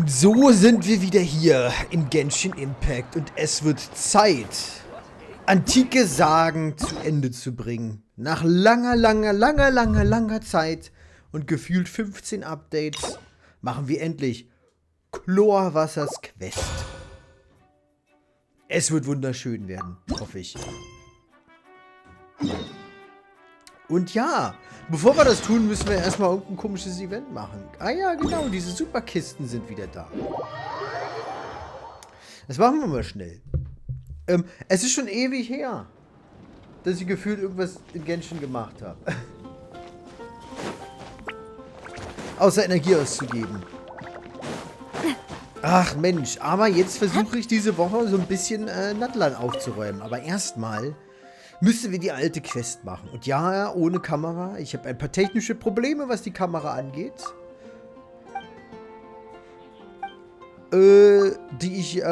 Und so sind wir wieder hier in Genshin Impact und es wird Zeit, antike Sagen zu Ende zu bringen. Nach langer Zeit und gefühlt 15 Updates machen wir endlich Chlorwassers Quest. Es wird wunderschön werden, hoffe ich. Und ja, bevor wir das tun, müssen wir erstmal irgendein komisches Event machen. Ah ja, genau, diese Superkisten sind wieder da. Das machen wir mal schnell. Es ist schon ewig her, dass ich gefühlt irgendwas in Genshin gemacht habe. Außer Energie auszugeben. Ach Mensch, aber jetzt versuche ich diese Woche so ein bisschen Natlan aufzuräumen. Aber erstmal müssen wir die alte Quest machen. Und ja, ohne Kamera. Ich habe ein paar technische Probleme, was die Kamera angeht. Die ich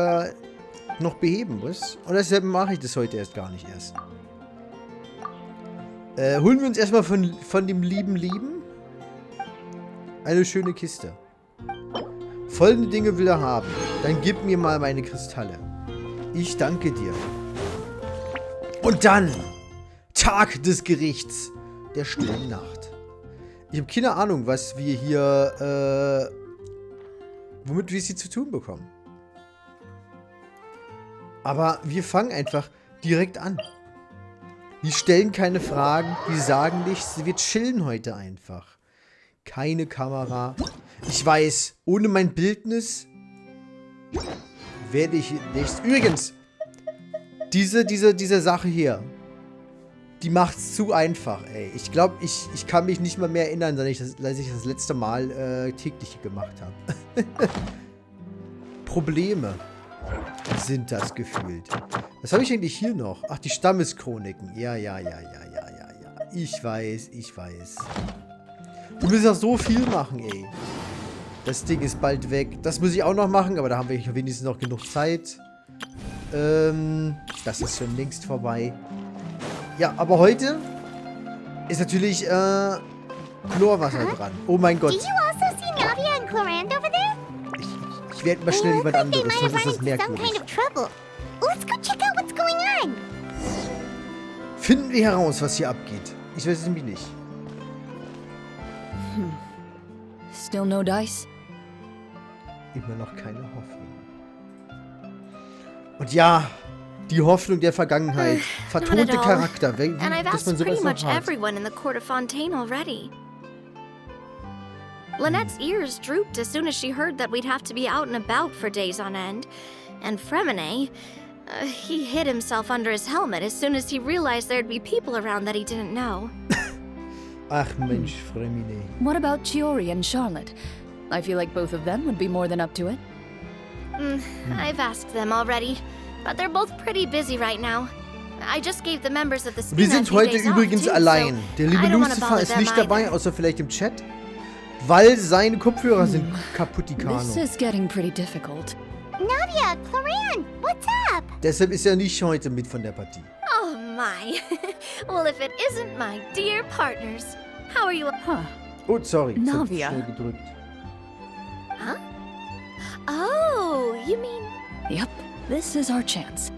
noch beheben muss. Und deshalb mache ich das heute erst gar nicht erst. Holen wir uns erstmal von dem Lieben eine schöne Kiste. Folgende Dinge will er haben. Dann gib mir mal meine Kristalle. Ich danke dir. Und dann Tag des Gerichts der stillen Nacht. Ich habe keine Ahnung, was wir hier, womit wir sie zu tun bekommen. Aber wir fangen einfach direkt an. Die stellen keine Fragen, die sagen nichts. Wir chillen heute einfach. Keine Kamera. Ich weiß, ohne mein Bildnis werde ich nichts. Übrigens, diese Sache hier, die macht's zu einfach, ey. Ich glaube, ich kann mich nicht mal mehr erinnern, dass ich das letzte Mal täglich gemacht habe. Probleme sind das gefühlt. Was habe ich eigentlich hier noch? Ach, die Stammeschroniken. Ja. Ich weiß. Wir müssen auch so viel machen, ey. Das Ding ist bald weg. Das muss ich auch noch machen, aber da haben wir wenigstens noch genug Zeit. Das ist schon längst vorbei. Ja, aber heute ist natürlich Chlorwasser dran. Oh mein Gott. Ich werde mal schnell jemand anderes, sonst ist das merkwürdig. Finden wir heraus, was hier abgeht. Ich weiß es nämlich nicht. Still no dice? Immer noch keine Hoffnung. Und ja, die Hoffnung der Vergangenheit. Vertonte Charakter. Wie, dass man sowas noch hat. Everyone in the court of Fontaine already. Lynette's ears drooped as soon as she heard that we'd have to be out and about for days on end. And Fremine, he hid himself under his helmet as soon as he realized there'd be people around that he didn't know. Ach Mensch, Fremine. What about Chiori and Charlotte? I feel like both of them would be more than up to it. I've asked them already, but they're both pretty busy right now. I just gave the members of the Wir spin sind heute übrigens allein. Der liebe Lucifer ist nicht dabei, außer vielleicht im Chat, weil seine Kopfhörer sind kaputt, die Kano. This is getting pretty difficult. Navia, Claran, what's up? Deshalb ist er nicht heute mit von der Partie. Oh my. Well, if it isn't my dear partners. How are you? Huh. Oh, sorry. Navia. Schnell gedrückt. Huh? Oh, you mean... Yep, this is our chance.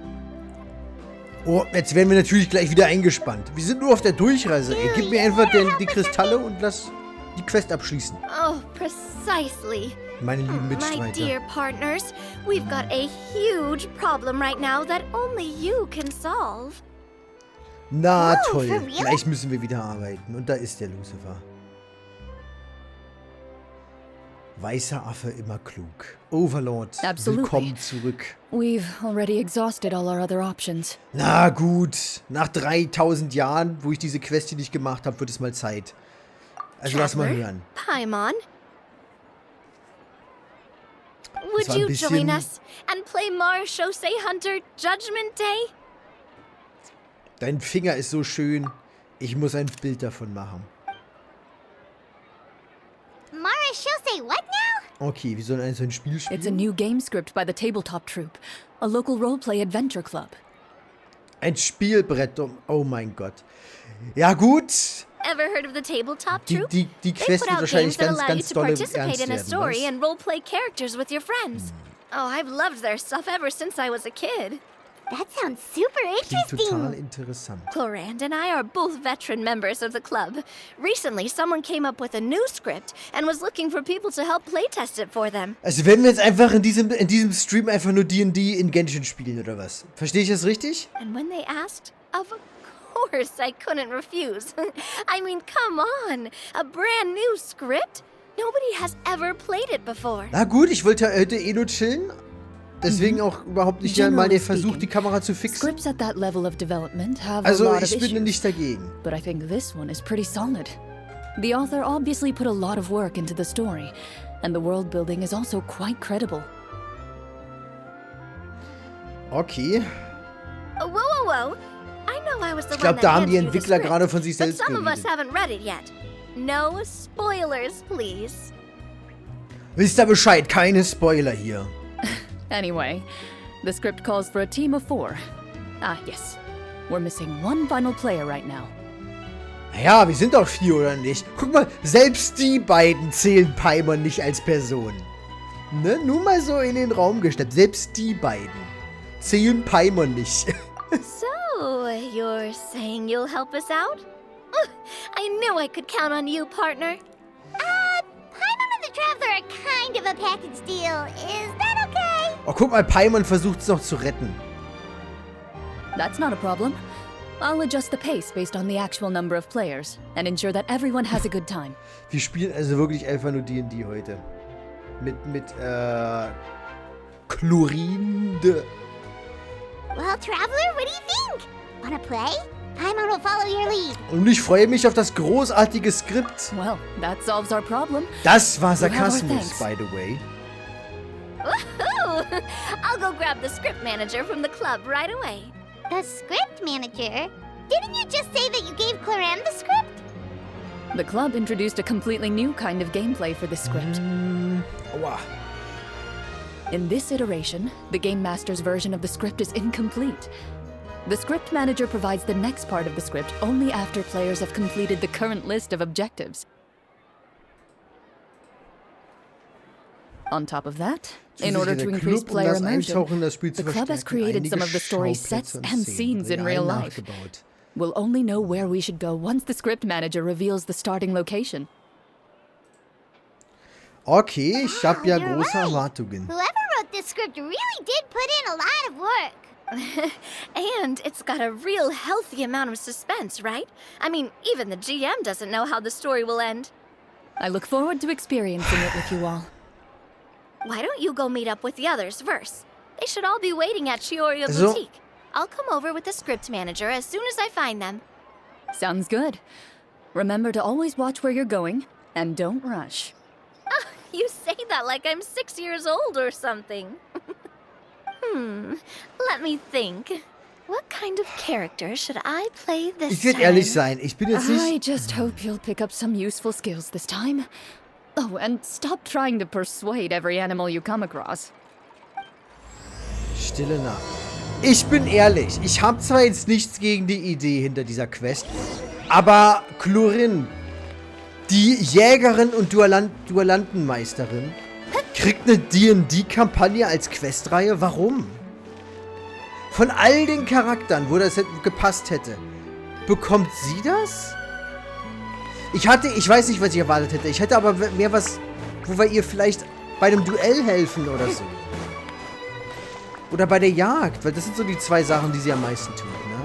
Oh, jetzt werden wir natürlich gleich wieder eingespannt. Wir sind nur auf der Durchreise, ey. Gib mir einfach die Kristalle und lass die Quest abschließen. Oh, precisely. Meine lieben My Mitstreiter. dear partners, we've got a huge problem right now that only you can solve. Na Oh, toll. for real? Gleich müssen wir wieder arbeiten. Und da ist der Lucifer. Weißer Affe immer klug. Overlord, Absolutely. willkommen zurück. We've already exhausted all our other options. Na gut, nach 3000 Jahren, wo ich diese Quest hier nicht gemacht habe, wird es mal Zeit. Also lass mal hören. Paimon? war Would ein you bisschen- join us and play Marshose Hunter Judgment Day? Dein Finger ist so schön. Ich muss ein Bild davon machen. Mara, she'll say what now? Okay, wir sollen so ein Spiel It's a spielen. new game script by the Tabletop Troupe, a local roleplay adventure club. Ein Spielbrett. Oh mein Gott. Ja gut. Ever heard of the tabletop troupe? Die They Quest put wird out wahrscheinlich games that ganz, allow you ganz to dolle participate ernst in a werden, story was? and role-play characters with your friends. Oh, I've loved their stuff ever since I was a kid. That sounds super Klingt total interesting. interessant. Clorand and I are both veteran members of the club. Recently, someone came up with a new script and was looking for people to help playtest it for them. Also werden wir jetzt einfach in diesem Stream einfach nur D&D in Genshin spielen, oder was? Verstehe ich das richtig? And when they asked, of course I couldn't refuse. I mean, come on, a brand new script? Nobody has ever played it before. Na gut, ich wollte heute eh nur chillen. Deswegen auch überhaupt nicht mal den Versuch, die Kamera zu fixen. Scripts at that level of development have a Also lot of ich bin issues, nicht dagegen. but I think this one is pretty solid. The author obviously put a lot of work into the story, and the world building is also quite credible. Okay. Whoa, whoa, whoa. I know I was the Ich glaube, one da that haben die handed you the Entwickler script, gerade von sich but selbst some of us geredet. haven't read it yet. No spoilers, please. Wisst ihr Bescheid? Keine Spoiler hier. Anyway, the script calls for a team of 4. Ah, yes. We're missing one final player right now. Naja, wir sind doch 4, oder nicht? Guck mal, selbst die beiden zählen Paimon nicht als Person. Ne? Nur mal so in den Raum gestellt. Selbst die beiden zählen Paimon nicht. So, you're saying you'll help us out? I knew I could count on you, partner. Paimon and the Traveler are kind of a package deal. Is that okay? Oh, guck mal, Paimon versucht es noch zu retten. That's not a problem. I'll adjust the pace based on the actual number of players and ensure that everyone has a good time. Wir spielen also wirklich einfach nur D&D heute. Mit Chlorinde. Well, Traveler, what do you think? Wanna play? Paimon will follow your lead. Und ich freue mich auf das großartige Skript. Well, that solves our problem. Das war You have our Sarkasmus, thanks. by the way. Woohoo! I'll go grab the script manager from the club right away. The script manager? Didn't you just say that you gave Cloran the script? The club introduced a completely new kind of gameplay for this script. Aua. In this iteration, the Game Master's version of the script is incomplete. The script manager provides the next part of the script only after players have completed the current list of objectives. On top of that, in order to increase player immersion, the club has created some of the story's sets and scenes in real life. We'll only know where we should go once the script manager reveals the starting location. Okay, ich habe ja You're große right. Erwartungen. Whoever wrote this script really did put in a lot of work. And it's got a real healthy amount of suspense, right? I mean, even the GM doesn't know how the story will end. I look forward to experiencing it with you all. Why don't you go meet up with the others first? They should all be waiting at Chioria Also- Boutique. I'll come over with the script manager as soon as I find them. Sounds good. Remember to always watch where you're going, and don't rush. You say that like I'm 6 years old or something. Let me think. What kind of character should I play this Ich werde time? ehrlich sein, ich bin jetzt I nicht... just hope you'll pick up some useful skills this time. Oh, and stop trying to persuade every animal you come across. Stille Nacht. Ich bin ehrlich, ich habe zwar jetzt nichts gegen die Idee hinter dieser Quest, aber Chlorin, die Jägerin und Duellantenmeisterin, kriegt eine D&D-Kampagne als Questreihe? Warum? Von all den Charakteren, wo das gepasst hätte, bekommt sie das? Ich weiß nicht, was ich erwartet hätte. Ich hätte aber mehr was, wo wir ihr vielleicht bei einem Duell helfen oder so. Oder bei der Jagd, weil das sind so die zwei Sachen, die sie am meisten tut, ne?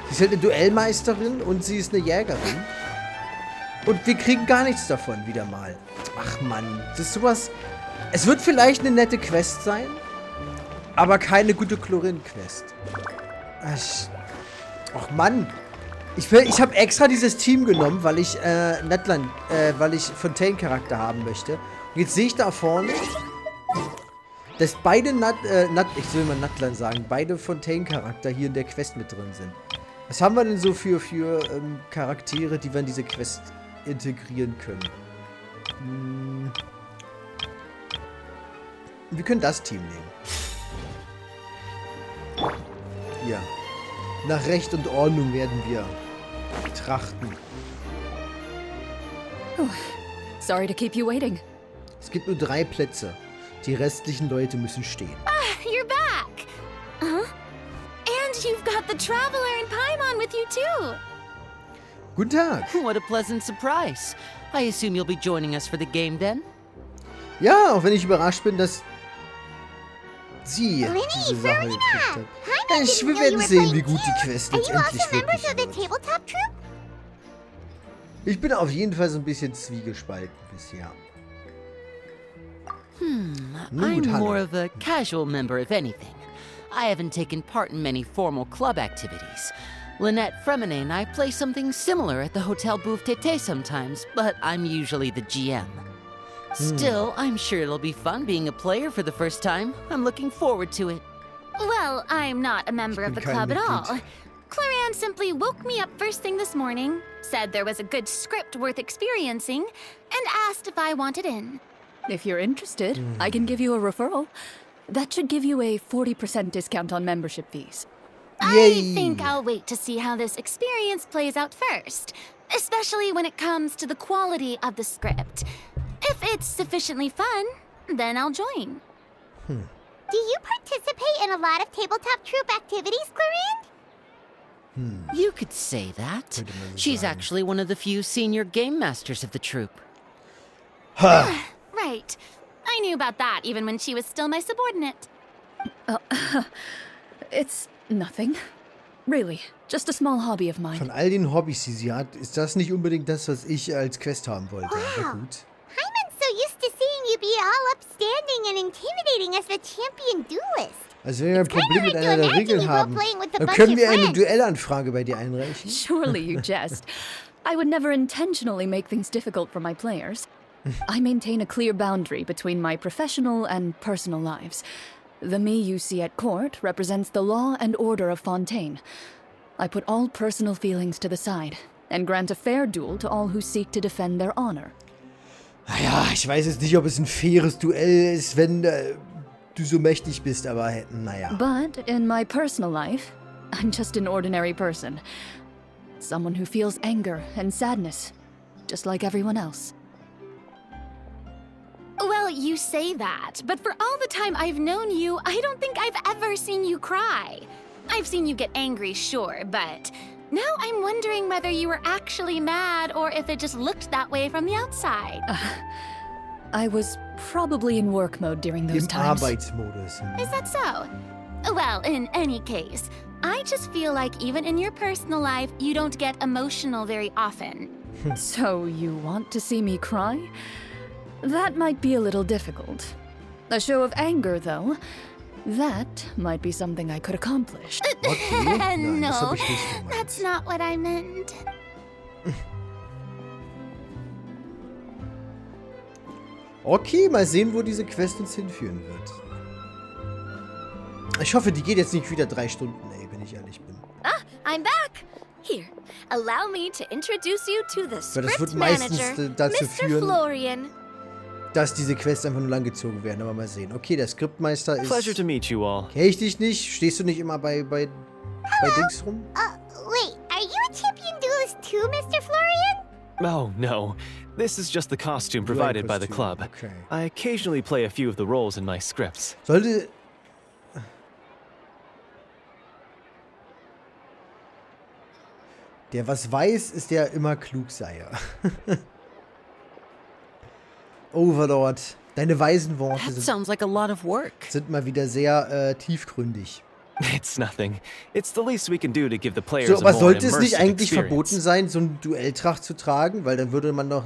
Sie ist halt eine Duellmeisterin und sie ist eine Jägerin. Und wir kriegen gar nichts davon wieder mal. Ach Mann, das ist sowas... Es wird vielleicht eine nette Quest sein, aber keine gute Chlorin-Quest. Ach Mann. Ich habe extra dieses Team genommen, weil ich Fontaine-Charakter haben möchte. Und jetzt sehe ich da vorne, dass beide ich will mal Natlan sagen, beide Fontaine-Charakter hier in der Quest mit drin sind. Was haben wir denn so für Charaktere, die wir in diese Quest integrieren können? Wir können das Team nehmen. Ja. Nach Recht und Ordnung werden wir trachten. Sorry to keep you waiting. Es gibt nur 3 Plätze. Die restlichen Leute müssen stehen. You're back! Huh? And you've got the Traveler and Paimon with you too! Guten Tag. What a pleasant surprise. I assume you'll be joining us for the game then? Ja, auch wenn ich überrascht bin, dass sie Linny, diese Sache Verena! gekriegt hat. Hi, I Ich, didn't wir know you werden were sehen, playing wie gut die too. Quest Are you letztendlich also members wirklich of the wird. tabletop troupe? Ich bin auf jeden Fall so ein bisschen zwiegespalten bisher. Nun gut, I'm more hallo. of a casual member, if anything. I haven't taken part in many formal club activities. Lynette, Fremine, and I play something similar at the Hotel Bouffe Tété sometimes, but I'm usually the GM. Still, I'm sure it'll be fun being a player for the first time. I'm looking forward to it. Well, I'm not a member of the kein club at all. Mitglied. Claranne simply woke me up first thing this morning, said there was a good script worth experiencing, and asked if I wanted in. If you're interested, I can give you a referral. That should give you a 40% discount on membership fees. Yay. I think I'll wait to see how this experience plays out first, especially when it comes to the quality of the script. If it's sufficiently fun, then I'll join. Do you participate in a lot of tabletop troupe activities, Clarinne? You could say that. Könnte man so She's sagen. actually one of the few senior game masters of the troupe. Ha! Right. I knew about that even when she was still my subordinate. It's nothing. Really, just a small hobby of mine. Von all den Hobbys, die sie hat, ist das nicht unbedingt das, was ich als Quest haben wollte. Aber gut. Hyman's so used to seeing you be all upstanding and intimidating as the champion duelist. Also wenn wir ein It's kinda Problem mit hard to einer der imagine Regeln you haben, role-playing with a dann bunch können of wir eine friends. Duellanfrage bei dir einreichen. Surely you jest. I would never intentionally make things difficult for my players. I maintain a clear boundary between my professional and personal lives. The me you see at court represents the law and order of Fontaine. I put all personal feelings to the side and grant a fair duel to all who seek to defend their honor. Naja, ich weiß jetzt nicht, ob es ein faires Duell ist, wenn du so mächtig bist, aber naja. But in my personal life, I'm just an ordinary person. Someone who feels anger and sadness, just like everyone else. Well, you say that, but for all the time I've known you, I don't think I've ever seen you cry. I've seen you get angry, sure, but now I'm wondering whether you were actually mad or if it just looked that way from the outside. I was probably in work mode during those Im times. Arbeitsmodus. Is that so? Well, in any case, I just feel like even in your personal life, you don't get emotional very often. So you want to see me cry? That might be a little difficult. A show of anger, though, that might be something I could accomplish. Okay, nein, das No, habe ich nicht gemeint. that's not what I meant. Okay, mal sehen, wo diese Quest uns hinführen wird. Ich hoffe, die geht jetzt nicht wieder 3 Stunden, ey, wenn ich ehrlich bin. I'm back! Here, allow me to introduce you to the Weil das wird script meistens manager, dazu Mr. führen, Florian. dass diese Quests einfach nur langgezogen werden, aber mal sehen. Okay, der Skriptmeister ist... Pleasure to meet you all. Kenn ich dich nicht? Stehst du nicht immer bei Dings rum? Wait, are you a champion duelist too, Mr. Florian? Oh, no. This is just the costume provided by the club. Okay. I occasionally play a few of the roles in my scripts. Sollte... Der was weiß, ist der immer Klugseier. Overlord, deine weisen Worte That sounds like a lot of work. sind mal wieder sehr tiefgründig. It's nothing. It's the least we can do to give the players So, a aber more sollte es nicht immersive eigentlich verboten experience. sein, so einen Duelltracht zu tragen? Weil dann würde man doch...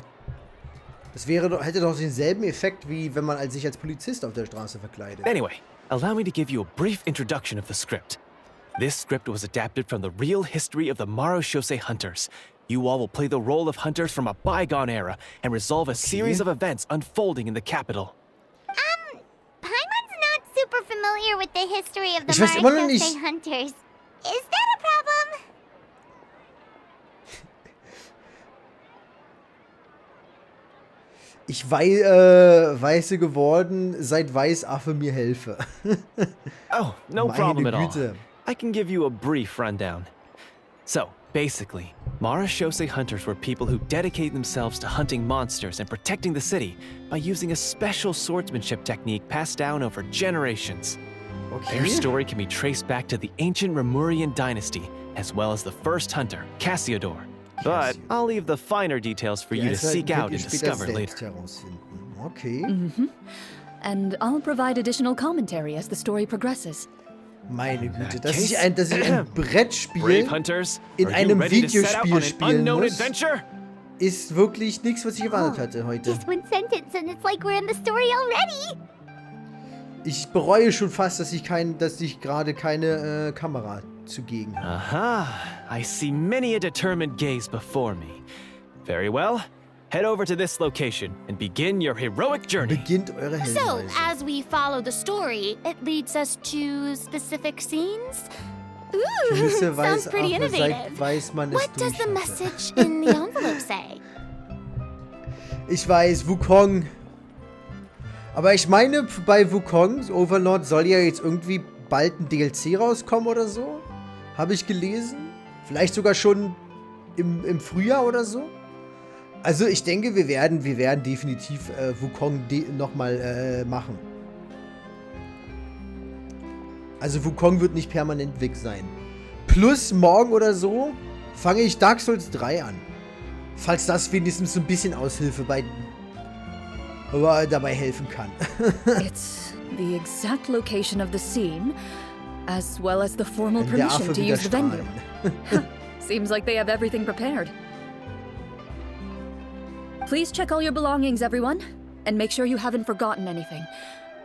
Das hätte doch denselben Effekt, wie wenn man sich als Polizist auf der Straße verkleidet. Anyway, allow me to give you a brief introduction of the script. This script was adapted from the real history of the Marushose hunters. You all will play the role of hunters from a bygone era and resolve a series of events unfolding in the capital. Paimon's not super familiar with the history of the Ich weiß immer noch Marishose nicht- hunters. Is that a problem? Ich weiße geworden, seit Weißaffe mir helfe. Oh, no Meine problem at all. Güte. I can give you a brief rundown. So, basically, Marashose hunters were people who dedicated themselves to hunting monsters and protecting the city by using a special swordsmanship technique passed down over generations. Okay. Their story can be traced back to the ancient Remurian dynasty, as well as the first hunter, Cassiodor. But I'll leave the finer details for you to seek out and discover later. Okay. And I'll provide additional commentary as the story progresses. Meine Güte, dass ich ein Brettspiel in einem Videospiel spielen muss, ist wirklich nichts, was ich erwartet hatte heute. Just one sentence and it's like we're in the story already. Ich bereue schon fast, dass ich gerade keine Kamera zugegen habe. Aha, I see many a determined gaze before me. Very well. Head over to this location and begin your heroic journey. Beginnt eure So, Heldenreise. as we follow the story, it leads us to specific scenes? Sounds pretty innovative. What does the message in the envelope say? Ich weiß, Wukong. Aber ich meine, bei Wukong, Overlord, soll ja jetzt irgendwie bald ein DLC rauskommen oder so. Habe ich gelesen. Vielleicht sogar schon im Frühjahr oder so. Also ich denke, wir werden definitiv Wukong nochmal machen. Also Wukong wird nicht permanent weg sein. Plus morgen oder so fange ich Dark Souls 3 an. Falls das wenigstens so ein bisschen Aushilfe dabei helfen kann. It's the exact location of the scene, as well as the formal permission to use the venue. Seems like they have everything prepared. Please check all your belongings, everyone, and make sure you haven't forgotten anything.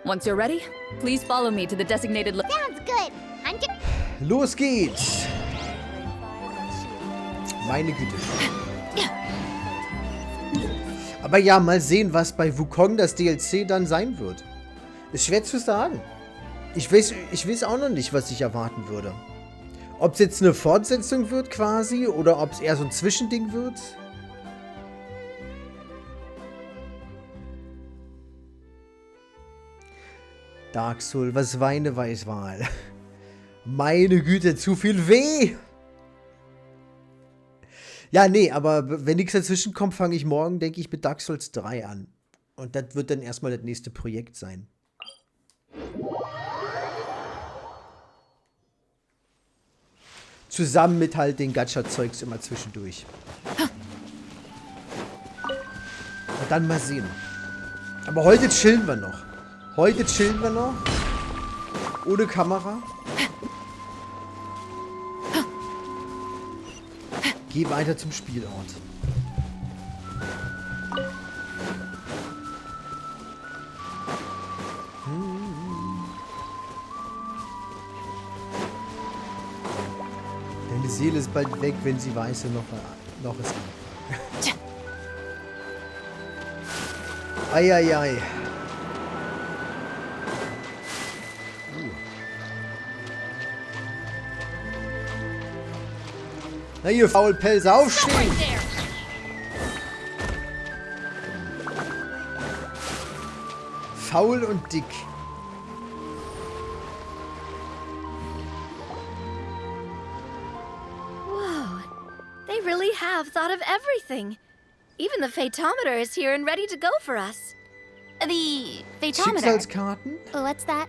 Once you're ready, please follow me to the designated Sounds good. Los geht's! Meine Güte. Aber ja, mal sehen, was bei Wukong das DLC dann sein wird. Ist schwer zu sagen. Ich weiß auch noch nicht, was ich erwarten würde. Ob es jetzt eine Fortsetzung wird quasi, oder ob es eher so ein Zwischending wird. Dark Soul, was weine Weißwahl. Meine Güte, zu viel weh! Ja, nee, aber wenn nichts dazwischen kommt, fange ich morgen, denke ich, mit Dark Souls 3 an. Und das wird dann erstmal das nächste Projekt sein. Zusammen mit halt den Gacha-Zeugs immer zwischendurch. Und dann mal sehen. Aber heute chillen wir noch. Ohne Kamera. Geh weiter zum Spielort. Deine Seele ist bald weg, wenn sie weiß, noch ist Anfang. Eieiei. Na ihr Faulpelze, aufstehen! Faul und dick. Whoa, they really have thought of everything. Even the Fatometer is here and ready to go for us. The Fatometer? Schicksalskarten? What's that?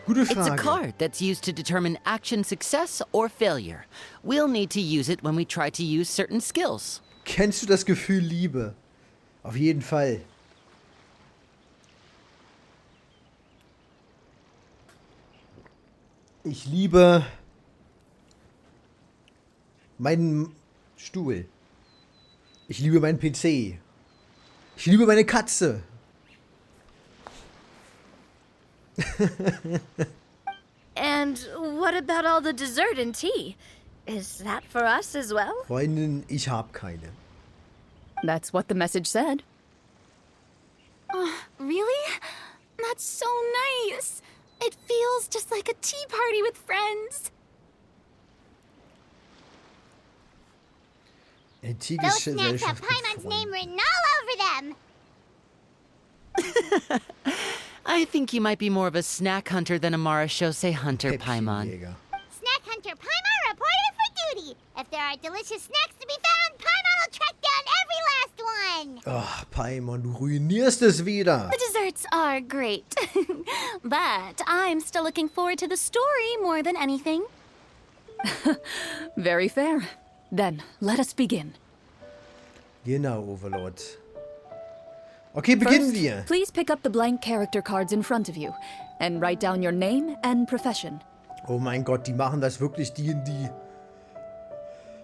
Gute Frage. It's a card that's used to determine action success or failure. We'll need to use it when we try to use certain skills. Kennst du das Gefühl Liebe? Auf jeden Fall. Ich liebe meinen Stuhl. Ich liebe meinen PC. Ich liebe meine Katze. And what about all the dessert and tea? Is that for us as well? Freundin, ich hab keine. That's what the message said. Really? That's so nice. It feels just like a tea party with friends. Those snacks have Paimon's name written all over them. I think you might be more of a snack hunter than a Marashose hunter, Paimon. Jäger. Snack Hunter Paimon reported for duty. If there are delicious snacks to be found, every last one. Ach, Paimon, du ruinierst es wieder. The desserts are great. But I'm still looking forward to the story more than anything. Very fair. Then, let us begin. Genau, Overlord. Okay, beginnen First, wir. Please pick up the blank character cards in front of you and write down your name and profession. Oh mein Gott, die machen das wirklich D&D.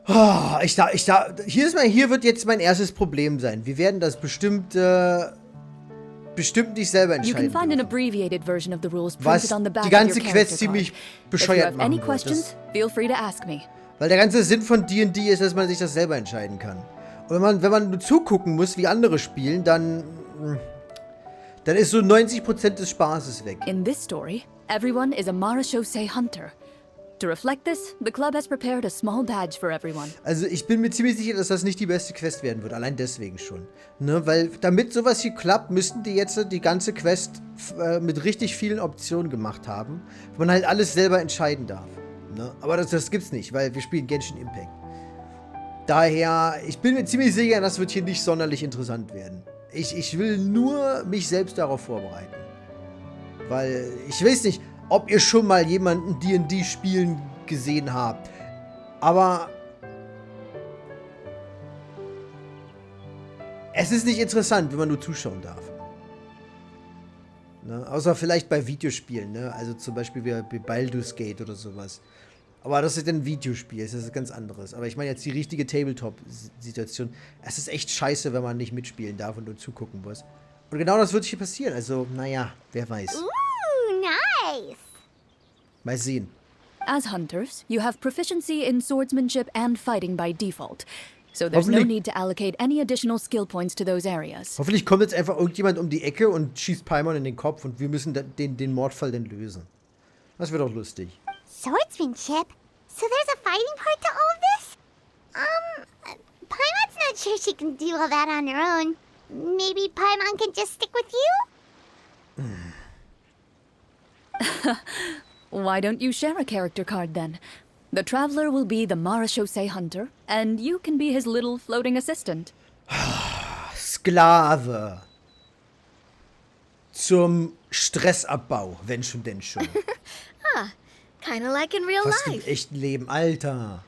Ah, hier wird jetzt mein erstes Problem sein. Wir werden das bestimmt nicht selber You can entscheiden find an dürfen. abbreviated version of the rules Was printed on the back die of your ganze character Quest ziemlich card. If you bescheuert have any machen wird. questions, feel free to ask me. Weil der ganze Sinn von D&D ist, dass man sich das selber entscheiden kann. Und wenn man nur zugucken muss, wie andere spielen, dann ist so 90% des Spaßes weg. In this story, everyone is a Marashosei hunter. To reflect this, the club has prepared a small badge for everyone. Also ich bin mir ziemlich sicher, dass das nicht die beste Quest werden wird. Allein deswegen schon. Ne? Weil damit sowas hier klappt, müssten die jetzt die ganze Quest mit richtig vielen Optionen gemacht haben. Wo man halt alles selber entscheiden darf. Ne? Aber das gibt's nicht, weil wir spielen Genshin Impact. Daher, ich bin mir ziemlich sicher, das wird hier nicht sonderlich interessant werden. Ich will nur mich selbst darauf vorbereiten. Weil, ich weiß nicht, ob ihr schon mal jemanden D&D spielen gesehen habt. Aber es ist nicht interessant, wenn man nur zuschauen darf. Ne? Außer vielleicht bei Videospielen, ne? Also zum Beispiel wie Deus-Kain oder sowas. Aber das ist ein Videospiel, das ist ganz anderes. Aber ich meine jetzt die richtige Tabletop-Situation. Es ist echt scheiße, wenn man nicht mitspielen darf und nur zugucken muss. Und genau das wird hier passieren. Also, naja, wer weiß. Ooh, nice. Mal sehen. As hunters, you have proficiency in swordsmanship and fighting by default. So there's no need to allocate any additional skill points to those areas. Hoffentlich kommt jetzt einfach irgendjemand um die Ecke und schießt Paimon in den Kopf und wir müssen den Mordfall dann lösen. Das wird doch lustig. Swordsmanship? So there's a fighting part to all of this? Paimon's not sure she can do all that on her own. Maybe Paimon can just stick with you? Why don't you share a character card then? The Traveler will be the Marashosei hunter, and you can be his little floating assistant. Sklave. Zum Stressabbau, wenn schon denn schon. Kinda like in real Fast im life. echten Leben, Alter.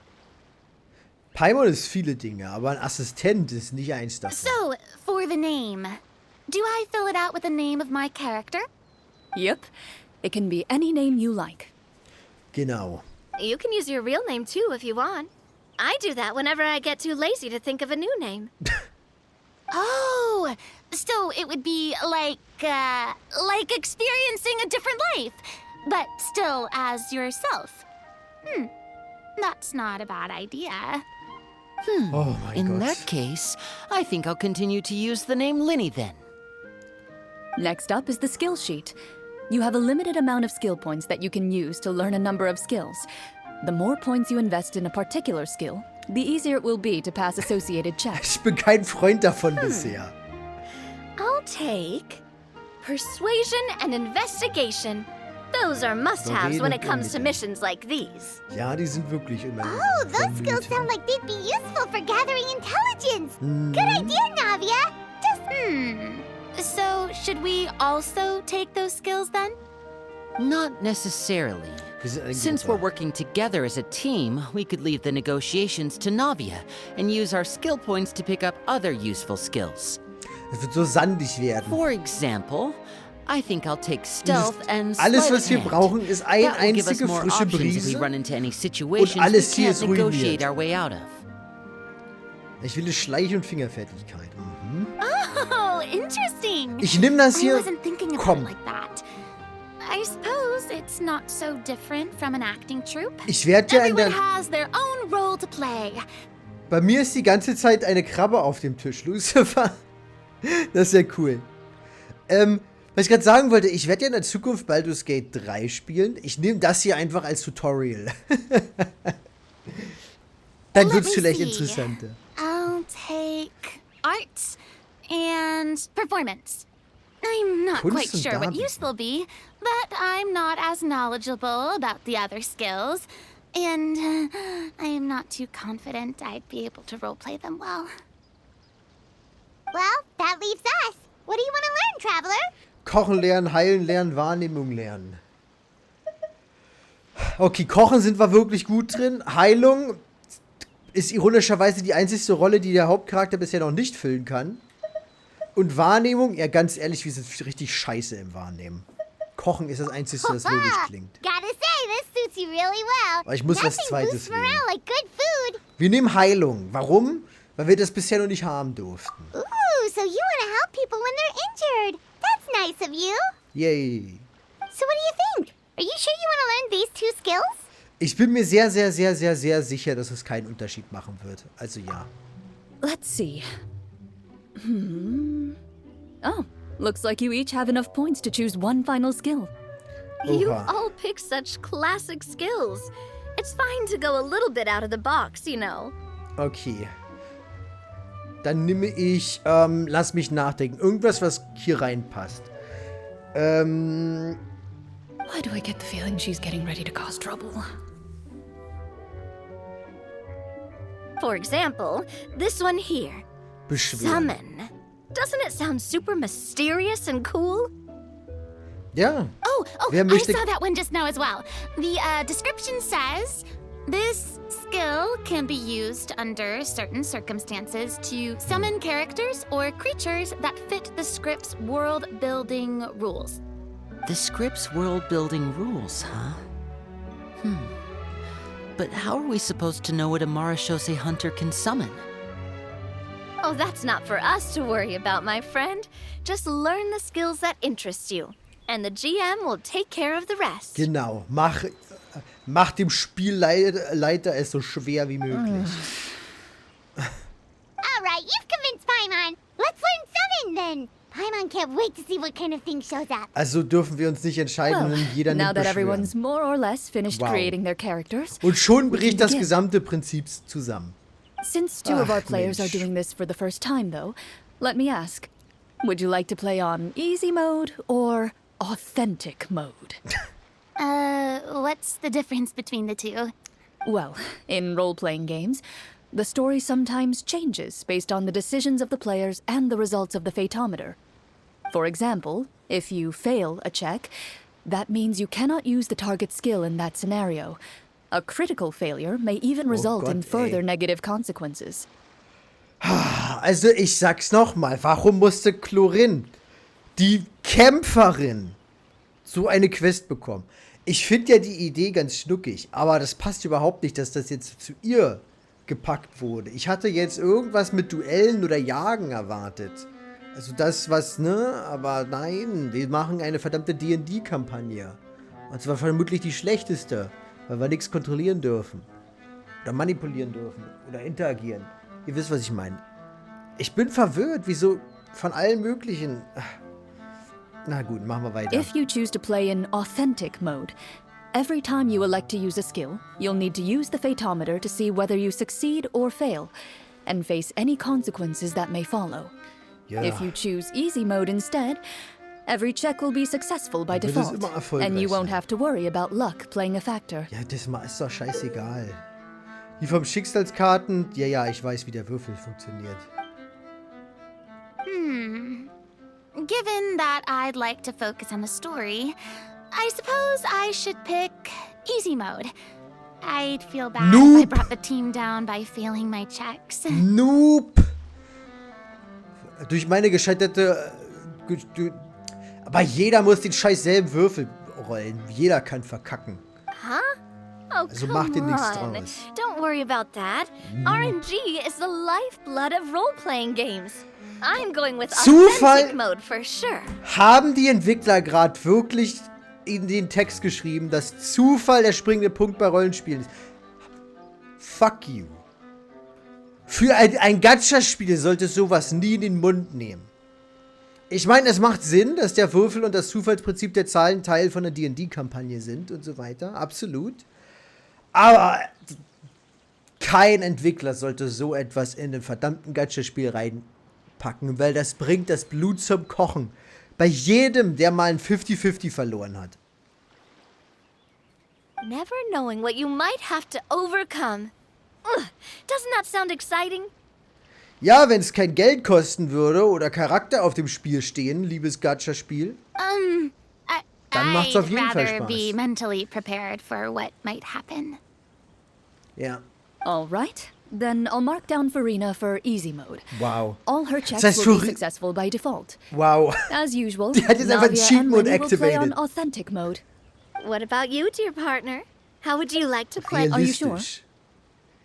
Paimon ist viele Dinge, aber ein Assistent ist nicht eins davon. So, for the name, do I fill it out with the name of my character? Yep. It can be any name you like. Genau. You can use your real name too if you want. I do that whenever I get too lazy to think of a new name. Oh, so it would be like experiencing a different life, but still as yourself. That's not a bad idea. Oh mein In Gott. that case, I think I'll continue to use the name Linny then. Next up is the skill sheet. You have a limited amount of skill points that you can use to learn a number of skills. The more points you invest in a particular skill, the easier it will be to pass associated checks. Ich bin kein Freund davon bisher. I'll take persuasion and investigation. Those are must-haves when it comes to missions like these. Ja, die sind wirklich immer. Oh, those skills sound like they'd be useful for gathering intelligence. Good idea, Navia. So, should we also take those skills then? Not necessarily. Wir sind eine Since Gruppe. we're working together as a team, we could leave the negotiations to Navia and use our skill points to pick up other useful skills. Es wird so sandig werden. For example, I think I'll take stealth and Alles, sleight was of wir hand. brauchen, ist eine That will give us einzige more frische options if we Brise. run into any situations alles we hier can't ist ruiniert. negotiate our way out of. Ich will eine Schleich- und Fingerfertigkeit. Oh, interesting. Ich nehme das I hier. wasn't thinking about Komm. it like that. I suppose it's not so different from an acting troupe. Ich werde ja in Everyone der. has their own role to play. Bei mir ist die ganze Zeit eine Krabbe auf dem Tisch, Lucifer. Das ist ja cool. Was ich gerade sagen wollte, ich werde ja in der Zukunft Baldur's Gate 3 spielen. Ich nehme das hier einfach als Tutorial. Dann Let wird es me vielleicht see. interessanter. I'll take arts and performance. I'm not Kunst quite und sure what Darbietung. use they'll be, but I'm not as knowledgeable about the other skills. And I am not too confident I'd be able to roleplay them well. Well, that leaves us. What do you want to learn, Traveler? Kochen lernen, heilen lernen, Wahrnehmung lernen. Okay, Kochen sind wir wirklich gut drin. Heilung ist ironischerweise die einzigste Rolle, die der Hauptcharakter bisher noch nicht füllen kann. Und Wahrnehmung, ja ganz ehrlich, wir sind richtig scheiße im Wahrnehmen. Kochen ist das Einzige, das logisch klingt. Gotta say, this suits you really well. Aber ich muss was Zweites wählen. Morale like good food. Wir nehmen Heilung. Warum? Weil wir das bisher noch nicht haben durften. Ooh, so you want to help people when they're injured. That's nice of you. Yay. So what do you think? Are you sure you want to learn these two skills? Ich bin mir sehr, sehr, sehr, sehr, sehr sicher, dass es keinen Unterschied machen wird. Also ja. Let's see. Oh, looks like you each have enough points to choose one final skill. You've Oha. all picked such classic skills. It's fine to go a little bit out of the box, you know. Okay. Dann nehme ich, lass mich nachdenken. Irgendwas, was hier reinpasst. Why do I get the feeling she's getting ready to cause trouble? For example, this one here. Beschweren. Summon. Doesn't it sound super mysterious and cool? Ja. Oh, Wer I möchte- saw that one just now as well. The description says, this skill can be used under certain circumstances to summon characters or creatures that fit the script's world-building rules. The script's world-building rules, huh? But how are we supposed to know what a Marashose hunter can summon? Oh, that's not for us to worry about, my friend. Just learn the skills that interest you, and the GM will take care of the rest. Genau. Mach dem Spielleiter es so schwer wie möglich. All right, you've convinced Paimon. Let's learn summon then. Paimon can't wait to see what kind of thing shows up. Also dürfen wir uns nicht entscheiden, Well, und jeder now nimmt that Beschweren. everyone's more or less finished Wow. creating their characters, Und schon we bricht can das begin. gesamte Prinzip zusammen. Since two of our Ach, players are Mensch. doing this for the first time, though, let me ask, would you like to play on easy mode or authentic mode? What's the difference between the two? Well, in role-playing games, the story sometimes changes based on the decisions of the players and the results of the fathometer. For example, if you fail a check, that means you cannot use the target skill in that scenario. A critical failure may even result in Gott, further ey. negative consequences. Also ich sag's nochmal, warum musste Chlorin, die Kämpferin, so eine Quest bekommen? Ich finde ja die Idee ganz schnuckig, aber das passt überhaupt nicht, dass das jetzt zu ihr gepackt wurde. Ich hatte jetzt irgendwas mit Duellen oder Jagen erwartet. Also das, was, ne? Aber nein, wir machen eine verdammte D&D-Kampagne. Und zwar vermutlich die schlechteste, weil wir nichts kontrollieren dürfen. Oder manipulieren dürfen. Oder interagieren. Ihr wisst, was ich meine. Ich bin verwirrt, wieso von allen möglichen... Na gut, machen wir weiter. If you choose to play in authentic mode, every time you elect to use a skill, you'll need to use the fathometer to see whether you succeed or fail, and face any consequences that may follow. Ja. If you choose easy mode instead, every check will be successful by Wird es default, immer erfolgreich and you won't sein. have to worry about luck playing a factor. Ja, das ist doch scheißegal. Die vom Schicksalskarten, ja, ich weiß, wie der Würfel funktioniert. Given that I'd like to focus on the story, I suppose I should pick easy mode. I'd feel bad if I Nope. brought the team down by failing my checks. Nope! Durch meine gescheiterte... Aber jeder muss den scheiß selben Würfel rollen. Jeder kann verkacken. Oh, Also come mach dir nichts on. draus. Don't worry about that. RNG is the lifeblood of role-playing games. I'm going with Zufall- authentic mode for sure. Haben die Entwickler gerade wirklich in den Text geschrieben, dass Zufall der springende Punkt bei Rollenspielen ist? Fuck you. Für ein Gacha-Spiel sollte sowas nie in den Mund nehmen. Ich meine, es macht Sinn, dass der Würfel und das Zufallsprinzip der Zahlen Teil von der D&D-Kampagne sind und so weiter. Absolut. Aber kein Entwickler sollte so etwas in ein verdammten Gacha-Spiel reinpacken, weil das bringt das Blut zum Kochen. Bei jedem, der mal ein 50-50 verloren hat. Never knowing what you might have to overcome. Ugh, doesn't that sound exciting? Ja, wenn es kein Geld kosten würde oder Charakter auf dem Spiel stehen, liebes Gacha-Spiel. Dann macht's auf jeden Fall Spaß. Be mentally prepared for what might happen. Ja. All right. Then I'll mark down Farina for easy mode. Wow. All her checks Das heißt, will be successful by default. Wow. As usual, Die hat jetzt einfach Navia Cheat and Mode Lenny will play on activated. authentic mode. What about you, dear partner? How would you like to play? Are you sure? Realistisch.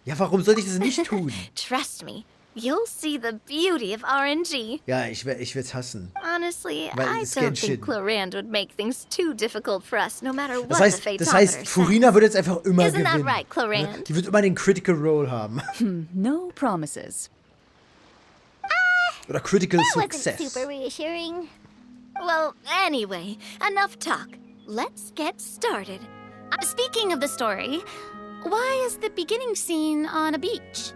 Ja, warum sollte ich das nicht tun? Trust me, you'll see the beauty of RNG. Ja, ich werd's hassen. Honestly, Weil I es don't Genshin. think Chlorand would make things too difficult for us, no matter what Das heißt, Furina wird jetzt einfach immer Isn't that gewinnen. right, Chlorand? Die wird immer den Critical Role haben. No promises. Oder Critical That wasn't Success. super reassuring. Well, anyway, enough talk. Let's get started. Speaking of the story, why is the beginning scene on a beach?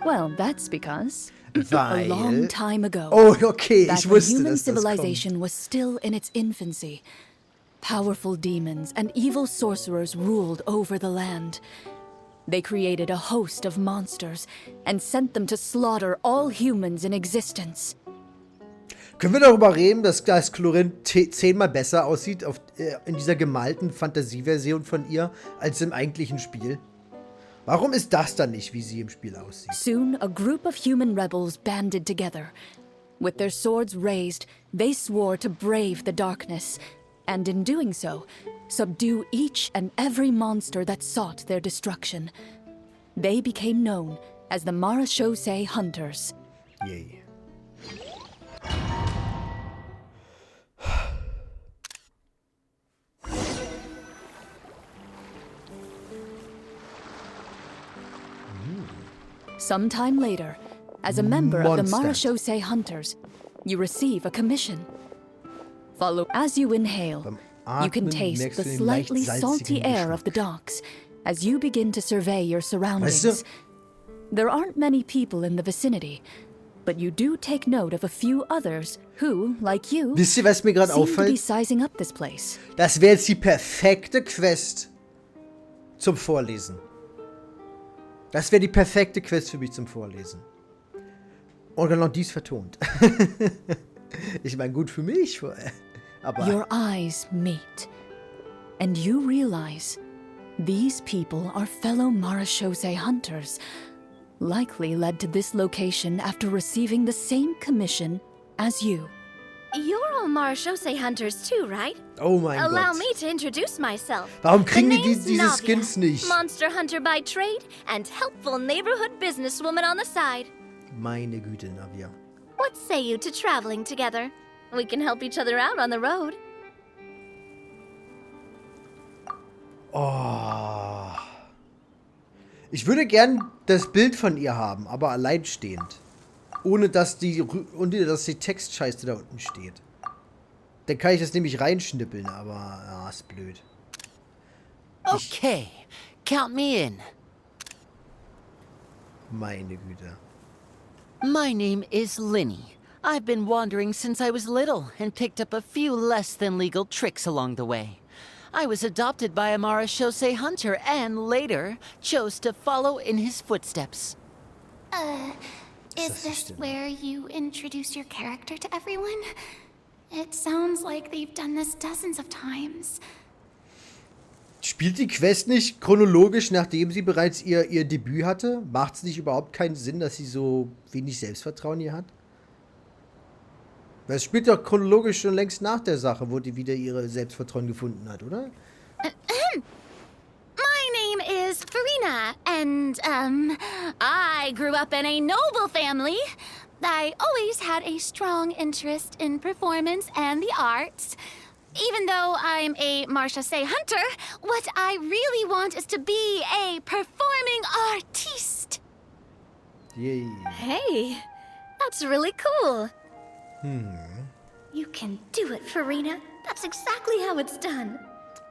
Well, that's because a long time ago, Oh, okay, back ich when wusste, human dass das kommt. civilization was still in its infancy, powerful demons and evil sorcerers ruled over the land. They created a host of monsters and sent them to slaughter all humans in existence. Können wir darüber reden, dass Chlorand 10-mal besser aussieht in dieser gemalten Fantasieversion von ihr als im eigentlichen Spiel? Warum ist das dann nicht, wie sie im Spiel aussieht? Soon, a group of human rebels banded together. With their swords raised, they swore to brave the darkness, and in doing so, subdue each and every monster that sought their destruction. They became known as the Marashosei Hunters. Yay. Sometime later, as a member of the Monster. Marashosei Hunters, you receive a commission. Follow as you inhale. You can Atmen taste merkst the du den slightly leicht salty salzigen air of the Geschmack. docks as you begin to survey your surroundings. Weißt du? There aren't many people in the vicinity, but you do take note of a few others who, like you, Wisst ihr, was mir gerade seem to be auffällt? sizing up this place. Das wäre jetzt die perfekte Quest zum Vorlesen. Das wäre die perfekte Quest für mich zum Vorlesen. Und genau dies vertont. Ich meine, gut für mich, aber... Your eyes meet, and you realize these people are fellow Marashosei hunters, likely led to this location after receiving the same commission as you. You're all Marashosei hunters too, right? Oh mein Allow Gott. me to introduce myself. Warum kriegen The die name's diese Navia, Skins nicht? Monster hunter by trade and helpful neighborhood businesswoman on the side. Meine Güte, Navia. What say you to traveling together? We can help each other out on the road. Oh. Ich würde gern das Bild von ihr haben, aber alleinstehend. Ohne dass die Textscheiße da unten steht. Dann kann ich das nämlich reinschnippeln, aber ja, ist blöd. Okay, count me in. Meine Güte. My name is Linny. I've been wandering since I was little and picked up a few less than legal tricks along the way. I was adopted by a Marashosei hunter and later chose to follow in his footsteps. Is this where you introduce your character to everyone? It sounds like they've done this dozens of times. Spielt die Quest nicht chronologisch, nachdem sie bereits ihr Debüt hatte? Macht es nicht überhaupt keinen Sinn, dass sie so wenig Selbstvertrauen hier hat? Weil es spielt doch chronologisch schon längst nach der Sache, wo die wieder ihre Selbstvertrauen gefunden hat, oder? My name is Farina, and, I grew up in a noble family. I always had a strong interest in performance and the arts. Even though I'm a Marashosei hunter, what I really want is to be a performing artiste. Yay. Hey, that's really cool. You can do it, Farina. That's exactly how it's done.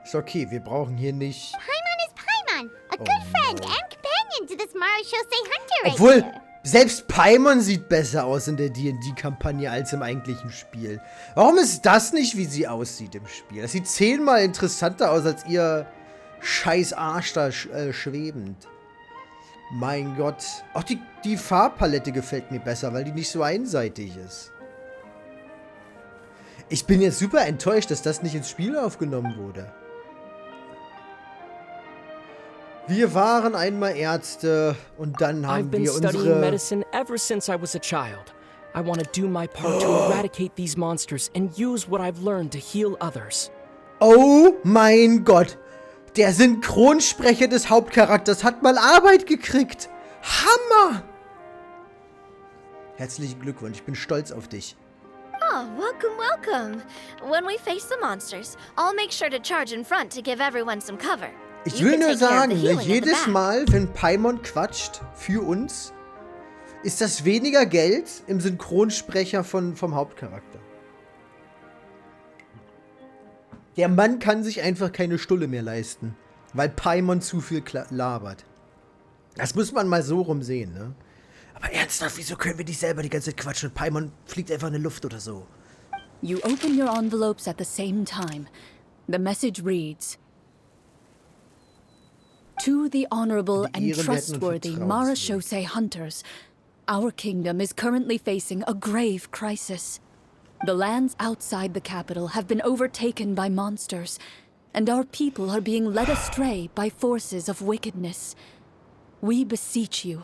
Ist okay, wir brauchen hier nicht... Paimon is Paimon, a good friend and companion to this Marashosei hunter right Obwohl, here. selbst Paimon sieht besser aus in der D&D-Kampagne als im eigentlichen Spiel. Warum ist das nicht, wie sie aussieht im Spiel? Das sieht 10-mal interessanter aus als ihr scheiß Arsch da schwebend. Mein Gott. Auch die Farbpalette gefällt mir besser, weil die nicht so einseitig ist. Ich bin jetzt super enttäuscht, dass das nicht ins Spiel aufgenommen wurde. Wir waren einmal Ärzte und dann haben wir unsere... I've been studying medicine ever since I was a child. I want to do my part to eradicate these monsters and use what I've learned to heal others. Oh mein Gott. Der Synchronsprecher des Hauptcharakters hat mal Arbeit gekriegt. Hammer! Herzlichen Glückwunsch, ich bin stolz auf dich. Oh, welcome, welcome. When we face the monsters, I'll make sure to charge in front to give everyone some cover. Ich will nur sagen, jedes Mal, wenn Paimon quatscht für uns, ist das weniger Geld im Synchronsprecher vom Hauptcharakter. Der Mann kann sich einfach keine Stulle mehr leisten, weil Paimon zu viel labert. Das muss man mal so rum sehen, ne? Aber ernsthaft, wieso können wir nicht selber die ganze Zeit quatschen und Paimon fliegt einfach in die Luft oder so? You open your envelopes at the same time. The message reads: To the honorable and trustworthy Marashosei hunters, our kingdom is currently facing a grave crisis. The lands outside the capital have been overtaken by monsters, and our people are being led astray by forces of wickedness. We beseech you,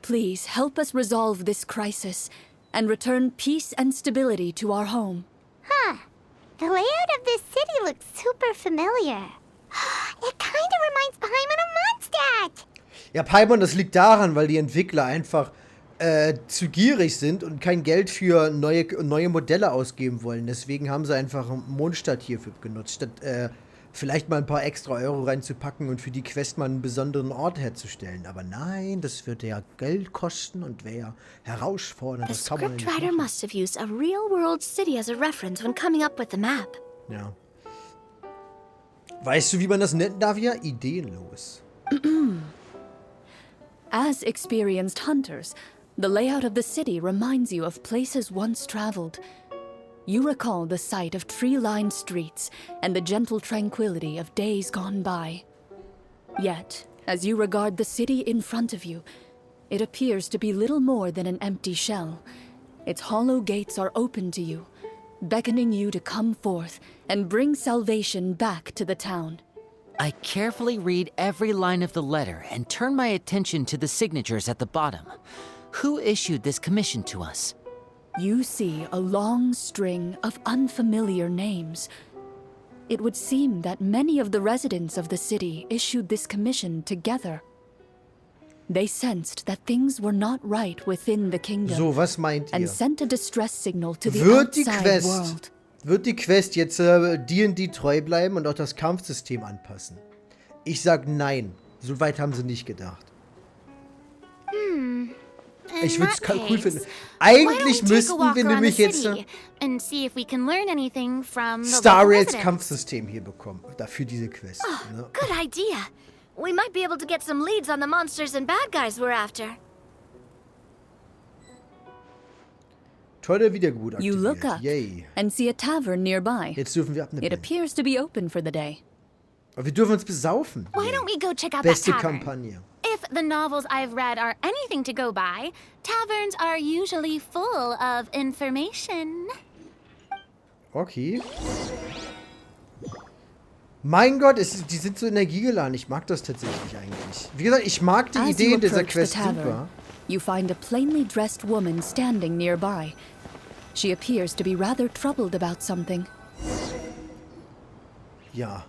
please help us resolve this crisis and return peace and stability to our home. Huh. The layout of this city looks super familiar. It kind of reminds Paimon of Mondstadt. Ja, Paimon, das liegt daran, weil die Entwickler einfach zu gierig sind und kein Geld für neue Modelle ausgeben wollen. Deswegen haben sie einfach Mondstadt hierfür genutzt, statt vielleicht mal ein paar extra Euro reinzupacken und für die Quest mal einen besonderen Ort herzustellen. Aber nein, das wird ja Geld kosten und wäre herausfordernd. The scriptwriter must have used a real-world city as a reference when coming up with the map. Ja. Weißt du, wie man das nennt, Davia? Ideenlos. As experienced hunters, the layout of the city reminds you of places once traveled. You recall the sight of tree-lined streets and the gentle tranquility of days gone by. Yet, as you regard the city in front of you, it appears to be little more than an empty shell. Its hollow gates are open to you, beckoning you to come forth and bring salvation back to the town. I carefully read every line of the letter and turn my attention to the signatures at the bottom. Who issued this commission to us? You see a long string of unfamiliar names. It would seem that many of the residents of the city issued this commission together. They sensed that things were not right within the kingdom. So, was meint ihr? And sent a distress signal to the outside world. Wird die Quest jetzt D&D treu bleiben und auch das Kampfsystem anpassen? Ich sag nein. So weit haben sie nicht gedacht. Ich würde es cool finden. Eigentlich müssten wir nämlich jetzt Star Rails Kampfsystem hier bekommen. Dafür diese Quest. Oh, ne? Good idea. We might be able to get some leads on the monsters and bad guys we're after. Tolle Wiedergeburt aktiviert. You look up and see a tavern nearby. Jetzt dürfen wir It appears to be open for the day. Aber wir dürfen uns besaufen. Why don't we go check out Beste that tavern? Kampagne. If the novels I've read are anything to go by, taverns are usually full of information. Okay. Mein Gott, die sind so energiegeladen. Ich mag das tatsächlich eigentlich. Wie gesagt, ich mag die Idee in dieser Quest super. You find a plainly dressed woman standing nearby. She appears to be rather troubled about something. Ja.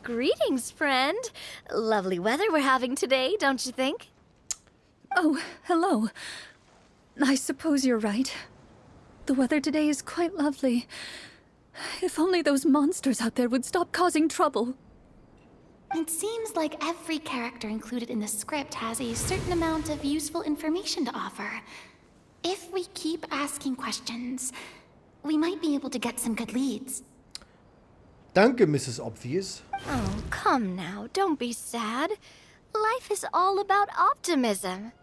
Greetings, friend. Lovely weather we're having today, don't you think? Oh, hello. I suppose you're right. The weather today is quite lovely. If only those monsters out there would stop causing trouble. It seems like every character included in the script has a certain amount of useful information to offer. If we keep asking questions, we might be able to get some good leads. Danke, Mrs. Obvious. Oh, come now. Don't be sad. Life is all about optimism.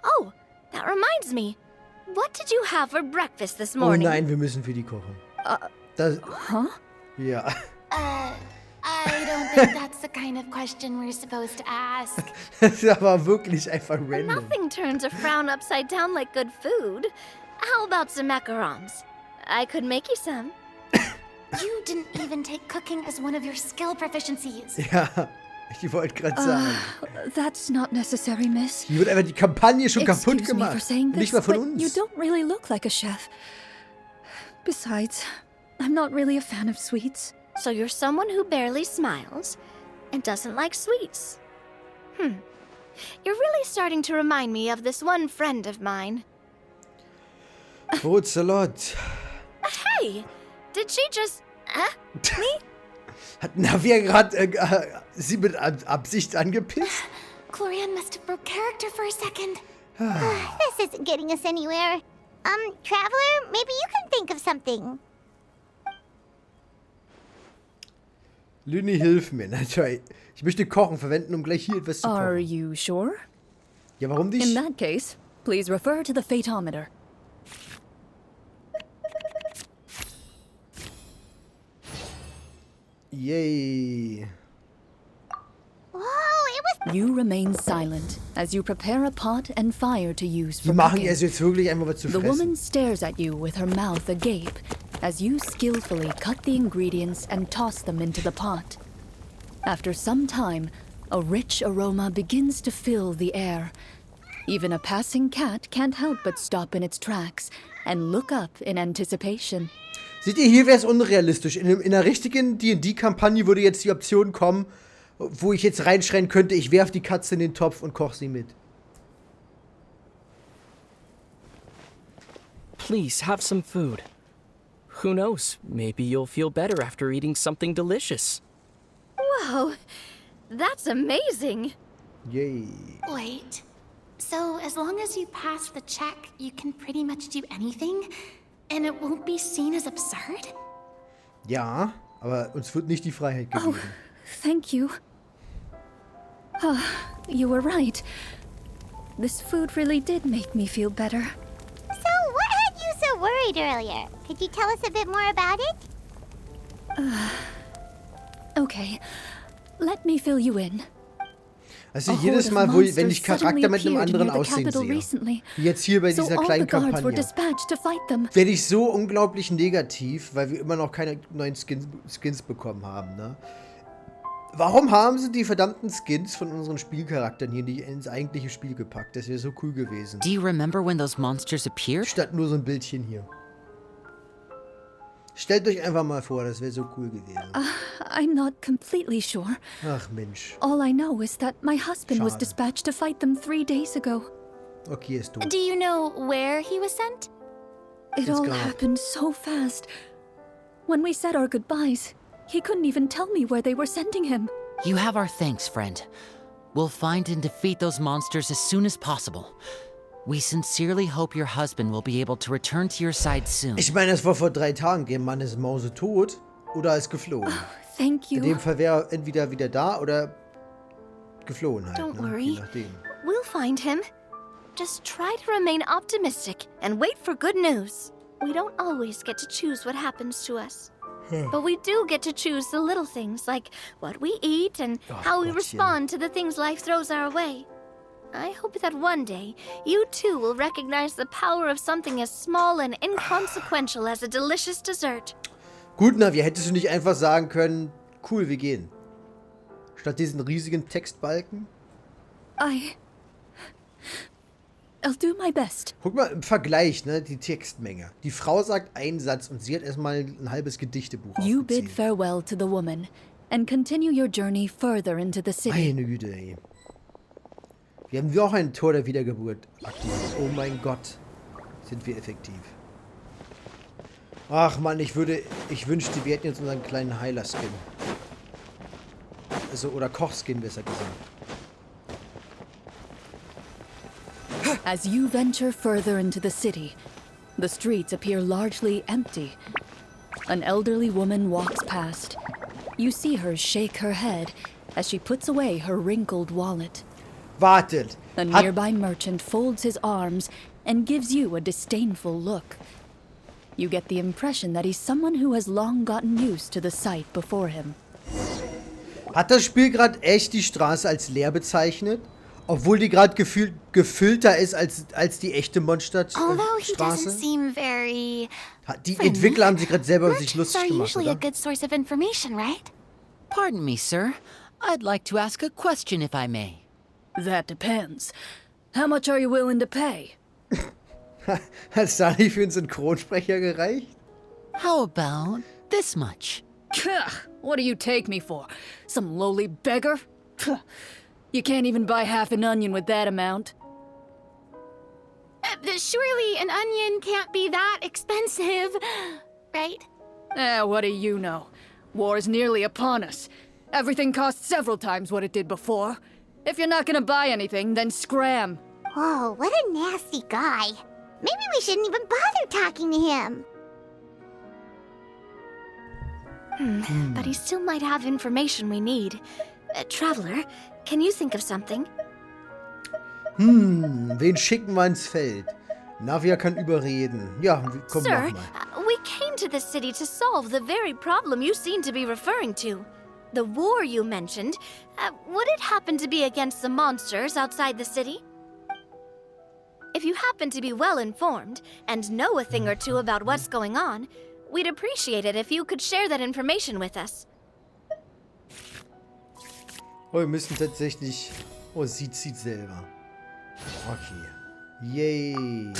Oh, that reminds me. What did you have for breakfast this morning? Oh nein, wir müssen für die kochen. Huh? Ja. I don't think that's the kind of question we're supposed to ask. Das ist aber wirklich einfach random. Nothing turns a frown upside down like good food. How about some macarons? I could make you some. You didn't even take cooking as one of your skill proficiencies. Ja, ich wollte gerade sagen. That's not necessary, miss. Hier wird einfach die Kampagne schon kaputt Excuse me for gemacht. saying Nicht this, mal von but uns. you don't really look like a chef. Besides, I'm not really a fan of sweets. So you're someone who barely smiles and doesn't like sweets. You're really starting to remind me of this one friend of mine. Brot Salat. Hey, did she just... me? Hat Navia gerade sie mit Absicht angepisst? Glorian must have broke character for a second. This isn't getting us anywhere. Traveler, maybe you can think of something. Lüni, hilf mir. Natürlich. Ich möchte Kochen verwenden, um gleich hier etwas zu kochen. Are you sure? Ja, warum In nicht? that case, please refer to the phaetometer. Yay. Whoa, it was... You remain silent as you prepare a pot and fire to use Die for machen cooking. es jetzt wirklich einfach was zu The woman fressen. stares at you with her mouth agape as you skillfully cut the ingredients and toss them into the pot. After some time, a rich aroma begins to fill the air. Even a passing cat can't help but stop in its tracks and look up in anticipation. Seht ihr, hier wäre es unrealistisch. In einer richtigen D&D-Kampagne würde jetzt die Option kommen, wo ich jetzt reinschreien könnte, ich werfe die Katze in den Topf und koche sie mit. Please, have some food. Who knows, maybe you'll feel better after eating something delicious. Whoa, that's amazing. Yay. Wait. So, as long as you pass the check, you can pretty much do anything? And it won't be seen as absurd? Ja, aber uns wird nicht die Freiheit Oh, gegeben. thank you. You were right. This food really did make me feel better. So, what had you so worried earlier? Could you tell us a bit more about it? Okay, let me fill you in. Also A jedes horde Mal, of wenn ich monsters suddenly Charakter mit einem appeared anderen near the Aussehen capital sehe, recently. wie jetzt hier bei So dieser all the kleinen guards were Kampagne, dispatched to fight them. werde ich so unglaublich negativ, weil wir immer noch keine neuen Skins bekommen haben, ne? Warum haben sie die verdammten Skins von unseren Spielcharakteren hier nicht ins eigentliche Spiel gepackt? Das wäre so cool gewesen. Do you remember when those monsters appeared? Statt nur so ein Bildchen hier. Stellt euch einfach mal vor, das wäre so cool gewesen. I'm not completely sure. Ach Mensch. All I know is that my husband was Schade. dispatched to fight them 3 days ago. Okay, ist tot. Do you know where he was sent? It It's all gone. happened so fast. When we said our goodbyes, he couldn't even tell me where they were sending him. You have our thanks, friend. We'll find and defeat those monsters as soon as possible. We sincerely hope your husband will be able to return to your side soon. Ich meine, es war vor 3 Tagen. Der Mann ist mausetot oder ist geflohen. Thank In you. dem Fall wäre er entweder wieder da oder geflohen halt. Don't Ne? worry. Je nachdem. We'll find him. Just try to remain optimistic and wait for good news. We don't always get to choose what happens to us. But we do get to choose the little things, like what we eat and how we Gottchen. respond to the things life throws our way. I hope that one day, you too will recognize the power of something as small and inconsequential as a delicious dessert. Gut, Navi, hättest du nicht einfach sagen können, cool, wir gehen. Statt diesen riesigen Textbalken? I'll do my best. Guck mal, im Vergleich, ne, die Textmenge. Die Frau sagt einen Satz und sie hat erstmal ein halbes Gedichtebuch You bid aufgezählt. farewell to the woman and continue your journey further into the city. Meine Güte, ey. Wir haben auch ein Tor der Wiedergeburt aktiviert. Oh mein Gott. Sind wir effektiv. Ach man, ich wünschte, wir hätten jetzt unseren kleinen Heiler-Skin. Also, oder Koch-Skin, besser gesagt. As you venture further into the city, the streets appear largely empty. An elderly woman walks past. You see her shake her head as she puts away her wrinkled wallet. Wartet! A nearby merchant folds his arms and gives you a disdainful look. You get the impression that he's someone who has long gotten used to the sight before him. Hat das Spiel gerade echt die Straße als leer bezeichnet? Obwohl die gerade gefüllter ist als die echte Monsterstraße? Die Entwickler haben sich gerade selber über sich lustig gemacht, oder? Pardon me, sir. I'd like to ask a question if I may. That depends. How much are you willing to pay? Hat's da nicht für einen Synchronsprecher gereicht? How about this much? What do you take me for? Some lowly beggar? You can't even buy half an onion with that amount. Surely an onion can't be that expensive, right? What do you know? War is nearly upon us. Everything costs several times what it did before. If you're not gonna buy anything, then scram. Whoa, what a nasty guy. Maybe we shouldn't even bother talking to him. But he still might have information we need. Traveler, can you think of something? Wen schicken wir ins Feld? Navia kann überreden. Ja, komm, Sir, mach mal. We came to this city to solve the very problem you seem to be referring to. The war you mentioned, would it happen to be against the monsters outside the city? If you happen to be well informed and know a thing or two about what's going on, we'd appreciate it if you could share that information with us. Oh, wir müssen tatsächlich... Oh, sie zieht selber. Okay. Yay.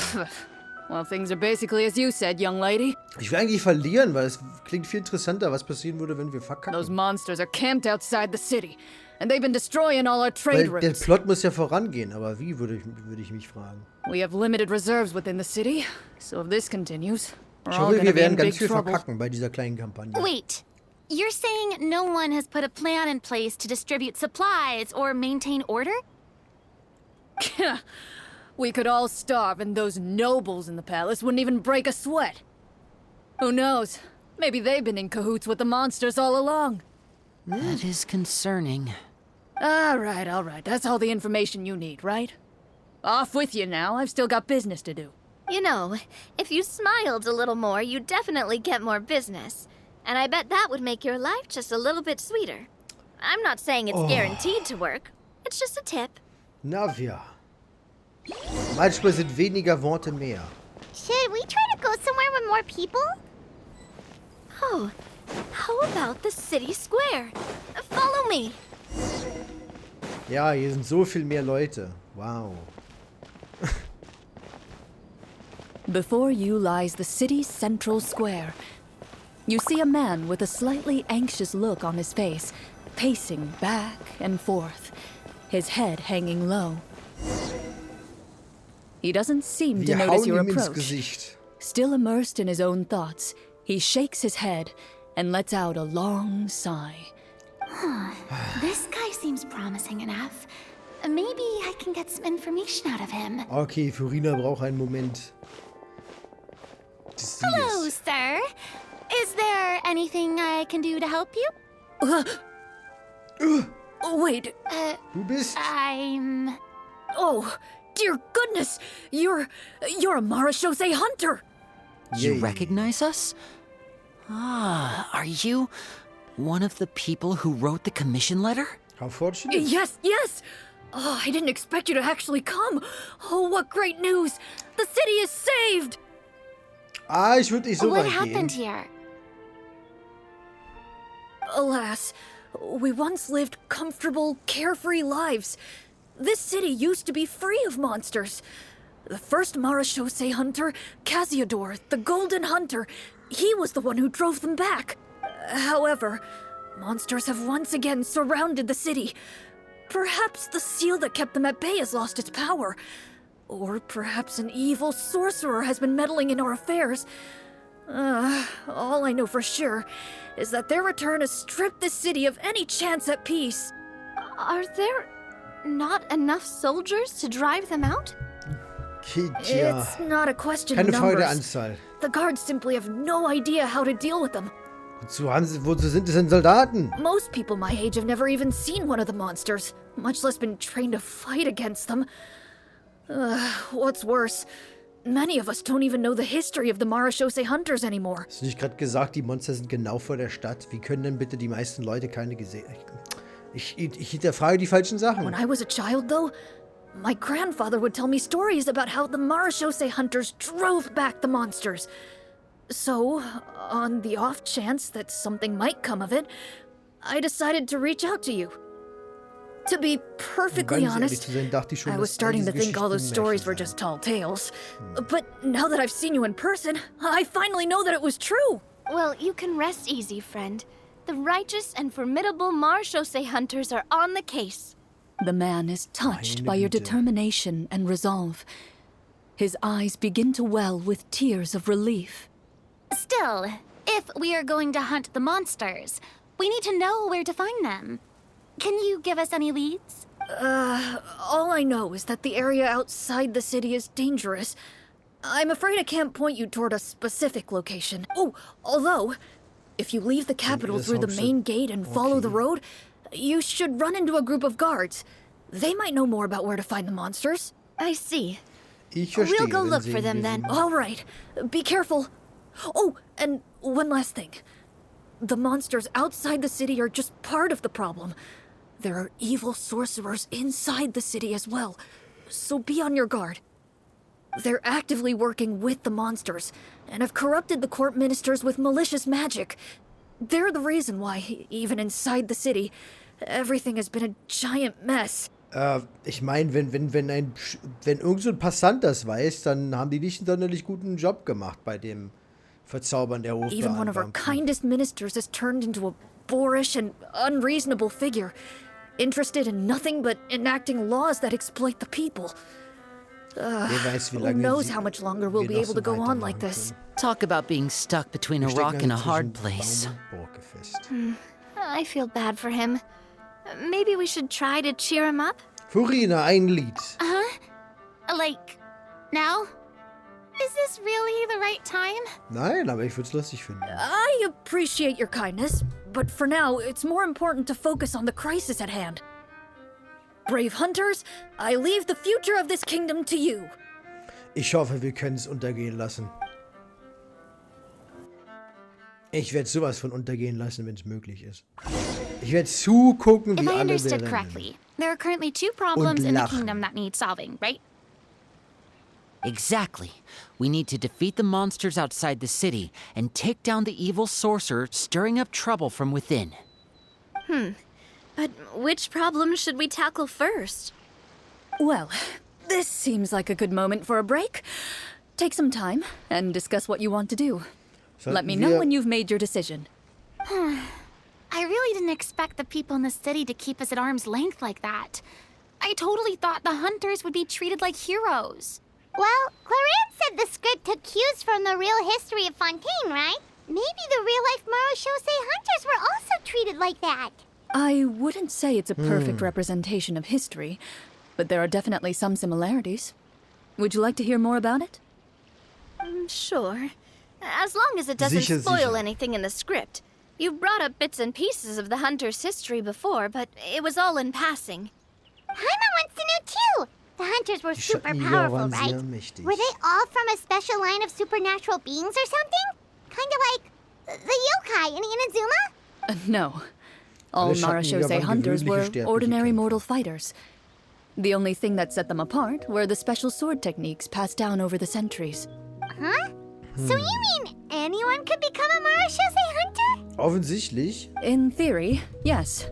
Well, things are basically as you said, young lady. Ich will eigentlich verlieren, weil es klingt viel interessanter, was passieren würde, wenn wir verkacken. Those monsters are camped outside the city, and they've been destroying all our trade Weil der routes. Plot muss ja vorangehen, aber wie, würde ich mich fragen. We have limited reserves within the city, so if this continues, we're Ich all hoffe, gonna wir be in werden ganz big viel trouble. verkacken bei dieser kleinen Kampagne. Wait, you're saying no one has put a plan in place to distribute supplies or maintain order? We could all starve and those nobles in the palace wouldn't even break a sweat. Who knows? Maybe they've been in cahoots with the monsters all along. That is concerning. All right. That's all the information you need, right? Off with you now. I've still got business to do. You know, if you smiled a little more, you'd definitely get more business. And I bet that would make your life just a little bit sweeter. I'm not saying it's guaranteed to work. It's just a tip. Navia. Manchmal sind weniger Worte mehr. Should we try to go somewhere with more people? Oh, how about the city square? Follow me. Ja, hier sind so viel mehr Leute. Wow. Before you lies the city's central square. You see a man with a slightly anxious look on his face, pacing back and forth, his head hanging low. He doesn't seem to Wir notice hauen your ihm ins approach. Gesicht. Still immersed in his own thoughts, he shakes his head and lets out a long sigh. This guy seems promising enough. Maybe I can get some information out of him. Okay, Furina braucht einen Moment. Des Hello, Sieges. sir. Is there anything I can do to help you? Wait, Du bist... oh, dear goodness! You're a Marashose hunter! You Yay. recognize us? Ah, are you one of the people who wrote the commission letter? How fortunate. Yes! Oh, I didn't expect you to actually come. Oh, what great news! The city is saved! Ah, ich würde nicht so What weit happened gehen. here? Alas, we once lived comfortable, carefree lives. This city used to be free of monsters. The first Marashose hunter, Casiodor, the Golden Hunter, he was the one who drove them back. However, monsters have once again surrounded the city. Perhaps the seal that kept them at bay has lost its power. Or perhaps an evil sorcerer has been meddling in our affairs. All I know for sure is that their return has stripped the city of any chance at peace. Are there not enough soldiers to drive them out? Tja. It's not a question Keine of Frage der numbers. Anzahl. The guards simply have no idea how to deal with them. Wozu sind es denn Soldaten? Most people my age have never even seen one of the monsters, much less been trained to fight against them. What's worse, many of us don't even know the history of the Marashose hunters anymore. Hast du nicht gerade gesagt, die Monster sind genau vor der Stadt? Wie können denn bitte die meisten Leute keine gesehen... Ich hinterfrage die falschen Sachen. When I was a child, though, my grandfather would tell me stories about how the Marashose hunters drove back the monsters. So, on the off chance that something might come of it, I decided to reach out to you. To be perfectly honest, I was starting to think all those stories were just tall tales. But now that I've seen you in person, I finally know that it was true. Well, you can rest easy, friend. The righteous and formidable Marashose hunters are on the case. The man is touched by your determination and resolve. His eyes begin to well with tears of relief. Still, if we are going to hunt the monsters, we need to know where to find them. Can you give us any leads? All I know is that the area outside the city is dangerous. I'm afraid I can't point you toward a specific location. Oh, although, if you leave the capital through the main gate and follow the road, you should run into a group of guards. They might know more about where to find the monsters. I see. We'll go look for them then. All right. Be careful. Oh, and one last thing. The monsters outside the city are just part of the problem. There are evil sorcerers inside the city as well, so be on your guard. They're actively working with the monsters, and have corrupted the court ministers with malicious magic. They're the reason why, even inside the city, everything has been a giant mess. Ich meine, wenn irgend so ein Passant das weiß, dann haben die nicht einen sonderlich guten Job gemacht bei dem Verzaubern der Hofbeamten. Even one of our kindest ministers has turned into a boorish and unreasonable figure, interested in nothing but enacting laws that exploit the people. Who knows how much longer we'll be able to go on like this? Talk about being stuck between a rock and a hard place. I feel bad for him. Maybe we should try to cheer him up? Furina, ein Lied. Like, now? Is this really the right time? Nein, aber ich würde es lustig finden. I appreciate your kindness, but for now, it's more important to focus on the crisis at hand. Brave hunters, I leave the future of this kingdom to you. Ich hoffe, wir können es untergehen lassen. Ich werde sowas von untergehen lassen, wenn es möglich ist. Ich werde zugucken, wie alle correctly, there are currently 2 problems in the kingdom that need solving, right? Exactly. We need to defeat the monsters outside the city and take down the evil sorcerer stirring up trouble from within. But which problem should we tackle first? Well, this seems like a good moment for a break. Take some time and discuss what you want to do. Let me know when you've made your decision. I really didn't expect the people in the city to keep us at arm's length like that. I totally thought the hunters would be treated like heroes. Well, Clarence said the script took cues from the real history of Fontaine, right? Maybe the real-life Marashose hunters were also treated like that. I wouldn't say it's a perfect representation of history, but there are definitely some similarities. Would you like to hear more about it? Sure. As long as it doesn't spoil anything in the script. You brought up bits and pieces of the hunter's history before, but it was all in passing. Haima wants to know too! The hunters were super powerful, right? Were they all from a special line of supernatural beings or something? Kind of like the yokai in Inazuma? No. All Marashose hunters were ordinary mortal fighters. The only thing that set them apart were the special sword techniques passed down over the centuries. Huh? So you mean anyone could become a Marashose hunter? Offensichtlich. In theory, yes.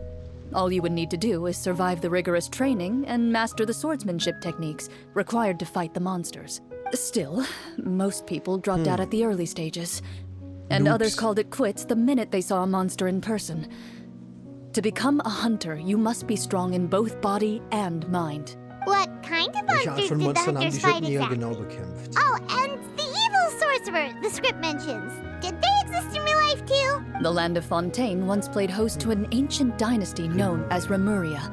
All you would need to do is survive the rigorous training and master the swordsmanship techniques required to fight the monsters. Still, most people dropped out at the early stages, and others called it quits the minute they saw a monster in person. To become a hunter, you must be strong in both body and mind. What kind of monsters did the hunters fight exactly? Oh, and the evil sorcerer the script mentions. Did they exist in real life too? The land of Fontaine once played host to an ancient dynasty known as Remuria.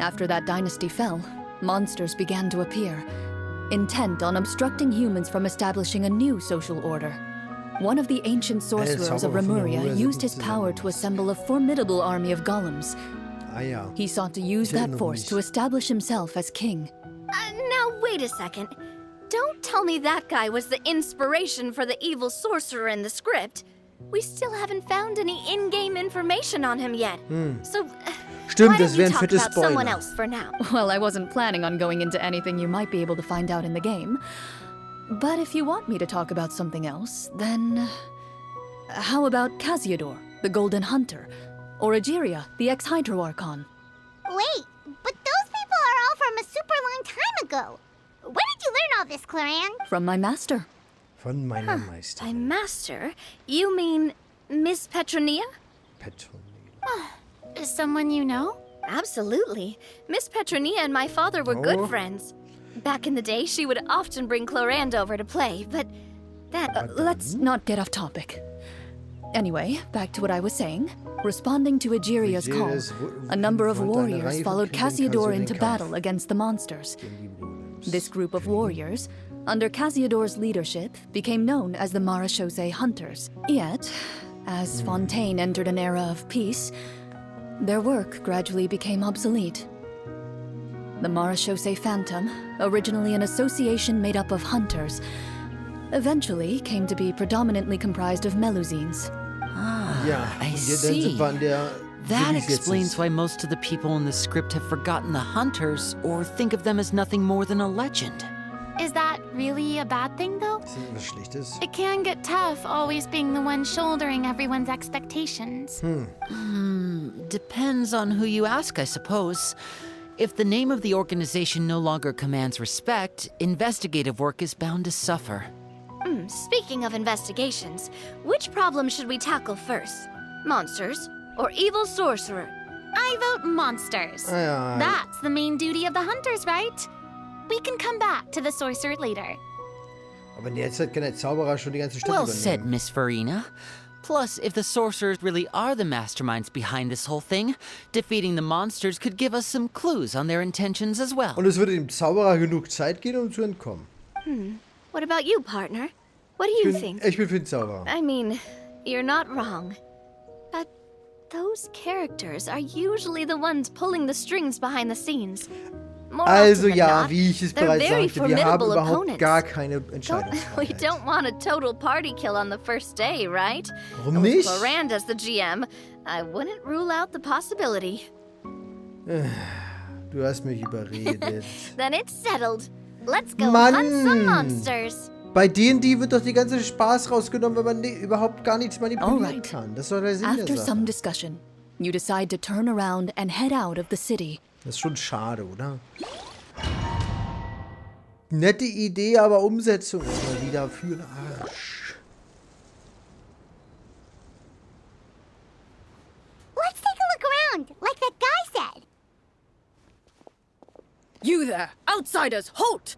After that dynasty fell, monsters began to appear, intent on obstructing humans from establishing a new social order. One of the ancient sorcerers of Remuria used his power to assemble a formidable army of golems. He sought to use that force to establish himself as king. Now, wait a second. Don't tell me that guy was the inspiration for the evil sorcerer in the script. We still haven't found any in-game information on him yet. So, Stimmt, das wäre ein fettes Spoiler. Well, I wasn't planning on going into anything you might be able to find out in the game. But if you want me to talk about something else, then... How about Casiodor, the Golden Hunter? Or Egeria, the ex-Hydro Archon? Wait, but those people are all from a super long time ago. Where did you learn all this, Claran? From my master. Von meiner Meisterin. My master? You mean Miss Petronia? Petronia. Is someone you know? Absolutely. Miss Petronia and my father were good friends. Back in the day, she would often bring Clorand over to play, but that... let's not get off topic. Anyway, back to what I was saying. Responding to Egeria's call, a number of warriors followed Casiodor into battle against the monsters. This group of warriors, under Casiodor's leadership, became known as the Marechaussee Hunters. Yet, as Fontaine entered an era of peace, their work gradually became obsolete. The Marechaussee Phantom, originally an association made up of hunters, eventually came to be predominantly comprised of Melusines. I see. That explains why most of the people in the script have forgotten the hunters or think of them as nothing more than a legend. Is that really a bad thing, though? It can get tough always being the one shouldering everyone's expectations. Depends on who you ask, I suppose. If the name of the organization no longer commands respect, investigative work is bound to suffer. Speaking of investigations, which problem should we tackle first? Monsters or evil sorcerer? I vote monsters. That's the main duty of the hunters, right? We can come back to the sorcerer later. Aber jetzt kann der Zauberer schon die ganze Stadt Well übernehmen. said, Miss Farina. Plus, if the sorcerers really are the masterminds behind this whole thing, defeating the monsters could give us some clues on their intentions as well. Und es würde dem Zauberer genug Zeit geben, um zu entkommen. What about you, partner? What do you think? Ich bin für den Zauberer. I mean, you're not wrong. But those characters are usually the ones pulling the strings behind the scenes. Also ja, wie ich es bereits sagte, wir haben überhaupt gar keine We Entscheidungsfreiheit. don't want a total party kill on the first day, right? Warum With nicht? Clorand as the GM, I wouldn't rule out the possibility. Du hast mich überredet. Then it's settled. Let's go Mann. hunt some monsters. Bei D&D wird doch die ganze Spaß rausgenommen, wenn man überhaupt gar nichts manipulieren Alright. kann. Das ist doch der Sinn der After Sache. some discussion, you decide to turn around and head out of the city. Das ist schon schade, oder? Nette Idee, aber Umsetzung ist mal wieder für den Arsch. Let's take a look around, like that guy said. You there! Outsiders, halt!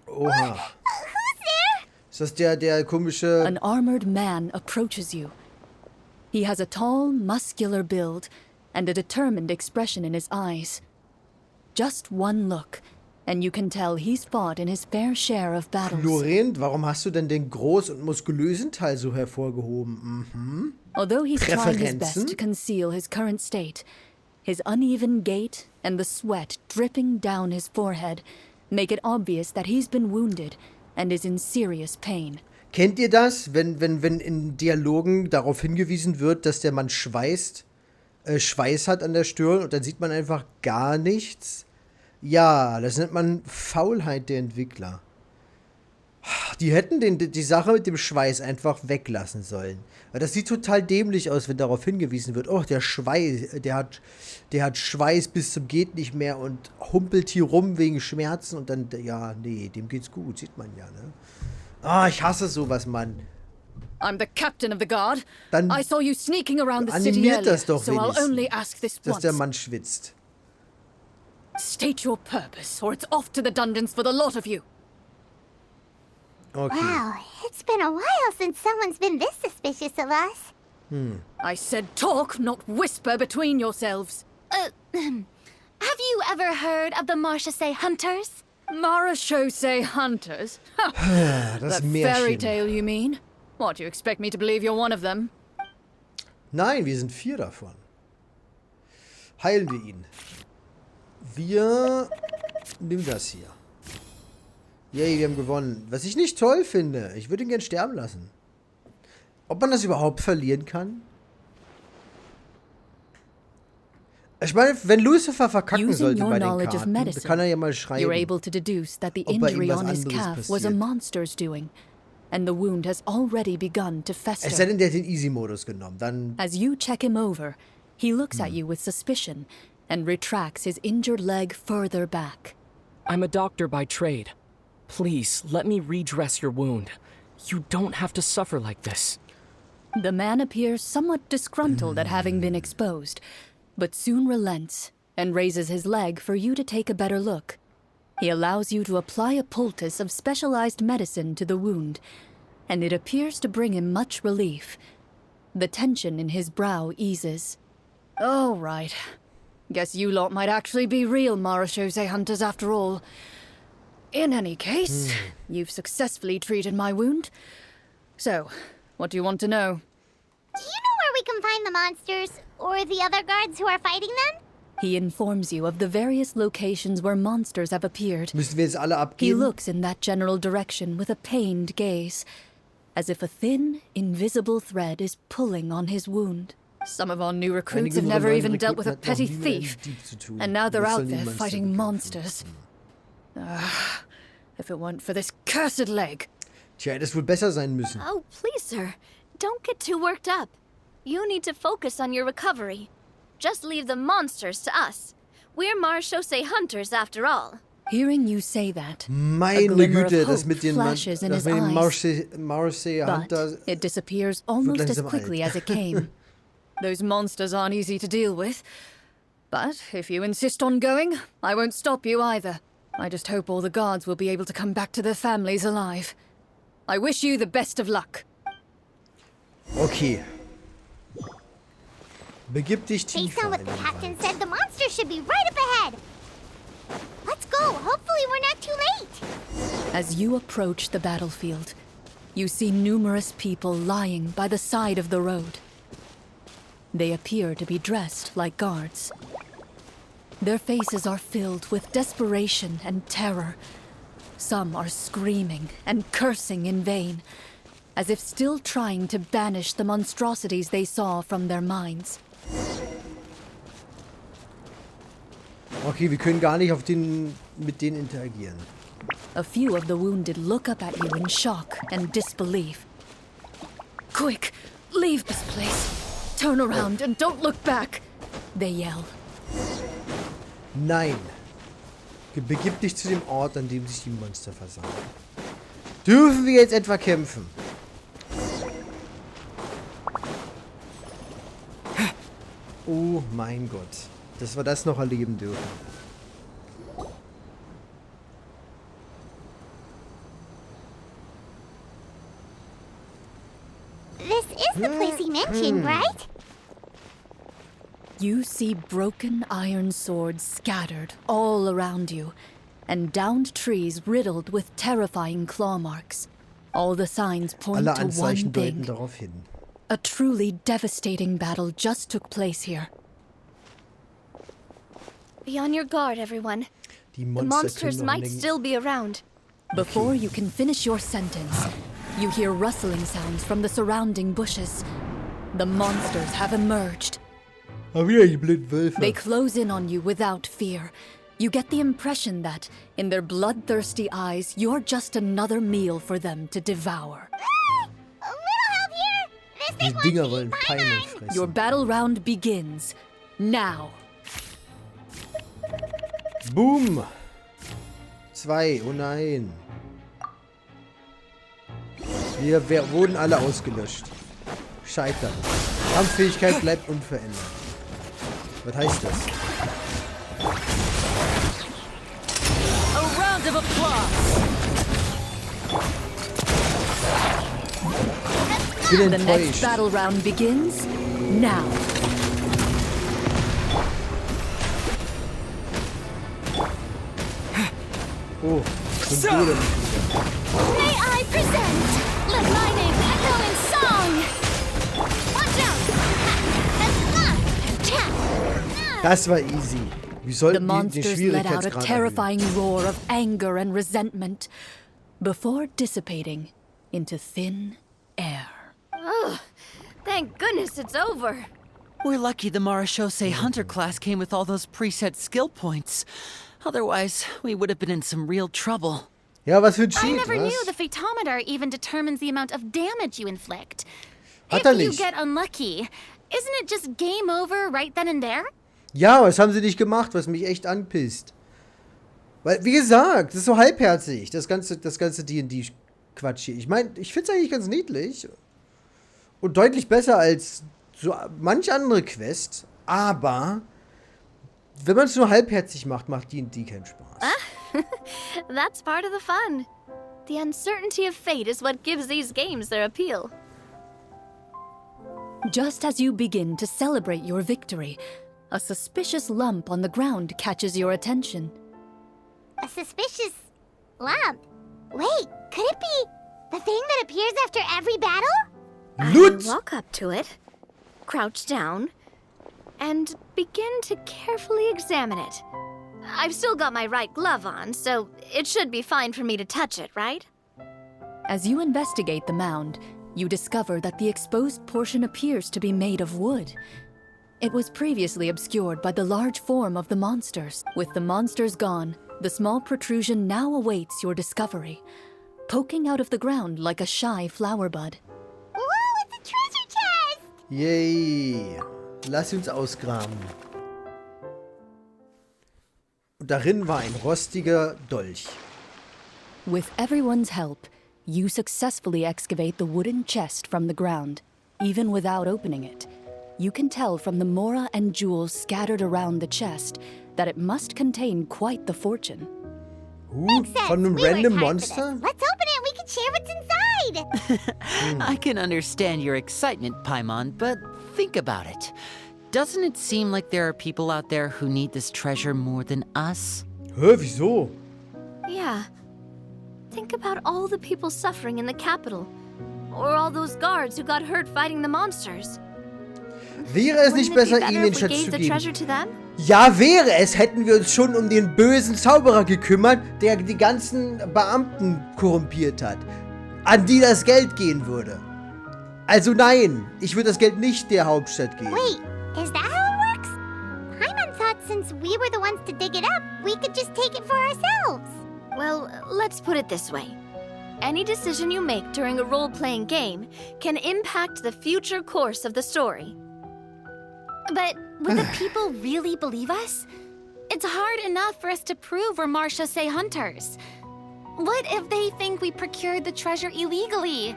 Oha. Who's there? Ist das der komische... An armored man approaches you. He has a tall, muscular build and a determined expression in his eyes. Just one look, and you can tell he's fought in his fair share of battles. Florent, warum hast du denn den groß- und muskulösen Teil so hervorgehoben? Although he's trying his Präferenzen? best to conceal his current state, his uneven gait and the sweat dripping down his forehead make it obvious that he's been wounded and is in serious pain. Kennt ihr das, wenn in Dialogen darauf hingewiesen wird, dass der Mann Schweiß hat an der Stirn und dann sieht man einfach gar nichts? Ja, das nennt man Faulheit der Entwickler. Die hätten die Sache mit dem Schweiß einfach weglassen sollen. Weil das sieht total dämlich aus, wenn darauf hingewiesen wird, oh, der Schweiß, der hat Schweiß bis zum geht nicht mehr und humpelt hier rum wegen Schmerzen und dann, ja, nee, dem geht's gut, sieht man ja, ne? Ah, ich hasse sowas, Mann. I'm the captain of the guard. Dann I saw you sneaking around the city animiert earlier, das doch so I'll wenigstens, only ask this dass once. der Mann schwitzt. State your purpose, or it's off to the dungeons for the lot of you. Okay. Wow, it's been a while since someone's been this suspicious of us. I said talk, not whisper between yourselves. Have you ever heard of the Marechaussee Hunters? Marechaussee Hunters? Das That fairy Märchen. tale, you mean? What, you expect me to believe you're one of them? Nein, wir sind 4 davon. Heilen wir ihn. Wir nehmen das hier. Yay, wir haben gewonnen. Was ich nicht toll finde. Ich würde ihn gern sterben lassen. Ob man das überhaupt verlieren kann? Ich meine, wenn Lucifer verkacken Using sollte your bei den knowledge of Karten, medicine, kann er ja mal you're schreiben, able to deduce that the ob bei ihm injury was on his anderes calf was a passiert. monster's doing, and the wound has already begun to Es sei fester. denn, der hat den Easy-Modus genommen. Dann As you check him over, he looks at you with suspicion and retracts his injured leg further back. I'm a doctor by trade. Please, let me redress your wound. You don't have to suffer like this. The man appears somewhat disgruntled at having been exposed, but soon relents and raises his leg for you to take a better look. He allows you to apply a poultice of specialized medicine to the wound, and it appears to bring him much relief. The tension in his brow eases. All right. Guess you lot might actually be real Marachose hunters after all. In any case, you've successfully treated my wound. So, what do you want to know? Do you know where we can find the monsters? Or the other guards who are fighting them? He informs you of the various locations where monsters have appeared. müssen wir jetzt alle He abgeben. looks in that general direction with a pained gaze, as if a thin, invisible thread is pulling on his wound. Some of our new recruits have never even dealt with a petty thief, and now they're out there fighting monsters. If it weren't for this cursed leg. Tja, hätte es wohl besser sein müssen. Oh, please, sir. Don't get too worked up. You need to focus on your recovery. Just leave the monsters to us. We're Marachose hunters after all. Hearing you say that, Meine glimmer of Güte, hope das mit den flashes in his Marseille but Hunter. it disappears almost as langsam quickly alt. as it came. Those monsters aren't easy to deal with. But if you insist on going, I won't stop you either. I just hope all the guards will be able to come back to their families alive. I wish you the best of luck. Okay. Begib dich Based tiefer on what in the den captain Wald. said, the monsters should be right up ahead. Let's go. Hopefully we're not too late. As you approach the battlefield, you see numerous people lying by the side of the road. They appear to be dressed like guards. Their faces are filled with desperation and terror. Some are screaming and cursing in vain, as if still trying to banish the monstrosities they saw from their minds. Okay, wir können gar nicht mit denen interagieren. A few of the wounded look up at you in shock and disbelief. Quick, leave this place. Turn around and don't look back, they yell. Nein. Begib dich zu dem Ort, an dem sich die Monster versammeln. Dürfen wir jetzt etwa kämpfen? Oh mein Gott. Dass wir das noch erleben dürfen. This is the place he mentioned, right? You see broken iron swords scattered all around you, and downed trees riddled with terrifying claw marks. All the signs point Alle to one Anzeichen deuten thing. darauf hin. A truly devastating battle just took place here. Be on your guard, everyone. Die The Monster monsters können noch might längst- still be around. Before you can finish your sentence, you hear rustling sounds from the surrounding bushes. The monsters have emerged. Ah, wieder die blinden Wölfe. They close in on you without fear. You get the impression that, in their bloodthirsty eyes, you're just another meal for them to devour. A little help here. This Die thing wants Dinger to wollen eat my Palmen mind. fressen. Your battle round begins. Now. Boom! 2, oh nein. Wir wurden alle ausgelöscht. Scheitern. Kampffähigkeit bleibt unverändert. Was heißt das? A round of applause! Ich bin The next enttäuscht. battle round begins now. Oh, Symbole. May I present? Let my name echo in song! Watch out! Das war easy. Wir The sollten den monsters let out a Schwierigkeitsgrad erhöhen. terrifying roar of anger and resentment before dissipating into thin air. Thank goodness it's over. We're lucky the Marashose Hunter class came with all those preset skill points. Otherwise, we would have been in some real trouble. Ja, was für ein I Cheat, never was? knew the Fatometer even determines the amount of damage you inflict. Hat If er you nicht. get unlucky, isn't it just game over right then and there? Ja, was haben sie nicht gemacht, was mich echt anpisst. Weil, wie gesagt, das ist so halbherzig, das ganze D&D-Quatsch hier. Ich meine, ich finde es eigentlich ganz niedlich. Und deutlich besser als so manch andere Quest. Aber, wenn man es nur halbherzig macht, macht D&D keinen Spaß. That's part of the fun. The uncertainty of fate is what gives these games their appeal. Just as you begin to celebrate your victory, a suspicious lump on the ground catches your attention. A suspicious lump. Wait, could it be the thing that appears after every battle? Loot! I walk up to it, crouch down, and begin to carefully examine it. I've still got my right glove on, so it should be fine for me to touch it, right? As you investigate the mound, you discover that the exposed portion appears to be made of wood. It was previously obscured by the large form of the monsters. With the monsters gone, the small protrusion now awaits your discovery, poking out of the ground like a shy flower bud. Whoa, it's a treasure chest! Yay. Lass uns ausgraben. Und darin war ein rostiger Dolch. With everyone's help, you successfully excavate the wooden chest from the ground. Even without opening it, you can tell from the mora and jewels scattered around the chest that it must contain quite the fortune. Makes sense. Von einem We worked random hard for Monster? this. Let's open it. We can share what's inside. I can understand your excitement, Paimon, but think about it. Doesn't it seem like there are people out there who need this treasure more than us? Hä, wieso? Yeah. Think about all the people suffering in the capital. Or all those guards who got hurt fighting the monsters. Wäre es nicht Wouldn't it besser, be better ihnen den if we Schatz gave zu the geben? treasure to them? Ja, wäre es, hätten wir uns schon um den bösen Zauberer gekümmert, der die ganzen Beamten korrumpiert hat, an die das Geld gehen würde. Also nein, ich würde das Geld nicht der Hauptstadt geben. Wait, is that how it works? Paimon thought since we were the ones to dig it up, we could just take it for ourselves. Well, let's put it this way. Any decision you make during a role-playing game can impact the future course of the story. But would the people really believe us? It's hard enough for us to prove we're Marshose hunters. What if they think we procured the treasure illegally?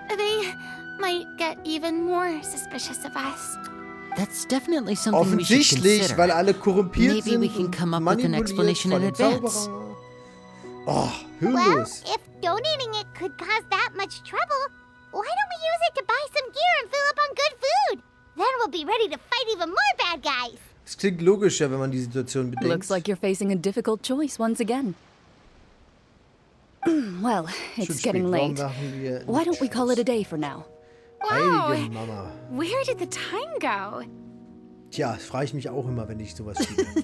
They might get even more suspicious of us. That's definitely something we should Offensichtlich, consider. weil alle korrumpiert Maybe sind we can und come up with an manipuliert explanation von in dem advance. Zauberer. Oh, Well, hirnlos. if donating it could cause that much trouble, why don't we use it to buy some gear and fill up on good food? Then we'll be ready to fight even more bad guys. Es klingt logischer, wenn man die Situation bedenkt. Looks like you're facing a difficult choice once again. Well, Schon it's spät. getting Warum late. machen wir Why don't we call it a day for now? Heilige Mama. Where did the time go? Tja, das frage ich mich auch immer, wenn ich sowas sehe.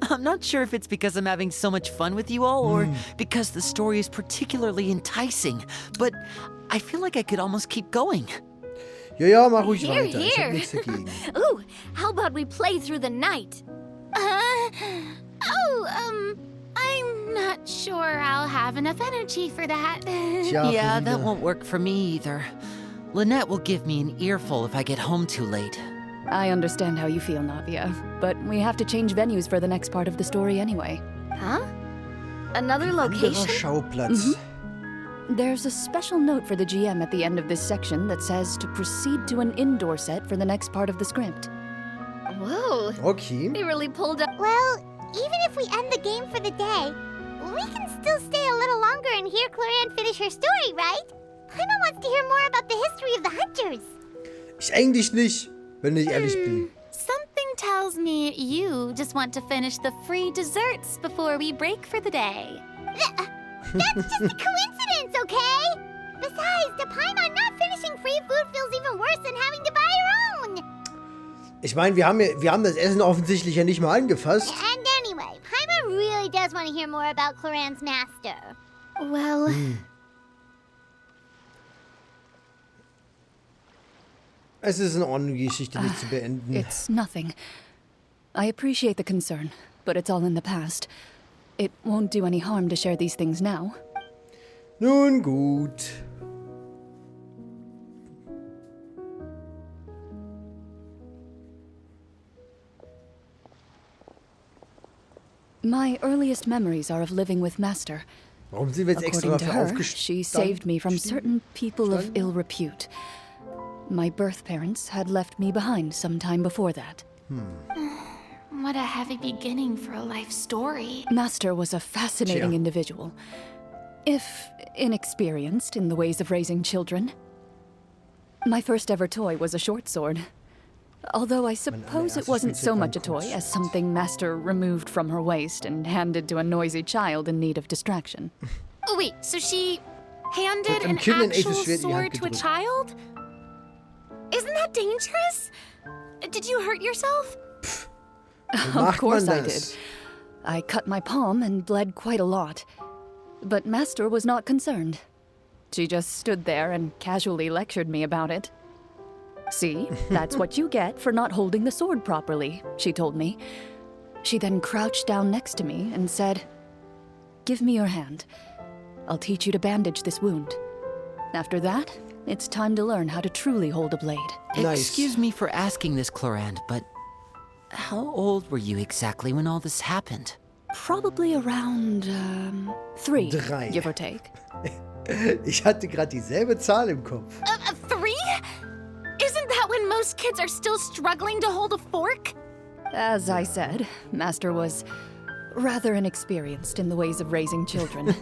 I'm not sure if it's because I'm having so much fun with you all or because the story is particularly enticing, but I feel like I could almost keep going. Ja, ja, mach ruhig Here, weiter. Ich hab here. nichts dagegen. Ooh, how about we play through the night? I'm not sure I'll have enough energy for that. Tja, Yeah, that Friede. won't work for me either. Lynette will give me an earful if I get home too late. I understand how you feel, Navia, but we have to change venues for the next part of the story anyway. Huh? Another Anderer location? Schauplatz. There's a special note for the GM at the end of this section that says to proceed to an indoor set for the next part of the script. Whoa, Okay. they really pulled up. Well, even if we end the game for the day, we can still stay a little longer and hear Cloran finish her story, right? Paimon wants to hear more about the history of the hunters. Ich eigentlich nicht, wenn ich ehrlich bin. Something tells me you just want to finish the free desserts before we break for the day. That's just a coincidence, okay? Besides, to Paimon, not finishing free food feels even worse than having to buy her own. Ich meine, wir haben das Essen offensichtlich ja nicht mal angefasst. And anyway, Paimon really does want to hear more about Cloran's master. Well, Es ist in Ordnung, die Geschichte nicht zu beenden. It's nothing. I appreciate the concern, but it's all in the past. It won't do any harm to share these things now. Nun gut. My earliest memories are of living with Master. Warum sind wir jetzt extra According to dafür her, she saved me from certain people of ill repute. My birth parents had left me behind some time before that. What a heavy beginning for a life story. Master was a fascinating individual, if inexperienced in the ways of raising children. My first ever toy was a short sword. Although I suppose it wasn't so much a toy as something Master removed from her waist and handed to a noisy child in need of distraction. Oh wait, so she handed an Kind ein actual echtes Schwert in die Hand sword to a gedrückt. child? Isn't that dangerous? Did you hurt yourself? Of course I did. I cut my palm and bled quite a lot. But Master was not concerned. She just stood there and casually lectured me about it. See, that's what you get for not holding the sword properly, she told me. She then crouched down next to me and said, "Give me your hand. I'll teach you to bandage this wound. After that, it's time to learn how to truly hold a blade." Nice. Excuse me for asking this, Clorand, but how old were you exactly when all this happened? Probably around, 3, Drei. give or take. Ich hatte gerade dieselbe Zahl im Kopf. 3? Isn't that when most kids are still struggling to hold a fork? As I said, Master was rather inexperienced in the ways of raising children.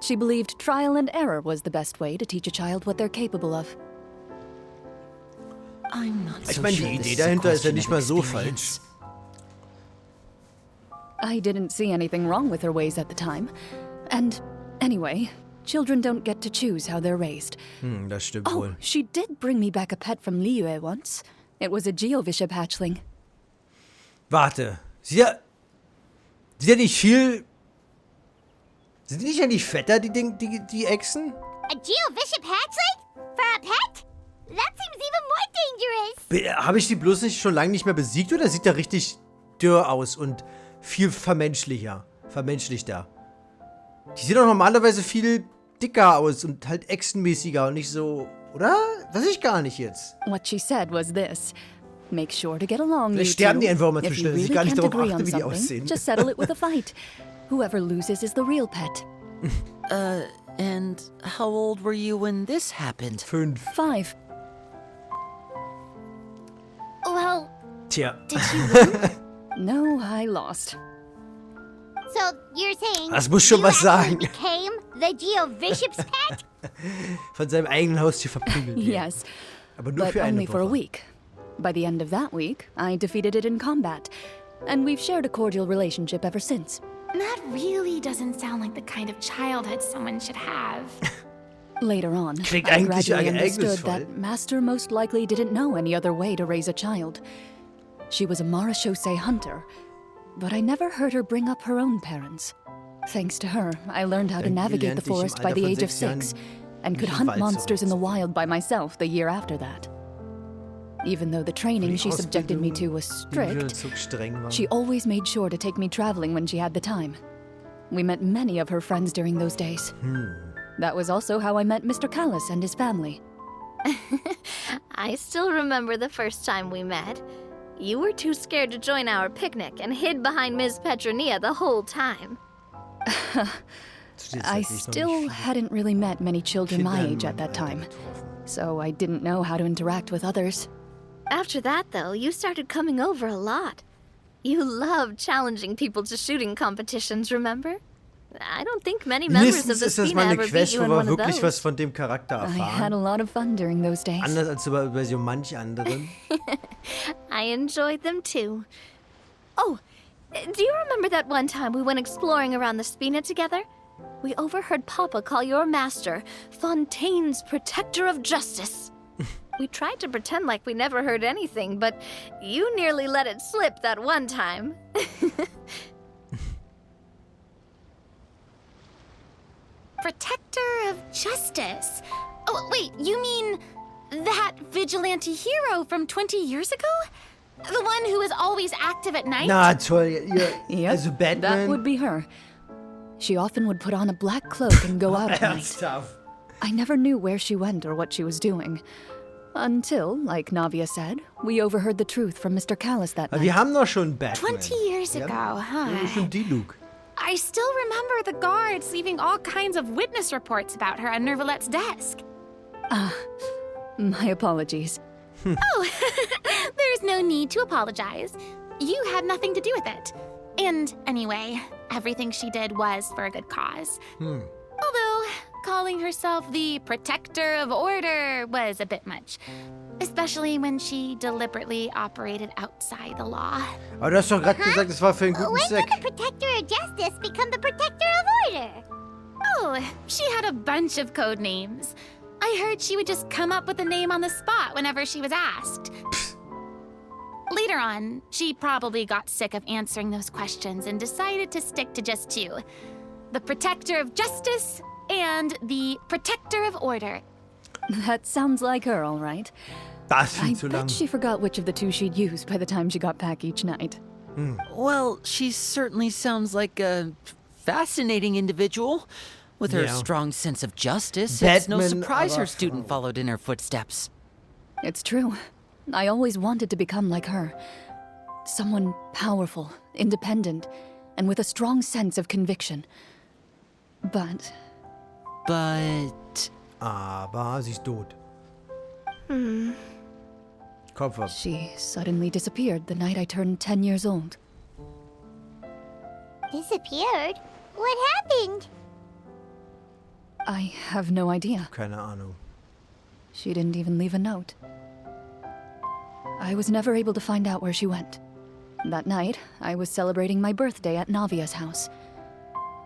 She believed trial and error was the best way to teach a child what they're capable of. I'm not Ich so meine, sure die this Idee is a dahinter ist ja question nicht of mal so experience. falsch. I didn't see anything wrong with her ways at the time. And anyway, children don't get to choose how they're raised. Das stimmt Oh, wohl. she did bring me back a pet from Liyue once. It was a Geovishap hatchling. Warte. Sind ja nicht viel... Sind die nicht eigentlich fetter, die Echsen? A Geovishap hatchling? For a pet? That seems even more dangerous. Habe ich die bloß nicht schon lange nicht mehr besiegt oder sieht der richtig dürr aus und viel vermenschlichter? Die sehen doch normalerweise viel dicker aus und halt echsenmäßiger und nicht so, oder? Weiß ich gar nicht jetzt. What she said was this. Make sure to get along, you Vielleicht sterben two. die einfach mal If zwischen, you dass ich really gar nicht can't darauf agree achte, on wie die something, aussehen. just settle it with a fight. Whoever loses is the real pet. And how old were you when this happened? 5. 5. Well, Tja. did you win? No, I lost. So you're saying Das muss schon you was actually sagen. became the Geovishap's pet? Von seinem eigenen Haustier verprügelt werden. Yes, Aber nur but für eine only for a Woche. week. By the end of that week, I defeated it in combat. And we've shared a cordial relationship ever since. That really doesn't sound like the kind of childhood someone should have. Later on, Klingt I eigentlich gradually understood ereignisvoll. that Master most likely didn't know any other way to raise a child. She was a Marashosei hunter, but I never heard her bring up her own parents. Thanks to her, I learned how to Dann navigate the lernte ich im forest by Alter the von age of 6 Jahren 6, and could mich im hunt Wald monsters in the zurechtzufinden. wild by myself the year after that. Even though the training she subjected me to was strict, So streng war. she always made sure to take me traveling when she had the time. We met many of her friends during those days. That was also how I met Mr. Callis and his family. I still remember the first time we met. You were too scared to join our picnic and hid behind Ms. Petronia the whole time. Zu der I Zeit nicht noch still nicht viele hadn't really met many children Kinder my in age at meinem that Alter time, getroffen. so I didn't know how to interact with others. After that, though, you started coming over a lot. You loved challenging people to shooting competitions, remember? I don't think many members of Mindestens the ist das Spina mal eine ever beat Quest, you wo in wir one of wirklich was those. von dem Charakter I had a erfahren. lot of fun during those days. Anders als bei so manch anderen. I enjoyed them too. Oh, do you remember that one time we went exploring around the Spina together? We overheard Papa call your master Fontaine's Protector of Justice. We tried to pretend like we never heard anything, but you nearly let it slip that one time. Protector of justice. Oh, wait, you mean That vigilante hero from 20 years ago? The one who was always active at night? Na toll, Yep, also Batman. that would be her. She often would put on a black cloak and go out at night. Ernsthaft. I never knew where she went or what she was doing. Until, like Navia said, we overheard the truth from Mr. Callis that Aber night. wir haben doch schon Batman. 20 years ago, huh? Ja, schon die Luke. I still remember the guards leaving all kinds of witness reports about her on Nervalette's desk. My apologies. Oh, there's no need to apologize. You had nothing to do with it. And anyway, everything she did was for a good cause. Although, calling herself the protector of order was a bit much. Especially when she deliberately operated outside the law. Aber du hast doch gerade gesagt, es war für einen guten When Zweck. did the Protector of Justice become the Protector of Order? Oh, she had a bunch of code names. I heard she would just come up with a name on the spot whenever she was asked. Later on, she probably got sick of answering those questions and decided to stick to just two. The Protector of Justice and the Protector of Order. That sounds like her, all right. Das I ist zu lang. bet she forgot which of the two she'd use by the time she got back each night. Well, she certainly sounds like a fascinating individual. With her Yeah. strong sense of justice, it's no Batman, surprise aber her student Frau. followed in her footsteps. It's true. I always wanted to become like her. Someone powerful, independent, and with a strong sense of conviction. But Aber sie ist tot. Kopf ab. she suddenly disappeared the night I turned 10 years old. Disappeared? What happened? I have no idea. Keine Ahnung. She didn't even leave a note. I was never able to find out where she went. That night, I was celebrating my birthday at Navia's house.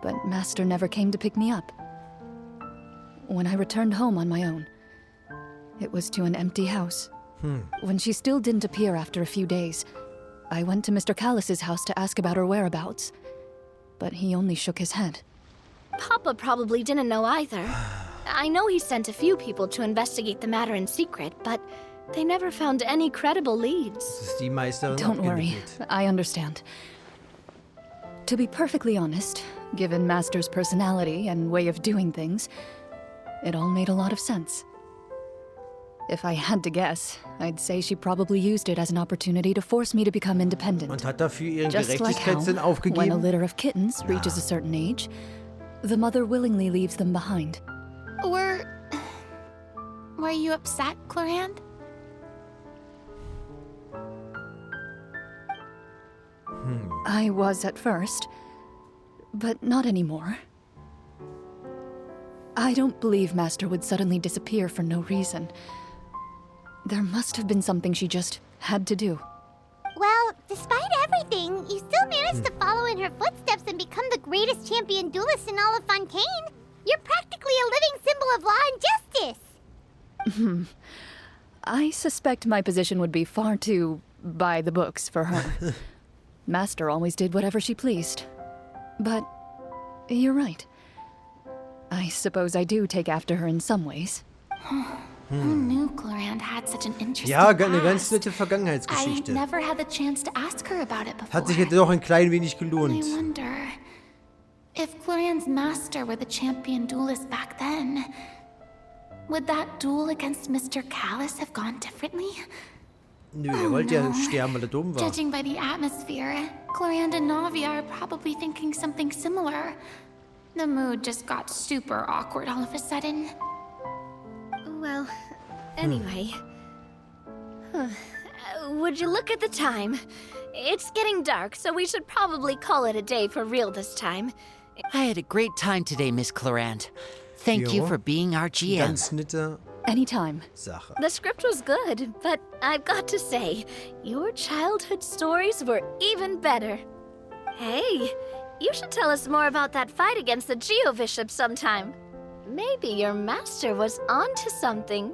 But Master never came to pick me up. When I returned home on my own, it was to an empty house. When she still didn't appear after a few days, I went to Mr. Callis's house to ask about her whereabouts. But he only shook his head. Papa probably didn't know either. I know he sent a few people to investigate the matter in secret, but they never found any credible leads. Das ist die Meisterin Don't worry, abgenippelt. I understand. To be perfectly honest, given Master's personality and way of doing things, it all made a lot of sense. If I had to guess, I'd say she probably used it as an opportunity to force me to become independent. Und hat dafür ihren Just like how, Gerechtigkeitssinn when a aufgegeben. litter of kittens reaches a certain age, the mother willingly leaves them behind. Were you upset, Clorand? I was at first, but not anymore. I don't believe Master would suddenly disappear for no reason. There must have been something she just had to do. Well, despite everything, you still managed to follow in her footsteps and become the greatest champion duelist in all of Fontaine. You're practically a living symbol of law and justice. I suspect my position would be far too by the books for her. Master always did whatever she pleased. But you're right. I suppose I do take after her in some ways. Who knew Clorand had such an interesting Ja, eine ganz past? nette I Vergangenheitsgeschichte. never had the chance to ask her about it before. Hat sich jetzt doch ein klein wenig I gelohnt. wonder if Clorand's master were the champion duelist back then. Would that duel against Mr. Callis have gone differently? Nö, er wollte ja sterben, weil er dumm war. Judging by the atmosphere, Clorand and Navia are probably thinking something similar. The mood just got super awkward all of a sudden. Well, anyway. Would you look at the time? It's getting dark, so we should probably call it a day for real this time. I had a great time today, Miss Clorand. Thank you Ja. for being our GM. Ganz nette Anytime. Sache. The script was good, but I've got to say, your childhood stories were even better. Hey, you should tell us more about that fight against the Geo-Bishop sometime. Maybe your master was onto something.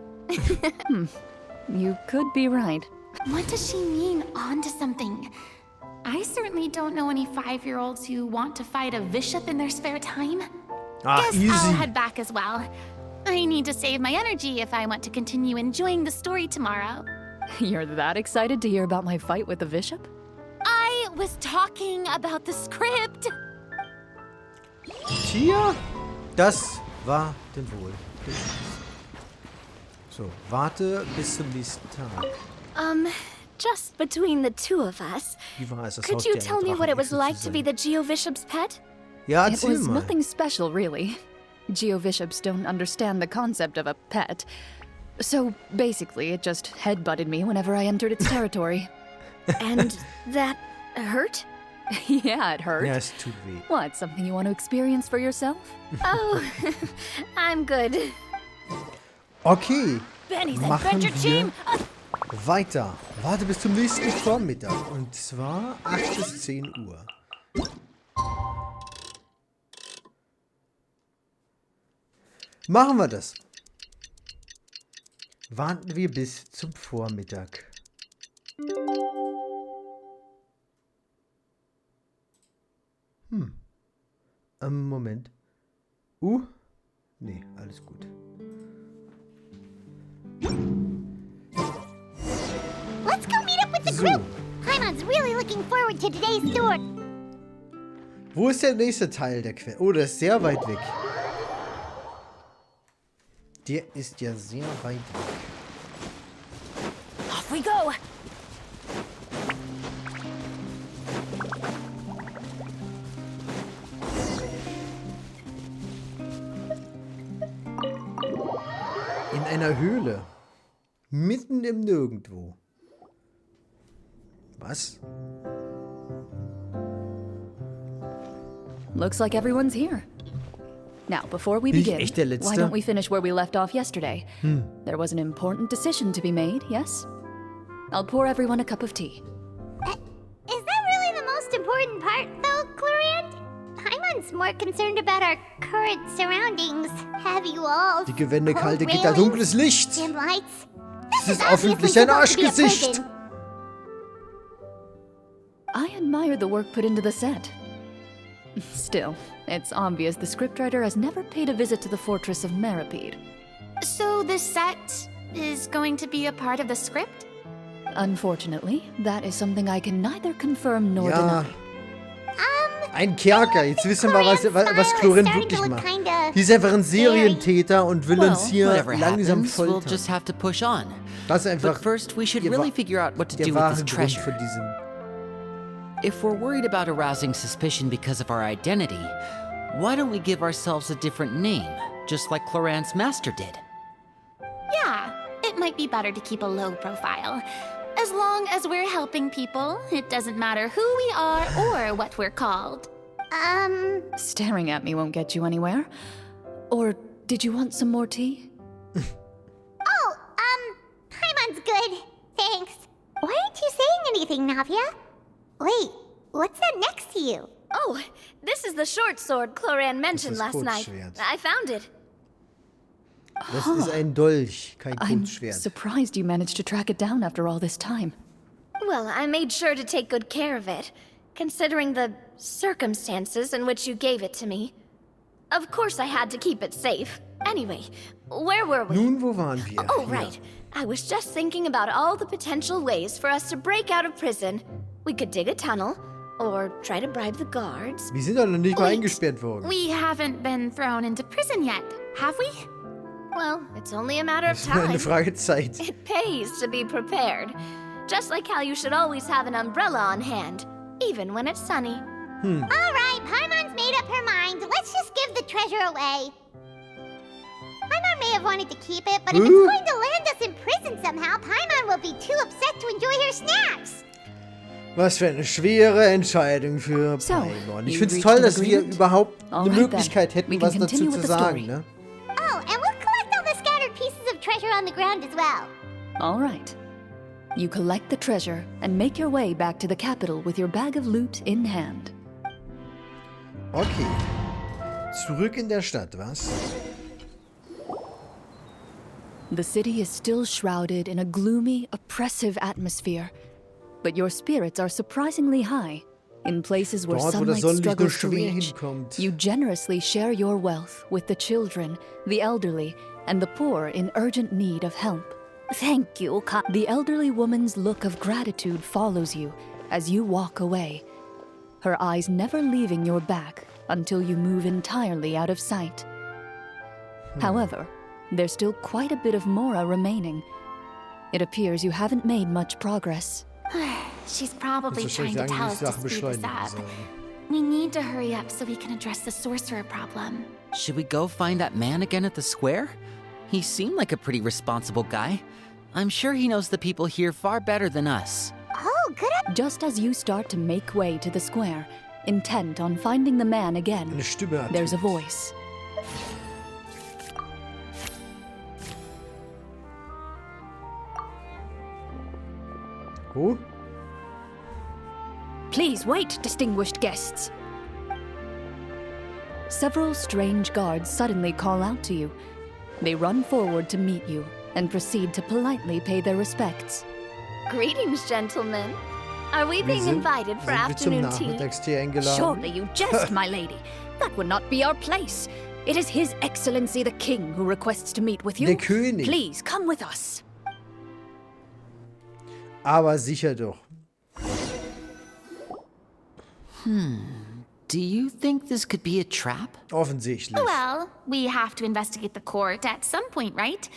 You could be right. What does she mean, onto something? I certainly don't know any 5-year-olds who want to fight a bishop in their spare time. Ah, Guess I'll easy. head back as well. I need to save my energy if I want to continue enjoying the story tomorrow. You're that excited to hear about my fight with the bishop? I was talking about the script. Tja, das war denn wohl. So, warte bis zum nächsten Tag. Just between the two of us, Wie war es, das could Haus you der tell me what it was like to be the Geo-Bishop's pet? Ja, It erzähl was mal. nothing special, really. Geo-bishops don't understand the concept of a pet. So, basically, it just headbutted me whenever I entered its territory. And that hurt? Yeah, it hurt. Ja, es tut weh. What, something you want to experience for yourself? Oh, I'm good. Okay, Benny's machen Adventure wir Team. weiter. Warte bis zum nächsten Vormittag. Und zwar 8 bis 10 Uhr. Machen wir das. Warten wir bis zum Vormittag. Moment. Nee, alles gut. Let's go meet up with the So. group. Paimon's really looking forward to today's tour. Wo ist der nächste Teil der Quelle? Oh, der ist sehr weit weg. Der ist ja sehr weit weg. Off we go. In einer Höhle. Mitten im Nirgendwo. Was? Looks like everyone's here. Now, before we Bin ich begin, echt der Letzte? why don't we finish where we left off yesterday? There was an important decision to be made, yes? I'll pour everyone a cup of tea. Is that really the most important part, though, Clorand? Paimon's more concerned about our current surroundings. Heavy walls, Die Gewände, cold kalte Gitter, dunkles railings, Licht. dim lights. Das ist obviously hoffentlich ein supposed to be a Arschgesicht. prison. I admire the work put into the set. Still, it's obvious the scriptwriter has never paid a visit to the fortress of Maripede. So the set is going to be a part of the script? Unfortunately, that is something I can neither confirm nor Ja, deny. ein Kerker. Jetzt wissen wir, was Chlorine wirklich macht. Die ist einfach ein Serientäter und will uns hier Whatever langsam happens, we'll foltern. just have to push on. Das ist einfach But first, we should ihr really wa- figure out what to der do with wahre this Grund treasure. von diesem. If we're worried about arousing suspicion because of our identity, why don't we give ourselves a different name, just like Cloran's master did? Yeah, it might be better to keep a low profile. As long as we're helping people, it doesn't matter who we are or what we're called. Staring at me won't get you anywhere. Or did you want some more tea? Paimon's good. Thanks. Why aren't you saying anything, Navia? Wait, what's that next to you? Oh, this is the short sword Cloran mentioned Das ist last night. Kurzschwert. I found it. Das ist ein Dolch, kein I'm Kurzschwert. surprised you managed to track it down after all this time. Well, I made sure to take good care of it, considering the circumstances in which you gave it to me. Of course I had to keep it safe. Anyway, where were we? Nun, wo waren wir? Oh, Hier. right. I was just thinking about all the potential ways for us to break out of prison. We could dig a tunnel, or try to bribe the guards. Wir sind doch noch nicht mal Wait, eingesperrt worden. We haven't been thrown into prison yet, have we? Well, it's only a matter of Das ist nur time. eine Frage der Zeit. It pays to be prepared. Just like how you should always have an umbrella on hand, even when it's sunny. All right, Paimon's made up her mind. Let's just give the treasure away. Paimon may have wanted to keep it, but if it's Ooh. going to land us in prison somehow, Paimon will be too upset to enjoy her snacks. Was für eine schwere Entscheidung für So, Paimon. Ich you finde es reached toll, an dass wir agreement? überhaupt eine Alright then. Möglichkeit hätten, We can was dazu continue zu with the sagen. story. Ne? Oh, and we'll collect all the scattered pieces of treasure on the ground as well. All right. You collect the treasure and make your way back to the capital with your bag of loot in hand. Okay. Zurück in der Stadt, was? The city is still shrouded in a gloomy, oppressive atmosphere, but your spirits are surprisingly high. In places where Dort, wo das sunlight Sonnenlicht nur struggles to schwer reach, hinkommt. you generously share your wealth with the children, the elderly, and the poor in urgent need of help. Thank you, The elderly woman's look of gratitude follows you as you walk away, her eyes never leaving your back until you move entirely out of sight. However, there's still quite a bit of Mora remaining. It appears you haven't made much progress. She's probably trying to tell us to speed this up. We need to hurry up so we can address the sorcerer problem. Should we go find that man again at the square? He seemed like a pretty responsible guy. I'm sure he knows the people here far better than us. Oh, good. Just as you start to make way to the square, intent on finding the man again, Eine Stimme hat there's a voice. Who? Please wait, distinguished guests. Several strange guards suddenly call out to you. They run forward to meet you and proceed to politely pay their respects. Greetings, gentlemen. Are we being invited for afternoon tea? Nachmittagstee eingeladen? Surely you jest, my lady. That would not be our place. It is His Excellency the King who requests to meet with you. Der König. Please come with us. Aber sicher doch. Do you think this could be a trap? Offensichtlich. Well, we have to investigate the court at some point, right?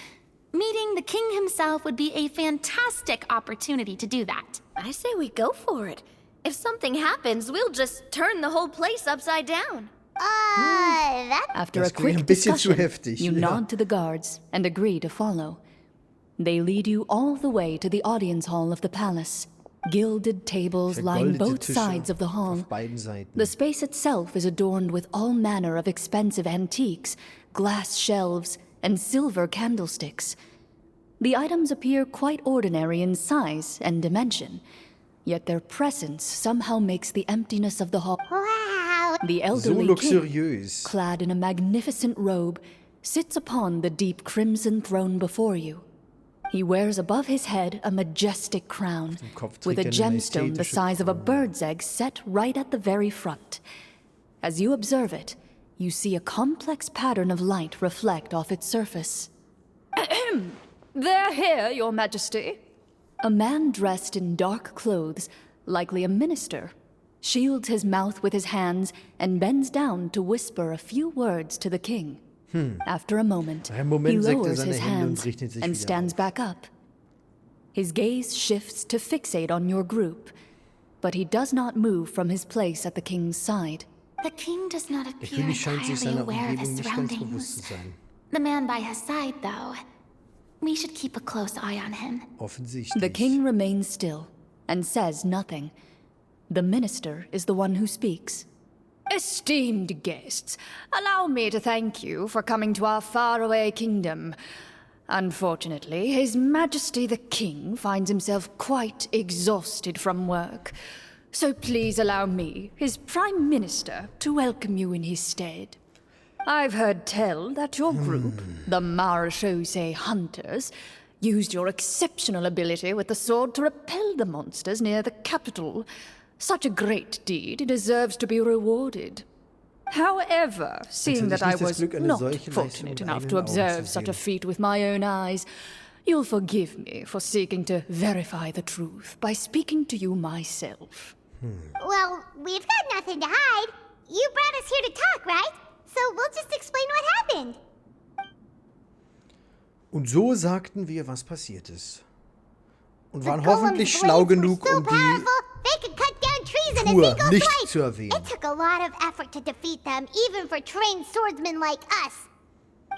Meeting the king himself would be a fantastic opportunity to do that. I say we go for it. If something happens, we'll just turn the whole place upside down. After Das a quick klingt ein bisschen zu discussion, heftig. you Ja. nod to the guards and agree to follow. They lead you all the way to the audience hall of the palace. Gilded tables line Vergoldete both Tische sides of the hall. auf beiden Seiten. The space itself is adorned with all manner of expensive antiques, glass shelves, and silver candlesticks. The items appear quite ordinary in size and dimension, yet their presence somehow makes the emptiness of the hall. Wow. The So elderly king, luxuriös. clad in a magnificent robe, sits upon the deep crimson throne before you. He wears above his head a majestic crown, Kopf with a trägt er eine gemstone the majestätische size of a Krone. bird's egg set right at the very front. As you observe it, you see a complex pattern of light reflect off its surface. They're here, Your Majesty. A man dressed in dark clothes, likely a minister, shields his mouth with his hands and bends down to whisper a few words to the king. After a moment, Einen Moment he senkt er lowers seine his Hände und hands richtet sich and wieder stands auf. back up. His gaze shifts to fixate on your group, but he does not move from his place at the king's side. The king does not Der appear König scheint sich entirely seiner aware of his Umgebung nicht ganz bewusst zu surroundings. sein. The man by his side, though. We should keep a close eye on him. Offensichtlich. The king remains still and says nothing. The minister is the one who speaks. Esteemed guests, allow me to thank you for coming to our faraway kingdom. Unfortunately, His Majesty the King finds himself quite exhausted from work. So please allow me, his Prime Minister, to welcome you in his stead. I've heard tell that your group, the Marechaussee Hunters, used your exceptional ability with the sword to repel the monsters near the capital. Such a great deed deserves to be rewarded. However, seeing that I was not fortunate enough to observe such a feat with my own eyes, you'll forgive me for seeking to verify the truth by speaking to you myself. Well, we've got nothing to hide. You brought us here to talk, right? So we'll just explain what happened. Und so sagten wir, was passiert ist. Und waren The hoffentlich golem's schlau blades were genug, so um die powerful, they could cut down trees in a Kur single nicht swipe. zu erwähnen. It took a lot of effort to defeat them, even for trained swordsmen like us.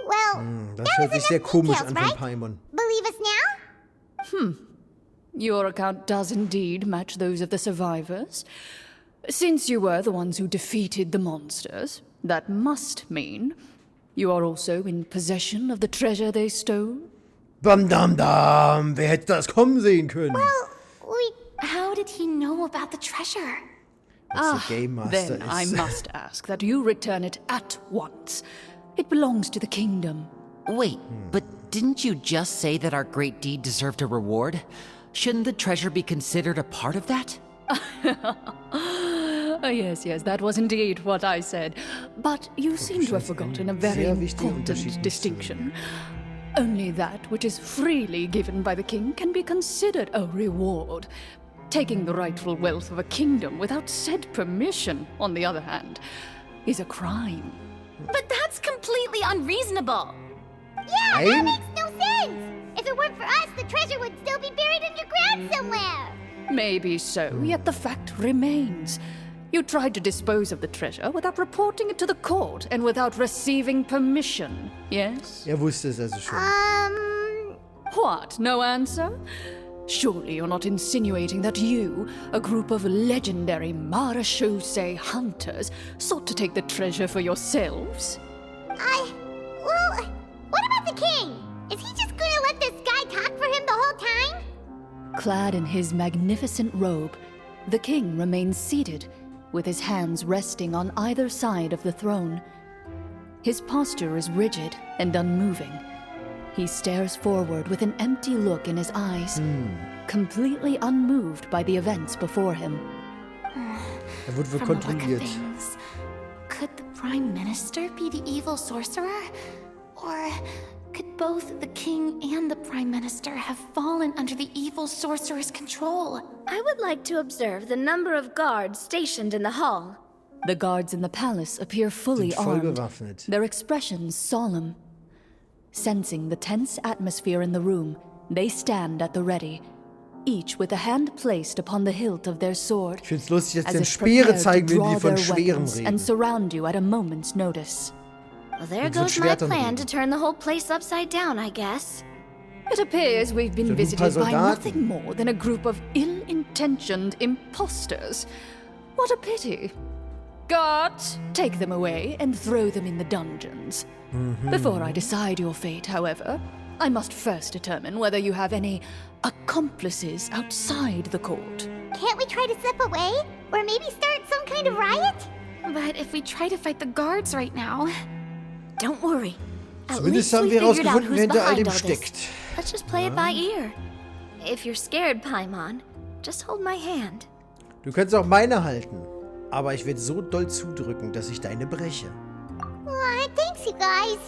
Well, Das that hört was sich sehr enough komisch details, an von right? Paimon. Believe us now? Your account does indeed match those of the survivors. Since you were the ones who defeated the monsters, that must mean you are also in possession of the treasure they stole? Bam dam dam! Wer hätte das kommen sehen können? How did he know about the treasure? Als der Game Master Then I ist. must ask that you return it at once. It belongs to the kingdom. Wait, but didn't you just say that our great deed deserved a reward? Shouldn't the treasure be considered a part of that? Yes, that was indeed what I said. But you seem to have forgotten a very important distinction. Only that which is freely given by the king can be considered a reward. Taking the rightful wealth of a kingdom without said permission, on the other hand, is a crime. But that's completely unreasonable. Yeah, that makes no sense. If it weren't for us, the treasure would still be buried underground somewhere. Maybe so, yet the fact remains. You tried to dispose of the treasure without reporting it to the court and without receiving permission, yes? Wusste es also schon. What, no answer? Surely you're not insinuating that you, a group of legendary Marechaussee hunters, sought to take the treasure for yourselves? Well, what about the king? Is he just gonna let this guy talk for him the whole time? Clad in his magnificent robe, the king remains seated, with his hands resting on either side of the throne. His posture is rigid and unmoving. He stares forward with an empty look in his eyes, completely unmoved by the events before him. From the look of things, could the Prime Minister be the evil sorcerer? Or could both the king and the Prime Minister have fallen under the evil sorcerer's control? I would like to observe the number of guards stationed in the hall. The guards in the palace appear fully armed, bewaffnet. their expressions solemn. Sensing the tense atmosphere in the room, they stand at the ready, each with a hand placed upon the hilt of their sword, Ich find's lustig, dass as sie if Speere prepared to zeigen, wenn draw die von their Schweren weapons reden. and surround you at a moment's notice. Well, there Und mit goes my Schwertern plan reden. to turn the whole place upside down, I guess. It appears we've been So ein visited paar by Soldaten. nothing more than a group of ill-intentioned imposters. What a pity. Guards, take them away and throw them in the dungeons. Before I decide your fate, however, I must first determine whether you have any accomplices outside the court. Can't we try to slip away? Or maybe start some kind of riot? But if we try to fight the guards right now... Don't worry. At Zumindest least haben we wir figured out herausgefunden, who's wer hinter all behind dem all this. steckt. Let's just play it by ear. If you're scared, Paimon, just hold my hand. Du kannst auch meine halten. Aber ich werde so doll zudrücken, dass ich deine breche. Aw, thanks, you guys.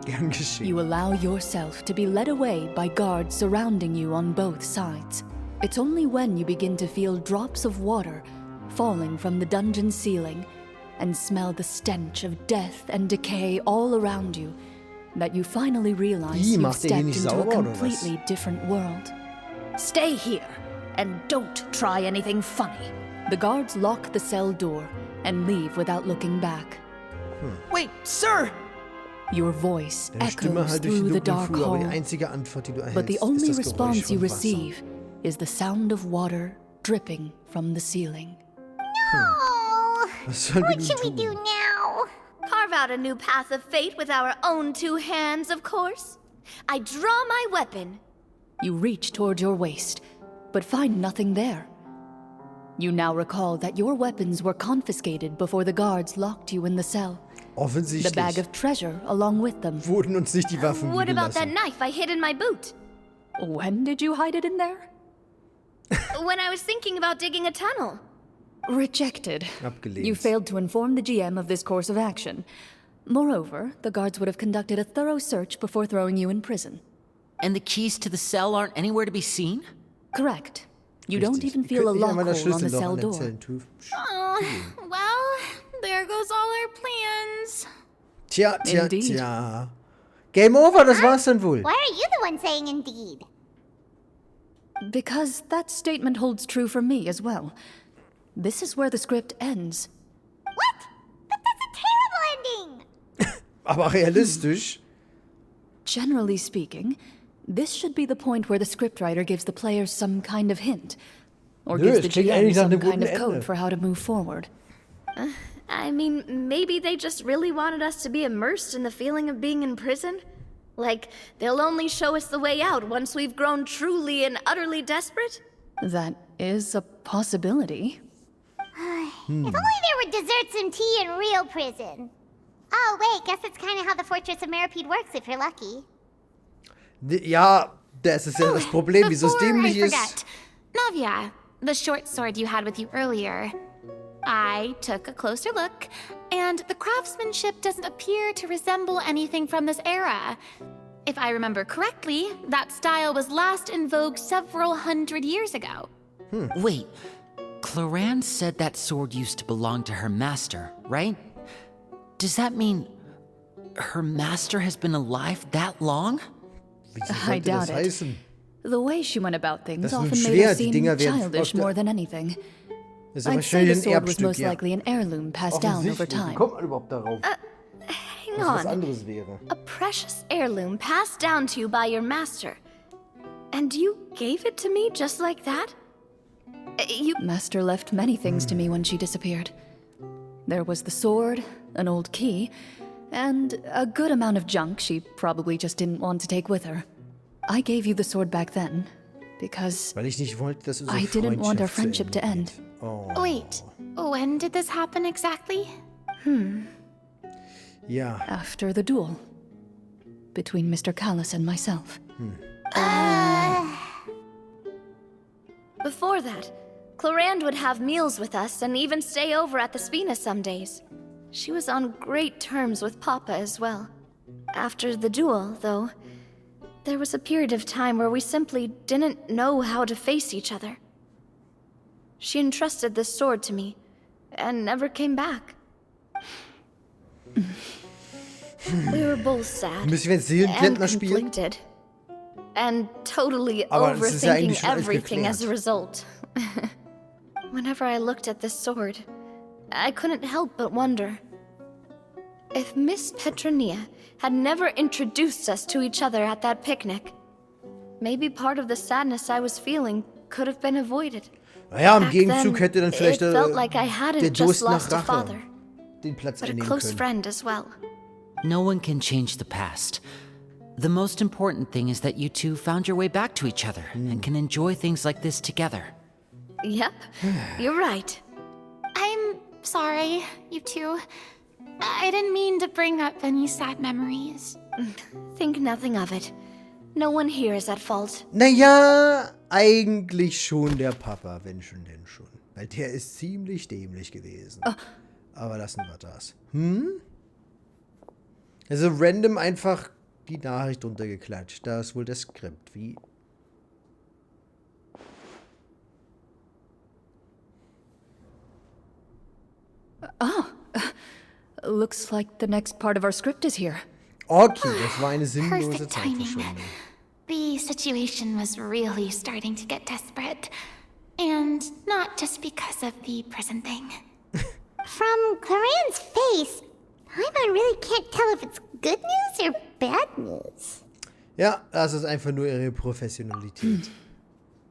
Gern geschehen. You allow yourself to be led away by guards surrounding you on both sides. It's only when you begin to feel drops of water falling from the dungeon ceiling and smell the stench of death and decay all around you that you finally realize you've macht ihr hier stepped nicht into a sauber, oder was? completely different world. Stay here and don't try anything funny. The guards lock the cell door and leave without looking back. Wait, sir! Your voice Deine Stimme echoes halt durch through den the dunklen dark Flur, aber die hall. einzige Antwort, die du erhältst, But the ist only das Geräusch response you von Wasser. receive is the sound of water dripping from the ceiling. Oh, Was sollen wir what nun should we do tun? now? Carve out a new path of fate with our own two hands, of course. I draw my weapon. You reach toward your waist, but find nothing there. You now recall that your weapons were confiscated before the guards locked you in the cell. The bag Offensichtlich of treasure along with them. wurden uns nicht die Waffen What liegen about that lassen. knife I hid in my boot? When did you hide it in there? When I was thinking about digging a tunnel. Rejected. Abgelehnt. You failed to inform the GM of this course of action. Moreover, the guards would have conducted a thorough search before throwing you in prison. And the keys to the cell aren't anywhere to be seen? Correct. You don't Richtig. even Ihr feel a könnt nicht einmal das lock hole on the Schlüsselloch cell an den door. Zellentür. Well, there goes all our plans. Tja. Indeed. Game over, das war's dann wohl. Why are you the one saying indeed? Because that statement holds true for me as well. This is where the script ends. What? But that's a terrible ending! Aber realistisch. Generally speaking, this should be the point where the scriptwriter gives the players some kind of hint, or Nö, gives es the klingt GM eigentlich nach some einem kind guten of code Ende. for how to move forward. I mean, maybe they just really wanted us to be immersed in the feeling of being in prison? Like, they'll only show us the way out once we've grown truly and utterly desperate? That is a possibility. If only there were desserts and tea in real prison. Oh, wait, guess that's kind of how the Fortress of Meripede works if you're lucky. Ja, das ist ja das Problem, wieso es Before I dämlich ist. forget, Navia, the short sword you had with you earlier, I took a closer look, and the craftsmanship doesn't appear to resemble anything from this era. If I remember correctly, that style was last in vogue several hundred years ago. Wait, Cloran said that sword used to belong to her master, right? Does that mean her master has been alive that long? I doubt it. The way she went about things often made her seem childish more than anything. I'd say the sword was most likely an heirloom passed down over time. Hang on. A precious heirloom passed down to you by your master. And you gave it to me just like that? Master left many things to me when she disappeared. There was the sword, an old key, and a good amount of junk she probably just didn't want to take with her. I gave you the sword back then, because I didn't want our friendship to end. Wait, when did this happen exactly? Yeah. After the duel. Between Mr. Callis and myself. Before that, Clorand would have meals with us and even stay over at the Spina some days. She was on great terms with Papa as well. After the duel, though, there was a period of time where we simply didn't know how to face each other. She entrusted this sword to me, and never came back. We were both sad and conflicted, and totally overthinking everything as a result. Whenever I looked at this sword, I couldn't help but wonder if Miss Petronia had never introduced us to each other at that picnic. Maybe part of the sadness I was feeling could have been avoided. Naja, im Gegenzug hätte dann vielleicht it felt like I hadn't der just Durst nach lost a Rache father, den Platz but a einnehmen close können. friend as well. No one can change the past. The most important thing is that you two found your way back to each other and can enjoy things like this together. Yep, you're right. I'm sorry, you two. I didn't mean to bring up any sad memories. Think nothing of it. No one here is at fault. Naja, eigentlich schon der Papa, wenn schon denn schon. Weil der ist ziemlich dämlich gewesen. Aber lassen wir das. Also random einfach die Nachricht runtergeklatscht. Da ist wohl das Skript. Wie? Looks like the next part of our script is here. Okay, das war eine sinnlose Perfect timing. Zeitverschwendung. The situation was really starting to get desperate. And not just because of the prison thing. From Corinne's face, Paimon really can't tell if it's good news or bad news. Ja, das ist einfach nur ihre Professionalität.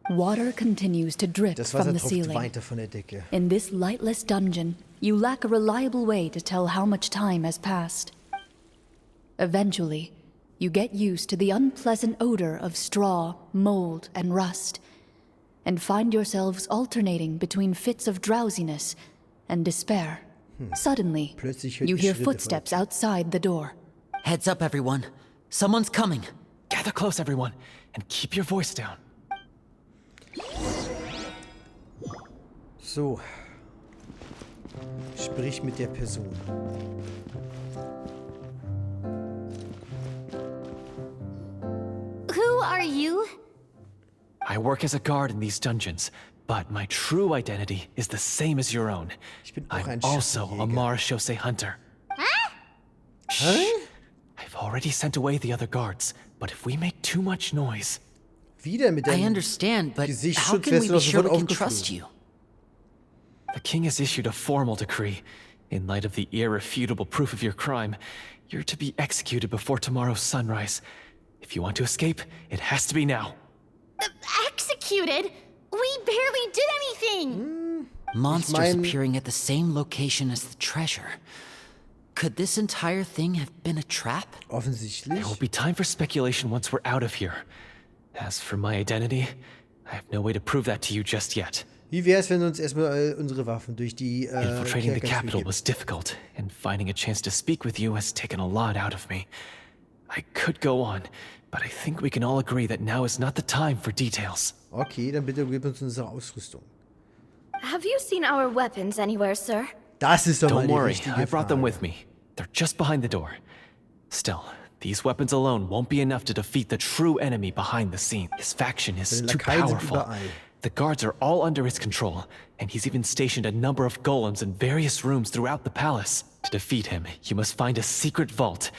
Water continues to drip Das from Wasser the tropft ceiling. weiter von der Decke. In this lightless dungeon, you lack a reliable way to tell how much time has passed. Eventually, you get used to the unpleasant odor of straw, mold, and rust, and find yourselves alternating between fits of drowsiness and despair. Suddenly, Plötzlich hört you ihr hear Schritte footsteps outside the door. Heads up, everyone. Someone's coming. Gather close, everyone, and keep your voice down. So. Sprich mit der Person. Who are you? I work as a guard in these dungeons, but my true identity is the same as your own. Ich bin auch I'm ein also a Schattenjäger. Marashose hunter. Hä? I've already sent away the other guards, but if we make too much noise... Wieder mit I deinem understand, but how Gesichtsschutz can we wärst be du sure sofort we can trust aufgeflogen. you? The king has issued a formal decree. In light of the irrefutable proof of your crime, you're to be executed before tomorrow's sunrise. If you want to escape, it has to be now. Executed? We barely did anything! Monsters mein- appearing at the same location as the treasure. Could this entire thing have been a trap? Offensichtlich. There will be time for speculation once we're out of here. As for my identity, I have no way to prove that to you just yet. Wie wär's, wenn wir uns erstmal unsere Waffen durch die Infiltrating the Kerker capital durchgeben? was difficult, and finding a chance to speak with you has taken a lot out of me. I could go on, but I think we can all agree that now is not the time for details. Okay, dann bitte gib uns unsere Ausrüstung. have you seen our weapons anywhere, sir? Das ist doch mal Don't die worry, richtige I brought them Frage. with me. They're just behind the door. Still, these weapons alone won't be enough to defeat the true enemy behind the scenes. His faction is Seine too Lakaien sind powerful. überall. The guards are all under his control, and he's even stationed a number of golems in various rooms throughout the palace. To defeat him, you must find a secret vault.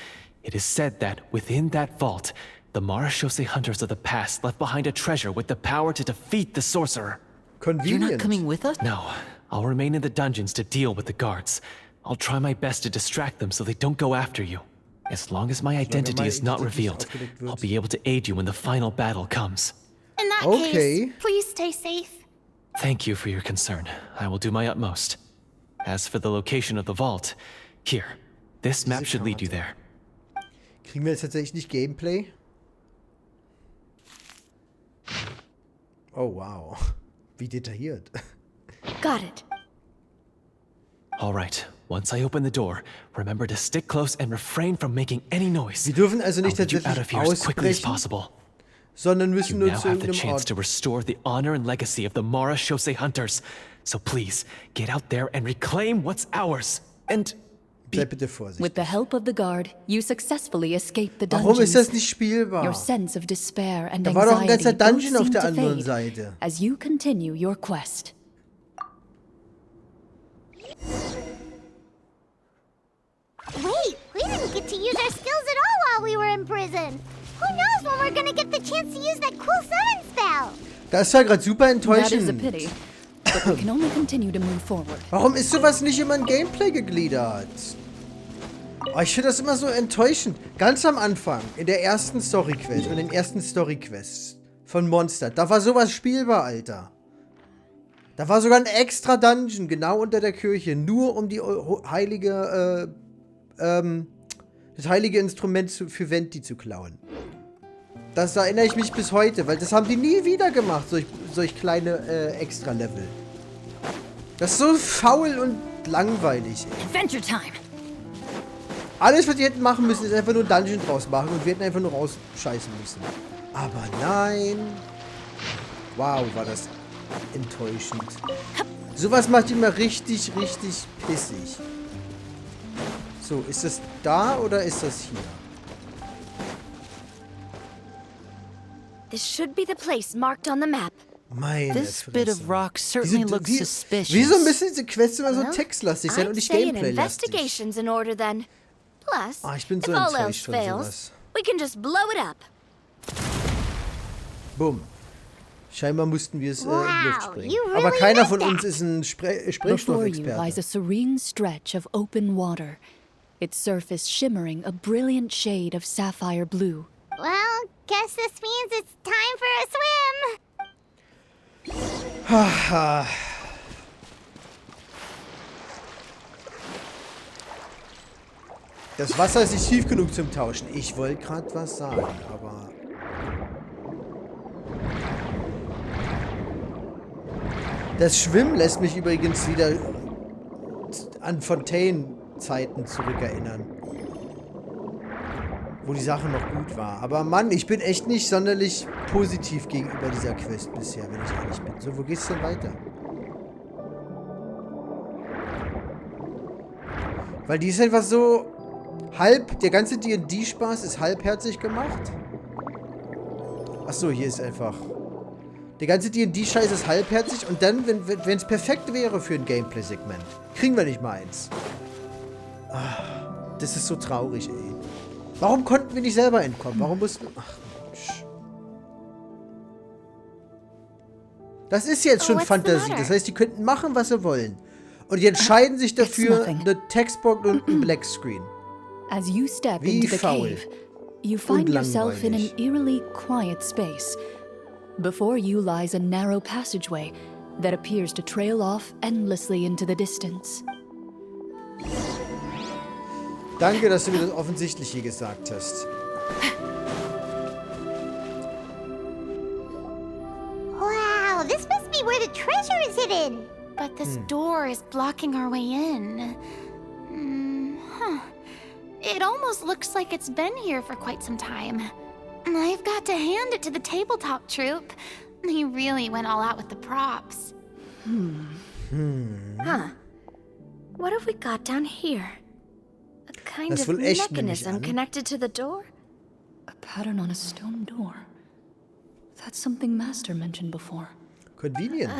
It is said that within that vault, the Marashose hunters of the past left behind a treasure with the power to defeat the sorcerer. You're Convenient. not coming with us? No, I'll remain in the dungeons to deal with the guards. I'll try my best to distract them so they don't go after you. As long as my identity is not revealed, I'll be able to aid you when the final battle comes. In that Okay. case, please stay safe. Thank you for your concern. I will do my utmost. As for the location of the vault, here, this map should lead you there. Kriegen wir jetzt tatsächlich Gameplay? Oh, wow. Wie detailliert. Got it. All right, once I open the door, remember to stick close and refrain from making any noise. Wir dürfen also nicht I'll get you out of tatsächlich here as quickly as ausbrechen, possible. sondern You müssen nur now zu have the irgendeinem chance Ort. to restore the honor and legacy of the Marashose hunters. So please, get out there and reclaim what's ours. And Sei bitte vorsichtig. With the help of the guard, you successfully escape the Warum ist das dungeons. nicht spielbar? Your sense of despair and Da war doch ein anxiety ganzer both Dungeon auf seem der to anderen fade Seite. as you continue your quest. Wait, we didn't get to use our skills at all while we were in prison. Who knows when we're gonna get the chance to use that cool summon spell? Das ist ja gerade super That is a enttäuschend. pity, but we can only continue to move forward. Warum ist sowas nicht immer in Gameplay gegliedert? Oh, ich finde das immer so enttäuschend. Ganz am Anfang, in der ersten Story-Quest und den ersten Story-Quests von Monster, da war sowas spielbar, Alter. Da war sogar ein extra Dungeon, genau unter der Kirche, nur um die heilige, das heilige Instrument für Venti zu klauen. Das erinnere ich mich bis heute, weil das haben die nie wieder gemacht, solch kleine Extra-Level. Das ist so faul und langweilig, ey. Adventure time! Alles, was die hätten machen müssen, ist einfach nur ein Dungeon draus machen und wir hätten einfach nur rausscheißen müssen. Aber nein. Wow, war das enttäuschend. Sowas macht immer richtig, richtig pissig. So, ist das da oder ist das hier? This should be the place marked on the map. Meine This bit of Fresse. rock certainly looks suspicious. Wieso müssen diese Quests immer so Well, textlastig sein und I'd nicht say an Gameplay-lastig? investigation's in order then. Plus, Ah, ich bin so if all enttäuscht else von fails, sowas. we can just blow it up. Bumm. Scheinbar mussten wir es in die Luft Wow, springen. you really Aber keiner did von that. uns ist ein Before you lies a Sprengstoffexperte. serene stretch of open water, its surface shimmering a brilliant shade of sapphire blue. Well, guess this means it's time for a swim. Das Wasser ist nicht tief genug zum Tauschen. Ich wollte gerade was sagen, aber... Das Schwimmen lässt mich übrigens wieder an Fontaine-Zeiten zurückerinnern. Wo die Sache noch gut war. Aber Mann, ich bin echt nicht sonderlich positiv gegenüber dieser Quest bisher, wenn ich ehrlich bin. So, wo geht's denn weiter? Weil die ist einfach so halb... Der ganze D&D-Spaß ist halbherzig gemacht. Achso, hier ist einfach... Der ganze D&D-Scheiß ist halbherzig und dann, wenn es perfekt wäre für ein Gameplay-Segment, kriegen wir nicht mal eins. Ah, das ist so traurig, ey. Warum konnten wir nicht selber entkommen? Warum mussten... Ach, Mensch. Das ist jetzt schon what's the Fantasie. matter? Das heißt, die könnten machen, was sie wollen. Und die entscheiden sich dafür, nothing. eine Textbox und ein Blackscreen. As you step Wie into the faul. cave, you find Und yourself in an langweilig. eerily quiet space. Before you lies a narrow passageway that appears to trail off endlessly into the distance. Danke, dass du mir das Offensichtliche gesagt hast. Wow, this must be where the treasure is hidden. But this door is blocking our way in. It almost looks like it's been here for quite some time. I've got to hand it to the tabletop troupe. They really went all out with the props. Huh. What have we got down here? A kind Das of wohl echt, nehme ich mechanism an. connected to the door? A pattern on a stone door. That's something Master mentioned before. Convenient.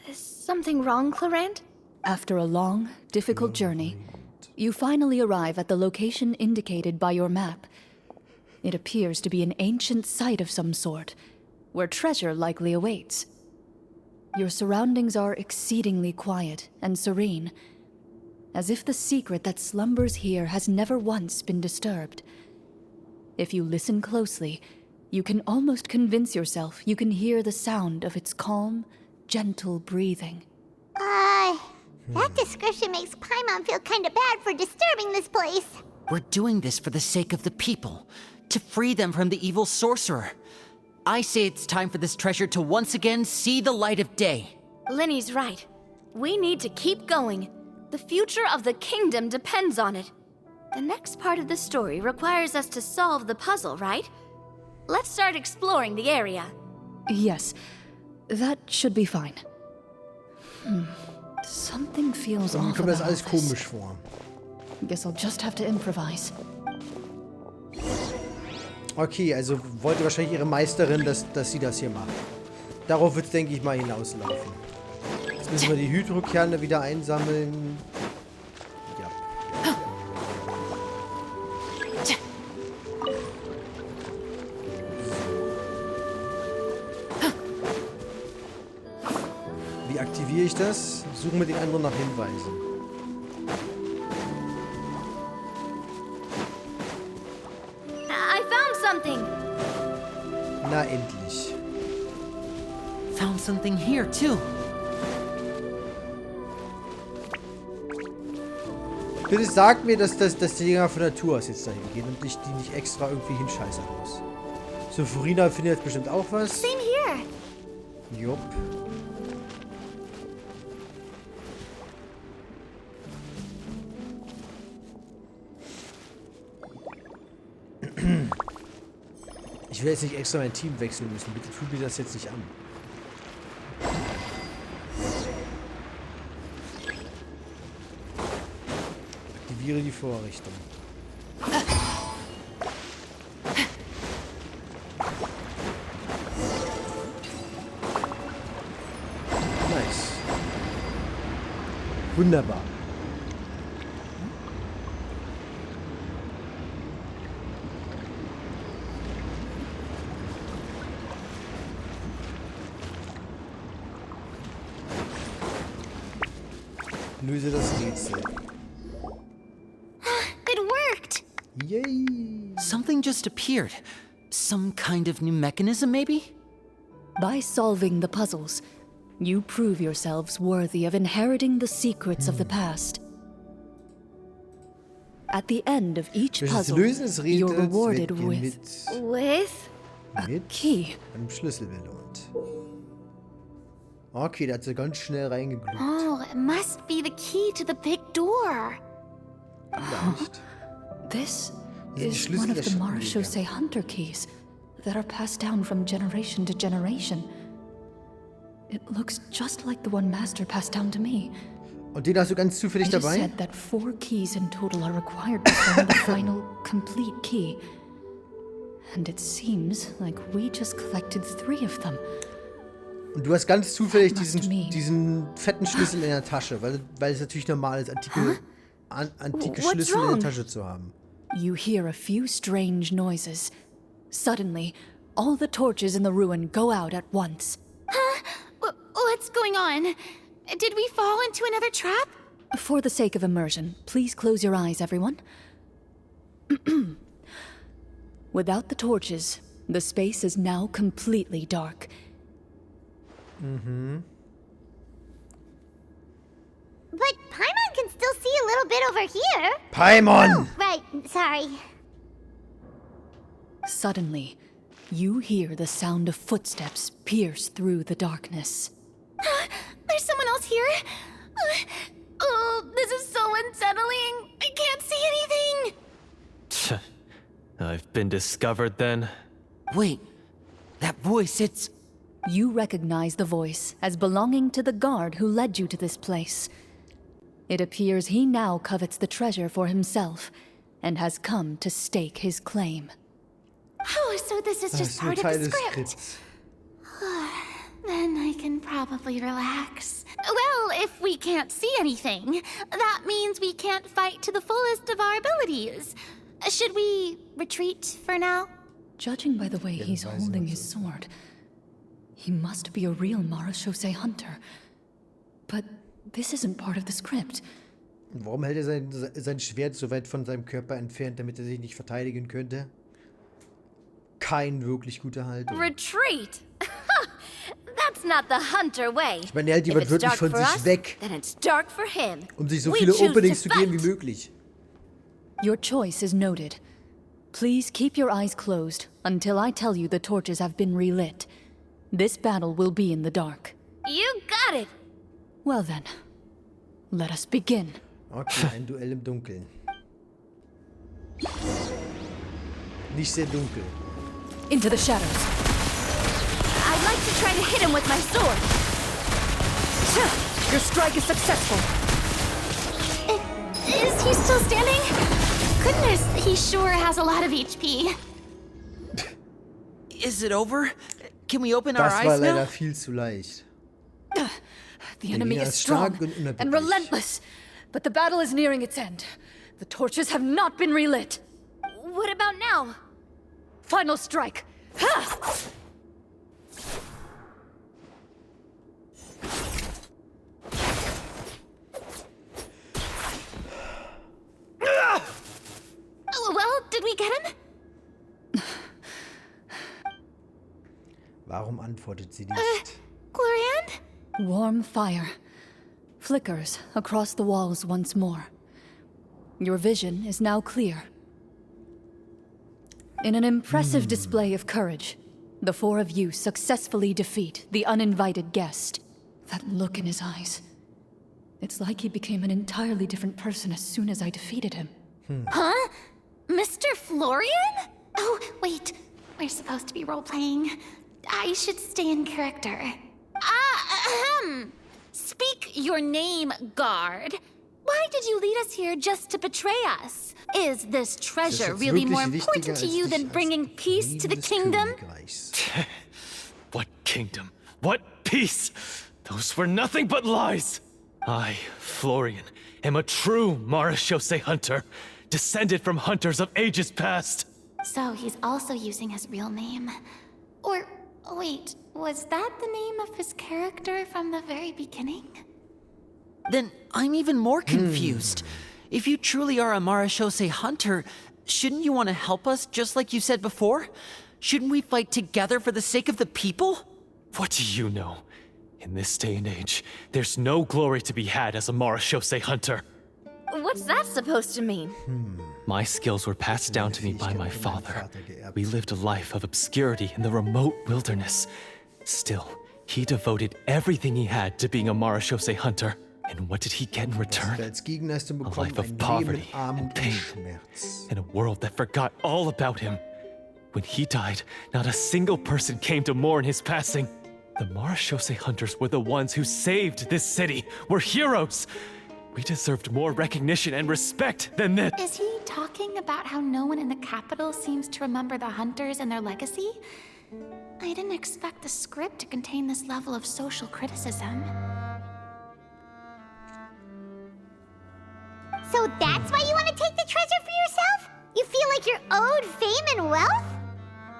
Is something wrong, Clarant? After a long, difficult journey, you finally arrive at the location indicated by your map. It appears to be an ancient site of some sort, where treasure likely awaits. Your surroundings are exceedingly quiet and serene, as if the secret that slumbers here has never once been disturbed. If you listen closely, you can almost convince yourself you can hear the sound of its calm, gentle breathing. That description makes Paimon feel kinda bad for disturbing this place. We're doing this for the sake of the people, to free them from the evil sorcerer. I say it's time for this treasure to once again see the light of day. Linny's right. We need to keep going. The future of the kingdom depends on it. The next part of the story requires us to solve the puzzle, right? Let's start exploring the area. Yes, that should be fine. Something feels Mir off kommt das about alles this. komisch vor. Guess I'll just have to improvise. Okay, also wollte wahrscheinlich ihre Meisterin, dass sie das hier macht. Darauf wird es, denke ich, mal hinauslaufen. Jetzt müssen wir die Hydrokerne wieder einsammeln. Ja. Wie aktiviere ich das? Suchen wir den anderen nach Hinweisen. I found something! Na, endlich. Found something here, too. Bitte sag mir, dass die Dinger von Natur aus jetzt dahin gehen und ich die nicht extra irgendwie hinscheißern muss. So, Furina findet jetzt bestimmt auch was. Same here. Jupp. Ich will jetzt nicht extra mein Team wechseln müssen. Bitte tut mir das jetzt nicht an. Aktiviere die Vorrichtung. Nice. Wunderbar. Löse das Rätsel. It worked. Yay! Something just appeared. Some kind of new mechanism, maybe? By solving the puzzles, you prove yourselves worthy of inheriting the secrets of the past. At the end of each Durch das puzzle, Lösen des you're Rätsels rewarded werdet ihr with With? mit key. einem Schlüssel belohnt. Okay, da hat sie ganz schnell reingegluckt. Oh, it must be the key to the big door. Vielleicht. This Die is Schlüssel one of der the Schattenleger. Marshose Hunter keys that are passed down from generation to generation. It looks just like the one Master passed down to me. Und den hast du ganz zufällig It is dabei? said that 4 keys in total are required to form the final, complete key. And it seems like we just collected 3 of them. Und du hast ganz zufällig That must mean- diesen fetten Schlüssel in der Tasche, weil es natürlich normal ist, antike What's Schlüssel in wrong? der Tasche zu haben. You hear a few strange noises. Suddenly, all the torches in the ruin go out at once. What's going on? Did we fall into another trap? For the sake of immersion, please close your eyes, everyone. Without the torches, the space is now completely dark. But Paimon can still see a little bit over here. Paimon! Right, sorry. Suddenly, you hear the sound of footsteps pierce through the darkness. There's someone else here? Oh, this is so unsettling. I can't see anything. I've been discovered then. Wait, that voice, it's... You recognize the voice as belonging to the guard who led you to this place. It appears he now covets the treasure for himself and has come to stake his claim. Oh, so this is just part of the script. Then I can probably relax. Well, if we can't see anything, that means we can't fight to the fullest of our abilities. Should we retreat for now? Judging by the way he's holding his sword, he must be a real Marechaussee hunter. But this isn't part of the script. Warum hält sein Schwert so weit von seinem Körper entfernt, damit sich nicht verteidigen könnte? Kein wirklich guter Haltung. Retreat? That's not the hunter way. Ich meine, er hält jemand wirklich von sich weg, sich so viele Openings zu geben wie möglich. Your choice is noted. Please keep your eyes closed until I tell you the torches have been relit. This battle will be in the dark. You got it! Well then, let us begin. Okay, ein Duell im Dunkeln. Nicht sehr dunkel. Into the shadows. I'd like to try to hit him with my sword. Your strike is successful. Is he still standing? Goodness, he sure has a lot of HP. Is it over? Can we open our Das war eyes leider now? viel zu leicht. The enemy is strong and relentless, but the battle is nearing its end. The torches have not been relit. What about now? Final strike. Ha! Well, did we get him? Warum antwortet sie nicht? Glorian? Warm fire flickers across the walls once more. Your vision is now clear. In an impressive display of courage, the four of you successfully defeat the uninvited guest. That look in his eyes. It's like he became an entirely different person as soon as I defeated him. Huh? Mr. Florian? Oh, wait. We're supposed to be role-playing. I should stay in character. Speak your name, guard. Why did you lead us here just to betray us? Is this treasure really more important to you than bringing peace to the kingdom? What kingdom? What peace? Those were nothing but lies! I, Florian, am a true Marechaussee hunter, descended from hunters of ages past. So he's also using his real name. Or, wait, was that the name of his character from the very beginning? Then I'm even more confused. If you truly are a Marechaussee hunter, shouldn't you want to help us just like you said before? Shouldn't we fight together for the sake of the people? What do you know? In this day and age, there's no glory to be had as a Marechaussee hunter. What's that supposed to mean? My skills were passed down to me by my father. We lived a life of obscurity in the remote wilderness. Still, he devoted everything he had to being a Marechaussee hunter. And what did he get in return? A life of poverty and pain, in a world that forgot all about him. When he died, not a single person came to mourn his passing. The Marechaussee hunters were the ones who saved this city. We're heroes. We deserved more recognition and respect than this. Is he talking about how no one in the capital seems to remember the hunters and their legacy? I didn't expect the script to contain this level of social criticism. So that's why you want to take the treasure for yourself? You feel like you're owed fame and wealth?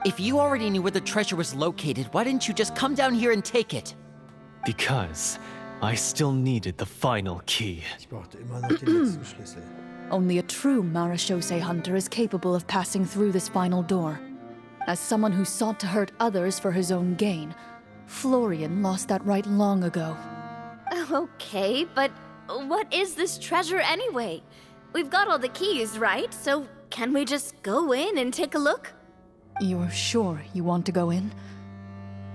If you already knew where the treasure was located, why didn't you just come down here and take it? Because I still needed the final key. Ich brauchte immer noch den letzten Schlüssel. Only a true Marechaussee hunter is capable of passing through this final door. As someone who sought to hurt others for his own gain, Florian lost that right long ago. Okay, but what is this treasure anyway? We've got all the keys, right? So can we just go in and take a look? You're sure you want to go in?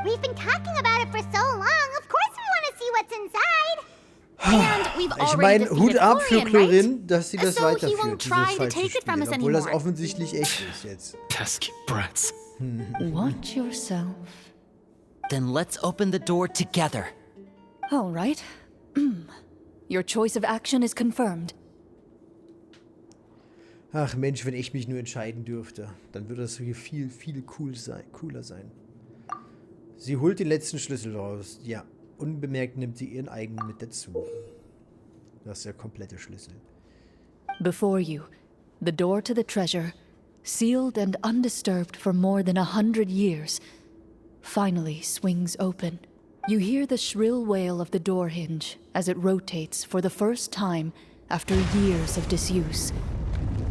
We've been talking about it for so long. Of course we want to see what's inside. And we've Ich already meine, Hut defeated ab für Florian, Chlorin, right? dass sie das So he won't weiterführt, try dieses to falsche take it from Spiel, us obwohl das anymore. offensichtlich echt ist jetzt. Pesky brats. Watch yourself. Then let's open the door together. All right. Your choice of action is confirmed. Ach Mensch, wenn ich mich nur entscheiden dürfte, dann würde das hier viel cooler sein. Sie holt den letzten Schlüssel raus. Ja, unbemerkt nimmt sie ihren eigenen mit dazu. Das ist der komplette Schlüssel. Before you, the door to the treasure, sealed and undisturbed for more than 100 years, finally swings open. You hear the shrill wail of the door hinge as it rotates for the first time after years of disuse.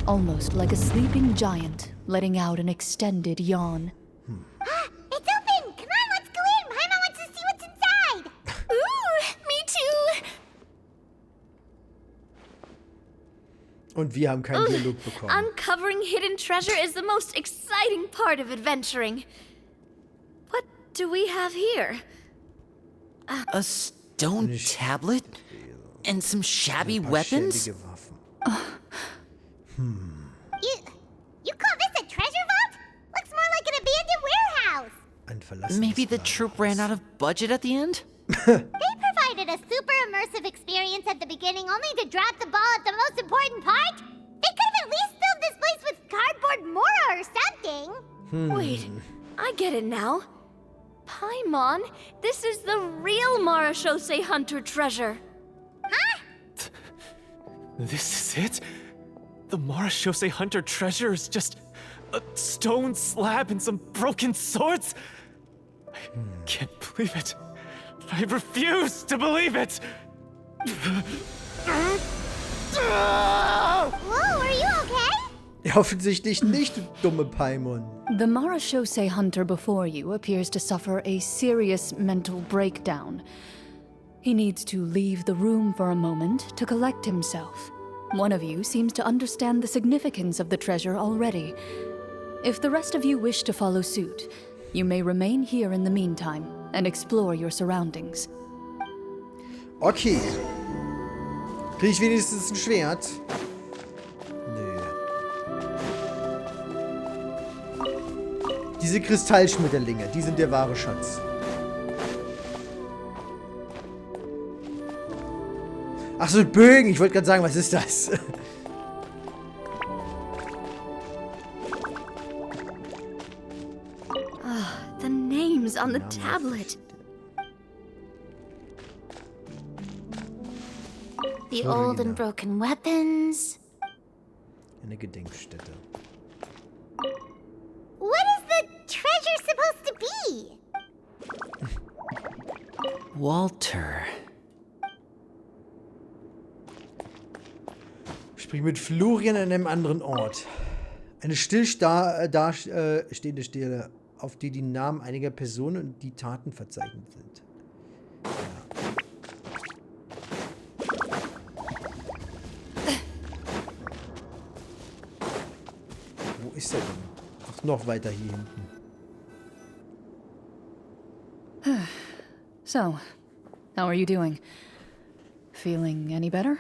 Almost like a sleeping giant letting out an extended yawn. It's open! Come on, let's go in! Paimon wants to see what's inside! Ooh, me too! Und wir haben keinen Dialog bekommen. Uncovering hidden treasure is the most exciting part of adventuring. What do we have here? A stone tablet? And some shabby weapons? You call this a treasure vault? Looks more like an abandoned warehouse. Maybe the troop ran out of budget at the end? They provided a super immersive experience at the beginning only to drop the ball at the most important part? They could have at least filled this place with cardboard Mora or something. Wait, I get it now. Paimon, this is the real Marachose Hunter treasure. Huh? This is it? The Marachose Hunter treasure is just a stone slab and some broken swords? I can't believe it. I refuse to believe it! Whoa, are you okay? Ja, offensichtlich nicht, du dumme Paimon. The Marachose Hunter before you appears to suffer a serious mental breakdown. He needs to leave the room for a moment to collect himself. One of you seems to understand the significance of the treasure already. If the rest of you wish to follow suit, you may remain here in the meantime and explore your surroundings. Okay. Krieg ich wenigstens ein Schwert? Nö. Diese Kristallschmetterlinge, die sind der wahre Schatz. Ach so, Bögen. Ich wollte gerade sagen, was ist das? The names on the tablet. The old and broken weapons. Eine Gedenkstätte. What is the treasure supposed to be? Walter. Sprich mit Florian an einem anderen Ort. Eine stehende Stele, auf die die Namen einiger Personen und die Taten verzeichnet sind. Ja. Wo ist er denn? Ach, noch weiter hier hinten. So, how are you doing? Feeling any better?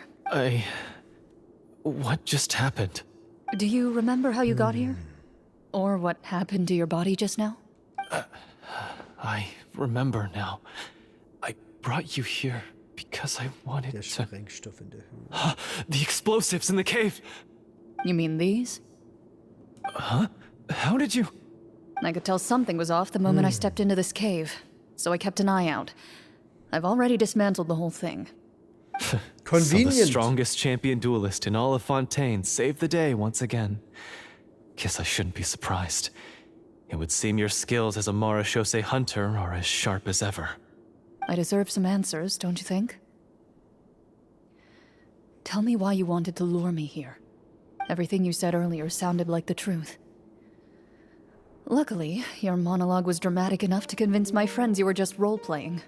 What just happened? Do you remember how you got here? Or what happened to your body just now? I remember now. I brought you here because I wanted Der to... Sprengstoff in der Höhle. The explosives in the cave! You mean these? Huh? How did you... I could tell something was off the moment I stepped into this cave, so I kept an eye out. I've already dismantled the whole thing. Convenient. So the strongest champion duelist in all of Fontaine saved the day once again. Guess I shouldn't be surprised. It would seem your skills as a Marachose hunter are as sharp as ever. I deserve some answers, don't you think? Tell me why you wanted to lure me here. Everything you said earlier sounded like the truth. Luckily, your monologue was dramatic enough to convince my friends you were just role-playing.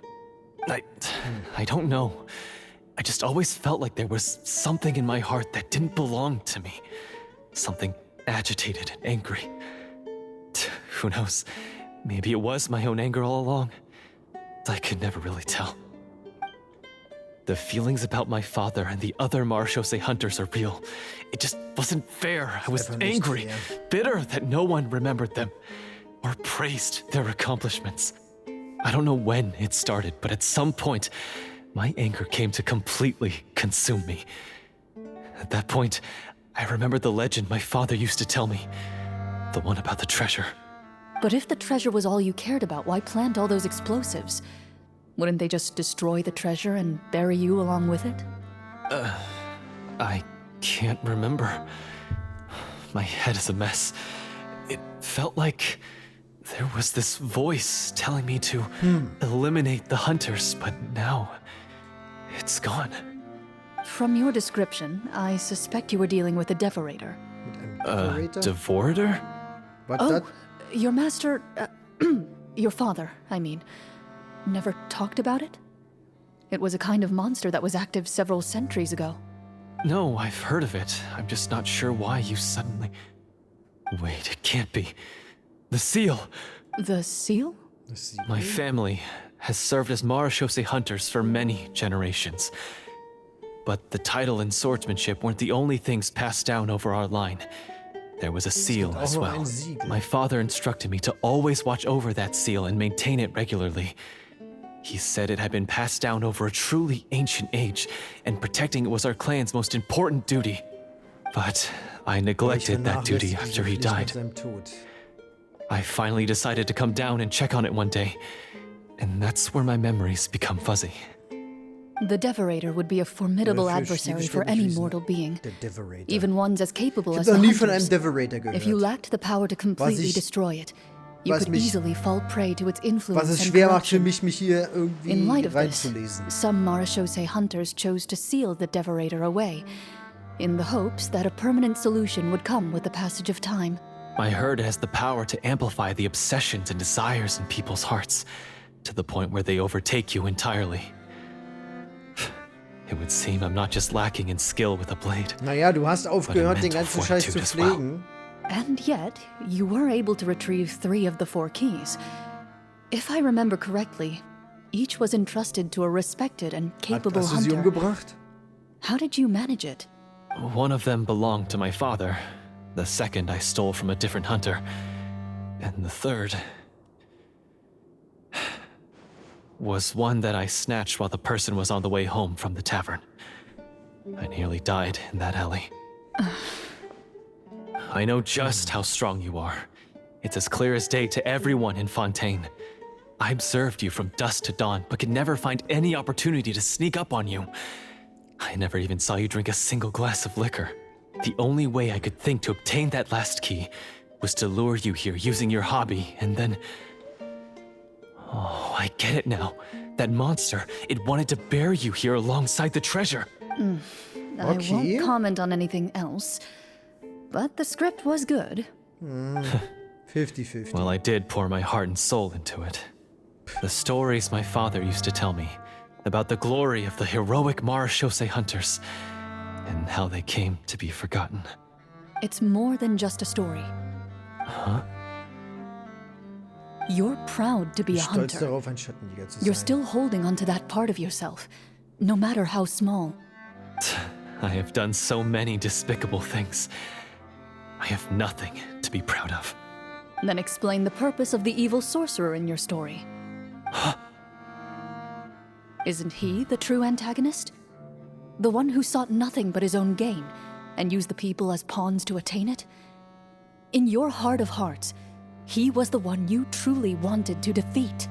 I don't know. I just always felt like there was something in my heart that didn't belong to me. Something agitated and angry. Who knows? Maybe it was my own anger all along. I could never really tell. The feelings about my father and the other Marachose hunters are real. It just wasn't fair. I was angry, bitter that no one remembered them or praised their accomplishments. I don't know when it started, but at some point, my anger came to completely consume me. At that point, I remembered the legend my father used to tell me. The one about the treasure. But if the treasure was all you cared about, why plant all those explosives? Wouldn't they just destroy the treasure and bury you along with it? I can't remember. My head is a mess. It felt like there was this voice telling me to eliminate the hunters, but now it's gone. From your description, I suspect you were dealing with a Devorator. Devorator? Your master, your father, I mean, never talked about it? It was a kind of monster that was active several centuries ago. No, I've heard of it. I'm just not sure why you suddenly... Wait, it can't be. The seal! The seal? My family has served as Marechaussee hunters for many generations. But the title and swordsmanship weren't the only things passed down over our line. There was a seal as well. My father instructed me to always watch over that seal and maintain it regularly. He said it had been passed down over a truly ancient age, and protecting it was our clan's most important duty. But I neglected that duty after he died. I finally decided to come down and check on it one day, and that's where my memories become fuzzy. The Devorator would be a formidable adversary for any mortal being, even ones as capable as the hunters. If you lacked the power to completely destroy it, you could easily fall prey to its influence and corruption. In light of this, some Marechaussee hunters chose to seal the Devorator away, in the hopes that a permanent solution would come with the passage of time. I heard it has the power to amplify the obsessions and desires in people's hearts, to the point where they overtake you entirely. It would seem I'm not just lacking in skill with a blade. Naja, du hast aufgehört, den ganzen Scheiß zu pflegen. And yet, you were able to retrieve 3 of the 4 keys. If I remember correctly, each was entrusted to a respected and capable Hast du sie hunter. umgebracht? How did you manage it? One of them belonged to my father. The second I stole from a different hunter. And the third... was one that I snatched while the person was on the way home from the tavern. I nearly died in that alley. I know just how strong you are. It's as clear as day to everyone in Fontaine. I observed you from dusk to dawn, but could never find any opportunity to sneak up on you. I never even saw you drink a single glass of liquor. The only way I could think to obtain that last key was to lure you here using your hobby, and then... Oh, I get it now. That monster, it wanted to bury you here alongside the treasure. I won't comment on anything else, but the script was good. 50-50. Well, I did pour my heart and soul into it. The stories my father used to tell me about the glory of the heroic Marechaussee hunters and how they came to be forgotten. It's more than just a story. Huh? You're proud to be a hunter. Darauf, ein Schattenjäger zu sein. You're still holding onto that part of yourself, no matter how small. I have done so many despicable things. I have nothing to be proud of. Then explain the purpose of the evil sorcerer in your story. Isn't he the true antagonist? The one who sought nothing but his own gain, and used the people as pawns to attain it? In your heart of hearts, he was the one you truly wanted to defeat.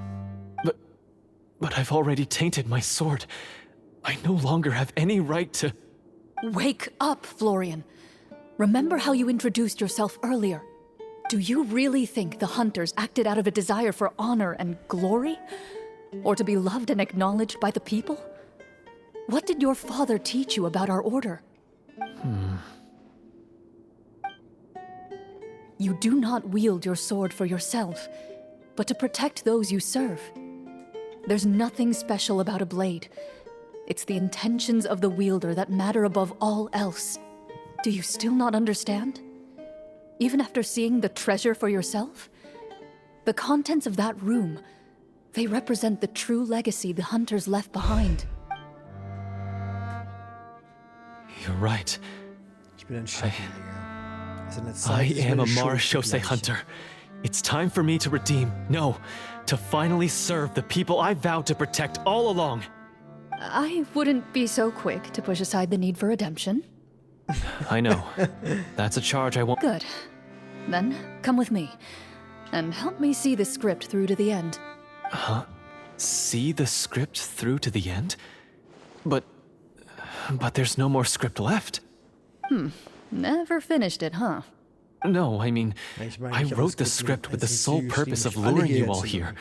But I've already tainted my sword. I no longer have any right to... Wake up, Florian. Remember how you introduced yourself earlier. Do you really think the hunters acted out of a desire for honor and glory? Or to be loved and acknowledged by the people? What did your father teach you about our order? You do not wield your sword for yourself, but to protect those you serve. There's nothing special about a blade. It's the intentions of the wielder that matter above all else. Do you still not understand? Even after seeing the treasure for yourself? The contents of that room, they represent the true legacy the hunters left behind. You're right. Ich bin ein Schattenjäger. I am a Marechaussee hunter. It's time for me to redeem, no, to finally serve the people I vowed to protect all along. I wouldn't be so quick to push aside the need for redemption. I know. That's a charge I won't... Good. Then, come with me. And help me see the script through to the end. Huh? See the script through to the end? But there's no more script left. Never finished it, huh? No, I mean, I wrote the script with the sole purpose of luring you all here.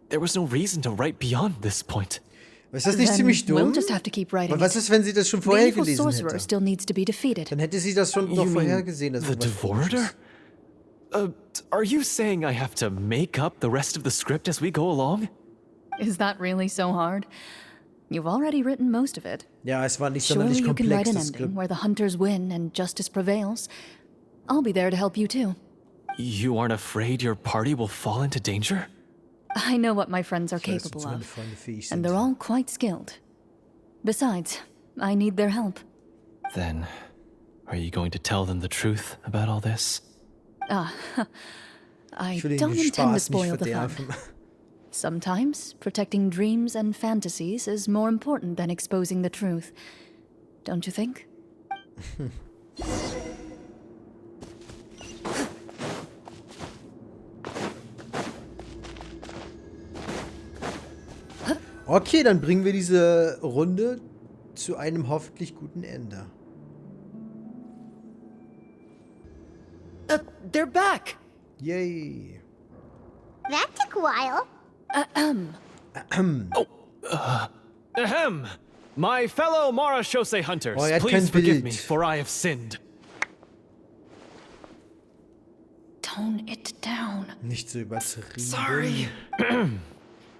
There was no reason to write beyond this point. Ist das nicht ziemlich dumm? We'll just have to keep writing. Aber was ist, wenn sie das schon vorher gelesen The evil sorcerer hätte? still needs to be defeated. Dann hätte sie das schon doch vorher gesehen. The Devorator? Are you saying I have to make up the rest of the script as we go along? Is that really so hard? You've already written most of it. Ja, es war nicht Surely sonderlich you can write komplex, an das ending Skript. where the hunters win and justice prevails. I'll be there to help you too. You aren't afraid your party will fall into danger? I know what my friends are Ich weiß, capable wozu meine of, Freunde fähig and sind. they're all quite skilled. Besides, I need their help. Then, are you going to tell them the truth about all this? I Ich will don't den intend to Spaß nicht spoil the fun. verderben. Sometimes protecting dreams and fantasies is more important than exposing the truth. Don't you think? Okay, dann bringen wir diese Runde zu einem hoffentlich guten Ende. They're back! Yay. That took a while. Ahem! My fellow Marashose hunters, Oh, er hat please kein forgive Bild. me, for I have sinned. Tone it down. Nicht so übertrieben. Sorry.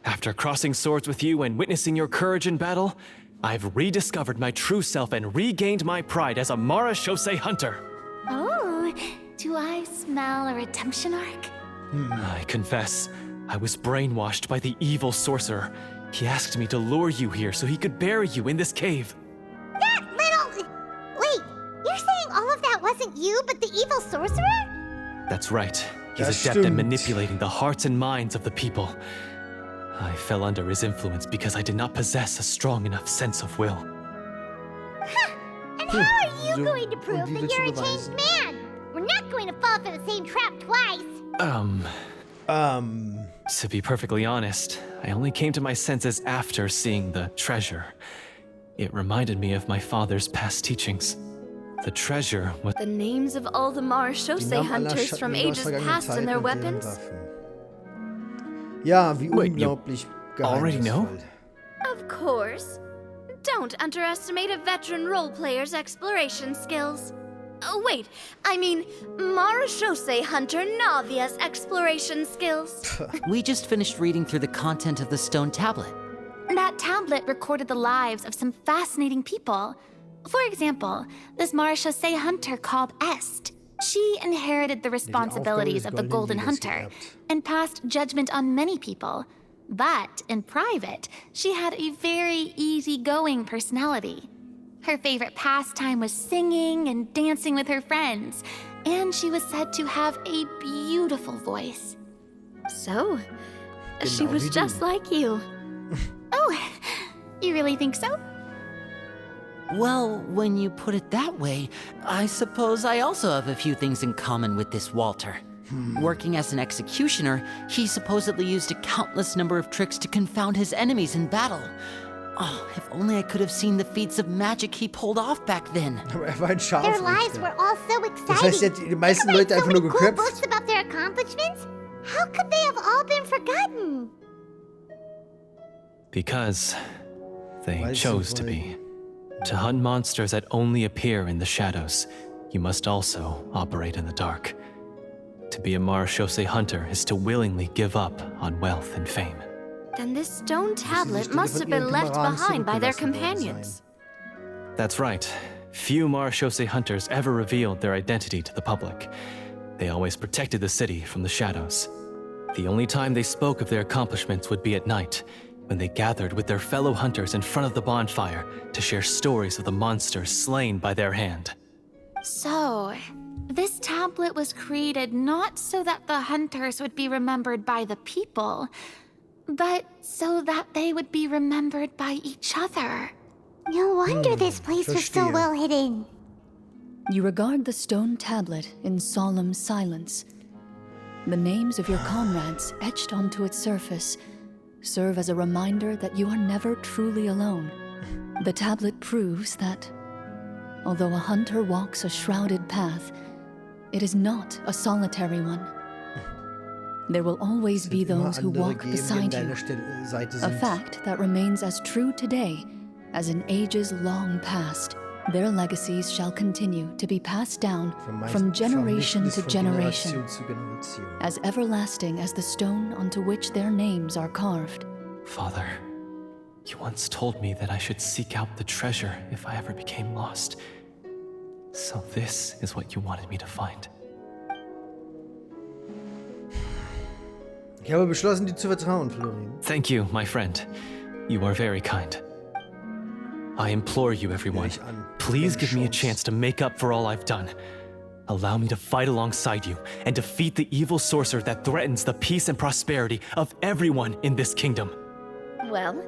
After crossing swords with you and witnessing your courage in battle, I've rediscovered my true self and regained my pride as a Marashose hunter. Oh, do I smell a redemption arc? I confess, I was brainwashed by the evil sorcerer. He asked me to lure you here so he could bury you in this cave. That little... Wait, you're saying all of that wasn't you, but the evil sorcerer? That's right. He's Das adept at stimmt. manipulating the hearts and minds of the people. I fell under his influence because I did not possess a strong enough sense of will. And how are you So, going to prove wie that willst you're du a changed beweisen? man? We're not going to fall for the same trap twice. To be perfectly honest, I only came to my senses after seeing the treasure. It reminded me of my father's past teachings. The treasure was... The names of all the Die Marashose Namen aller hunters from Schattenjäger aus ages vergangenen past and Zeiten their und deren weapons? Waffen. Ja, wie Wait, you unglaublich already know? geheimnisvoll. Of course. Don't underestimate a veteran role player's exploration skills. Oh, wait, I mean Marashose hunter Navia's exploration skills. We just finished reading through the content of the stone tablet. That tablet recorded the lives of some fascinating people. For example, this Marashose hunter called Est. She inherited the responsibilities of the Golden Hunter and passed judgment on many people. But in private, she had a very easygoing personality. Her favorite pastime was singing and dancing with her friends, and she was said to have a beautiful voice. So, she Genau was wie du. just like you. Oh, you really think so? Well, when you put it that way, I suppose I also have a few things in common with this Walter. Working as an executioner, he supposedly used a countless number of tricks to confound his enemies in battle. Oh, if only I could have seen the feats of magic he pulled off back then. Aber war ein Their lives Scharfrichter. were all so exciting. Das heißt, er hat die meisten They Leute read einfach so nur many cool geköpft. books about their accomplishments. How could they have all been forgotten? Because they Weil sie chose to wollen. be. To hunt monsters that only appear in the shadows, you must also operate in the dark. To be a Marashose hunter is to willingly give up on wealth and fame. Then this stone tablet Dinge must von have been ihren left Kameraden behind by their zurückgelassen worden companions. That's right. Few Marashose hunters ever revealed their identity to the public. They always protected the city from the shadows. The only time they spoke of their accomplishments would be at night, when they gathered with their fellow hunters in front of the bonfire to share stories of the monsters slain by their hand. So, This tablet was created not so that the hunters would be remembered by the people, but so that they would be remembered by each other. No wonder this place was so well hidden. You regard the stone tablet in solemn silence. The names of your comrades etched onto its surface serve as a reminder that you are never truly alone. The tablet proves that, although a hunter walks a shrouded path, it is not a solitary one. There will always be those who walk beside you, a fact that remains as true today as in ages long past. Their legacies shall continue to be passed down from generation to generation, as everlasting as the stone onto which their names are carved. Father, you once told me that I should seek out the treasure if I ever became lost. So this is what you wanted me to find. Ich habe beschlossen, dir zu vertrauen, Florian. Thank you, my friend. You are very kind. I implore you, everyone, please give me a chance to make up for all I've done. Allow me to fight alongside you and defeat the evil sorcerer that threatens the peace and prosperity of everyone in this kingdom. Well,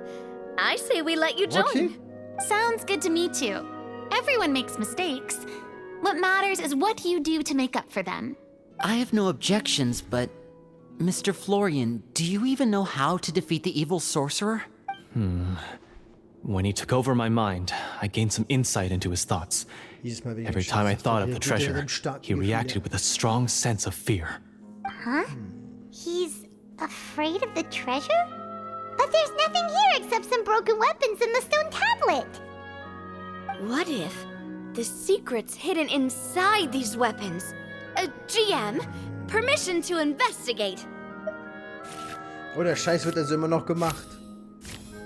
I say we let you join. Okay. Sounds good to me too. Everyone makes mistakes. What matters is what you do to make up for them. I have no objections, but Mr. Florian, do you even know how to defeat the evil sorcerer? When he took over my mind, I gained some insight into his thoughts. Every time I thought of the treasure, he reacted with a strong sense of fear. Huh? He's afraid of the treasure? But there's nothing here except some broken weapons and the stone tablet. What if the secret's hidden inside these weapons? GM, permission to investigate. Oh, der Scheiß wird also immer noch gemacht.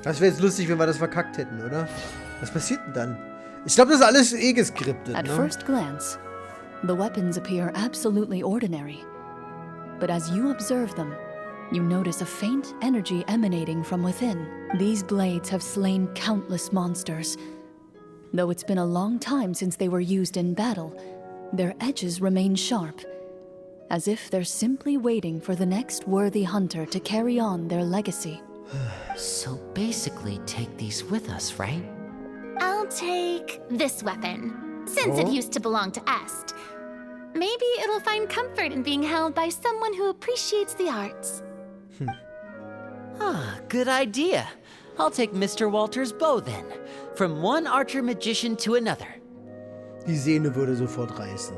Das wäre jetzt lustig, wenn wir das verkackt hätten, oder? Was passiert denn dann? Ich glaube, das ist alles eh geskriptet, At ne? first glance, the weapons appear absolutely ordinary. But as you observe them, you notice a faint energy emanating from within. These blades have slain countless monsters. Though it's been a long time since they were used in battle, their edges remain sharp, as if they're simply waiting for the next worthy hunter to carry on their legacy. So basically, take these with us, right? I'll take this weapon, since it used to belong to Est. Maybe it'll find comfort in being held by someone who appreciates the arts. Good idea. I'll take Mr. Walter's bow then, from one archer magician to another. Die Sehne würde sofort reißen.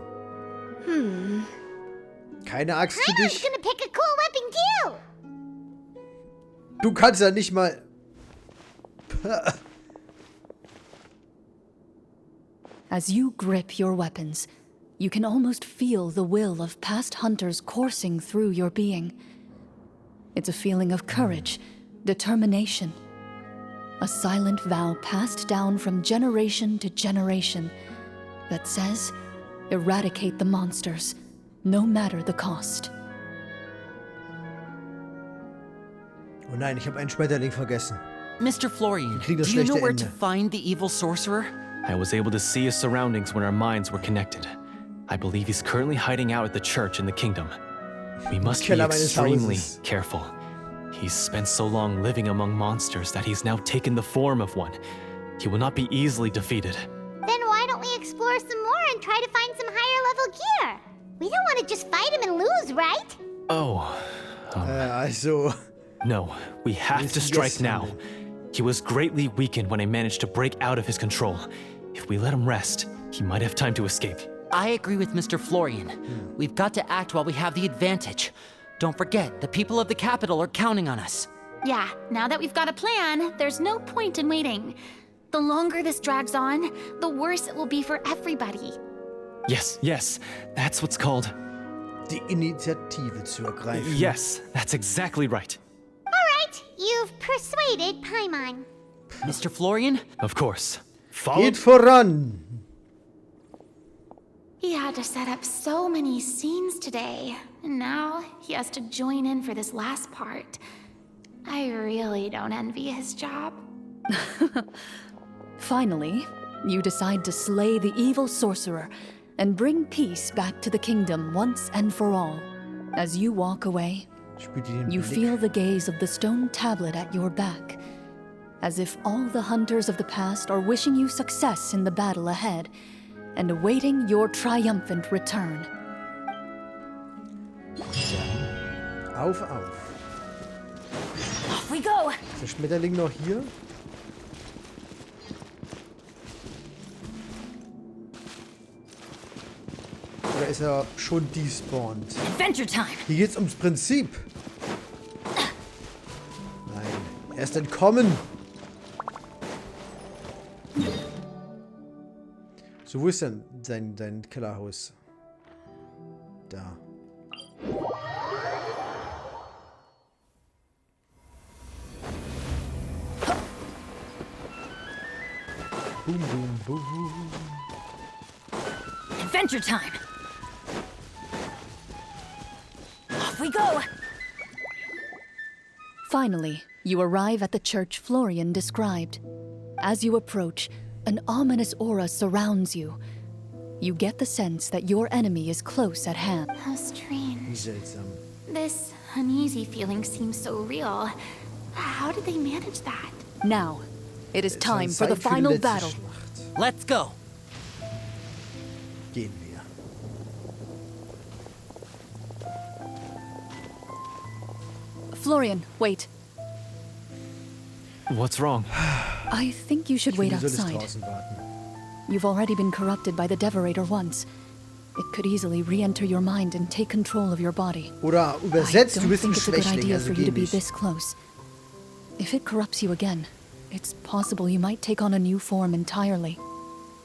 Keine Axt für I was dich. gonna pick a cool weapon too. Du kannst ja nicht mal... As you grip your weapons, you can almost feel the will of past hunters coursing through your being. It's a feeling of courage, determination. A silent vow passed down from generation to generation that says, eradicate the monsters, no matter the cost. Oh nein, ich habe einen Schmetterling vergessen. Mr. Florian, krieg das do you know schlechte where to Ende. find the evil sorcerer? I was able to see his surroundings when our minds were connected. I believe he's currently hiding out at the church in the kingdom. We must be Keller meines extremely Hauses. careful. He's spent so long living among monsters that he's now taken the form of one. He will not be easily defeated. Then why don't we explore some more and try to find some higher level gear? We don't want to just fight him and lose, right? Oh, Also... no, we have to strike now. He was greatly weakened when I managed to break out of his control. If we let him rest, he might have time to escape. I agree with Mr. Florian. We've got to act while we have the advantage. Don't forget, the people of the capital are counting on us. Yeah, now that we've got a plan, there's no point in waiting. The longer this drags on, the worse it will be for everybody. Yes, that's what's called... Die Initiative zu ergreifen. Yes, that's exactly right. Alright, you've persuaded Paimon. Mr. Florian? Of course. Follow... Geht voran! He had to set up so many scenes today, and now he has to join in for this last part. I really don't envy his job. Finally, you decide to slay the evil sorcerer and bring peace back to the kingdom once and for all. As you walk away, you feel the gaze of the stone tablet at your back, as if all the hunters of the past are wishing you success in the battle ahead and awaiting your triumphant return. Auf, auf. Off we go. Ist der Schmetterling noch hier? Oder ist er schon despawned? Adventure time. Hier geht's ums Prinzip. Nein, er ist entkommen. So, wo ist denn sein Kellerhaus? Da. Boom, boom, boom. Adventure time. Off we go. Finally, you arrive at the church Florian described. As you approach, an ominous aura surrounds you. You get the sense that your enemy is close at hand. How strange. Seltsam. This uneasy feeling seems so real. How did they manage that? Now, it is time for the final battle. Schlacht. Let's go. Gehen wir. Florian, wait. What's wrong? I think you should wait Du solltest outside. draußen warten. You've already been corrupted by the Devorator once. It could easily re-enter your mind and take control of your body. Oder I übersetzt, du don't bist ein think it's a good Schwächling, idea also for you geh to be nicht. this close. If it corrupts you again, it's possible you might take on a new form entirely.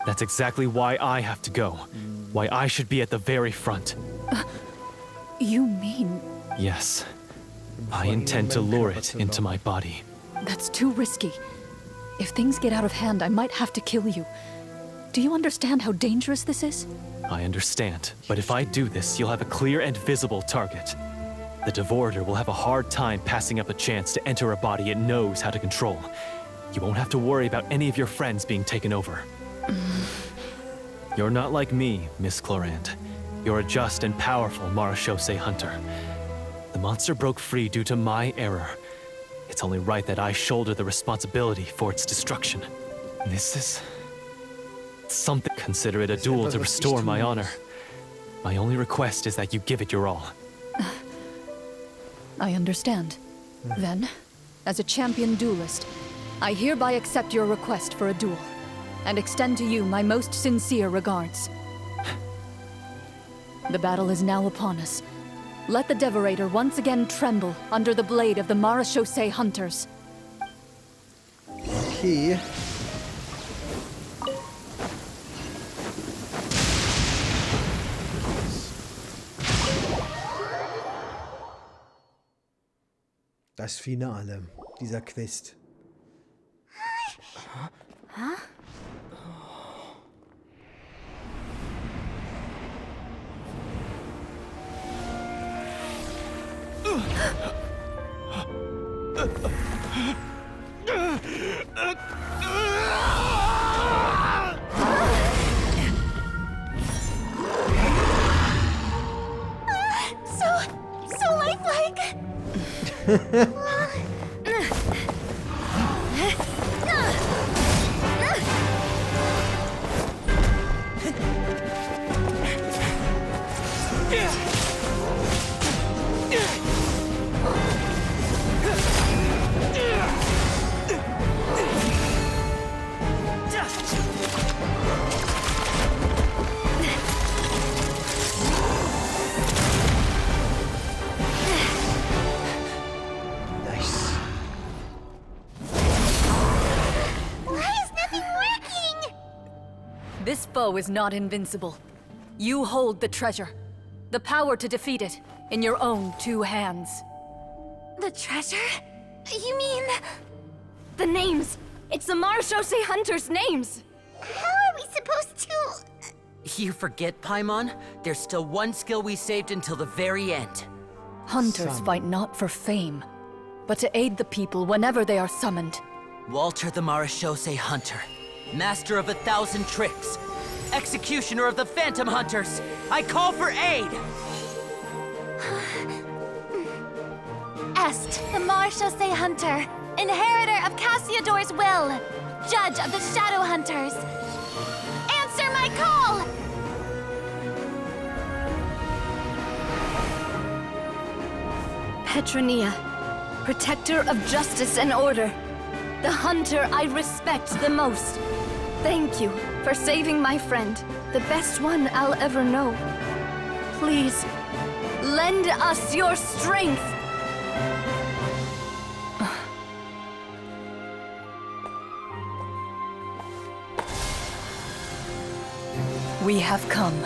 That's exactly why I have to go. Why I should be at the very front. You mean Yes. I intend to lure it into my body. that's too risky? If things get out of hand, I might have to kill you. Do you understand how dangerous this is? I understand, but if I do this, you'll have a clear and visible target. The Devorator will have a hard time passing up a chance to enter a body it knows how to control. You won't have to worry about any of your friends being taken over. You're not like me, Miss Clorand. You're a just and powerful Marachose hunter. The monster broke free due to my error. It's only right that I shoulder the responsibility for its destruction. This is something. Consider it a duel to restore my honor. My only request is that you give it your all. I understand. Then, as a champion duelist, I hereby accept your request for a duel, and extend to you my most sincere regards. The battle is now upon us. Let the Devorator once again tremble under the blade of the Marachose hunters. Okay. Das Finale dieser Quest. So lifelike. Nice. Why is nothing working? This foe is not invincible. You hold the treasure, the power to defeat it, in your own two hands. The treasure? You mean... The names! It's the Marachose hunters' names! How are we supposed to... You forget, Paimon? There's still one skill we saved until the very end. Hunters fight not for fame, but to aid the people whenever they are summoned. Walter the Marachose Hunter, master of 1,000 tricks. Executioner of the Phantom Hunters, I call for aid! Est, the Mar-Chaussee Hunter, inheritor of Cassiodor's will, judge of the Shadow Hunters. Answer my call! Petronia, protector of justice and order, the hunter I respect the most. Thank you for saving my friend, the best one I'll ever know. Please, lend us your strength. We have come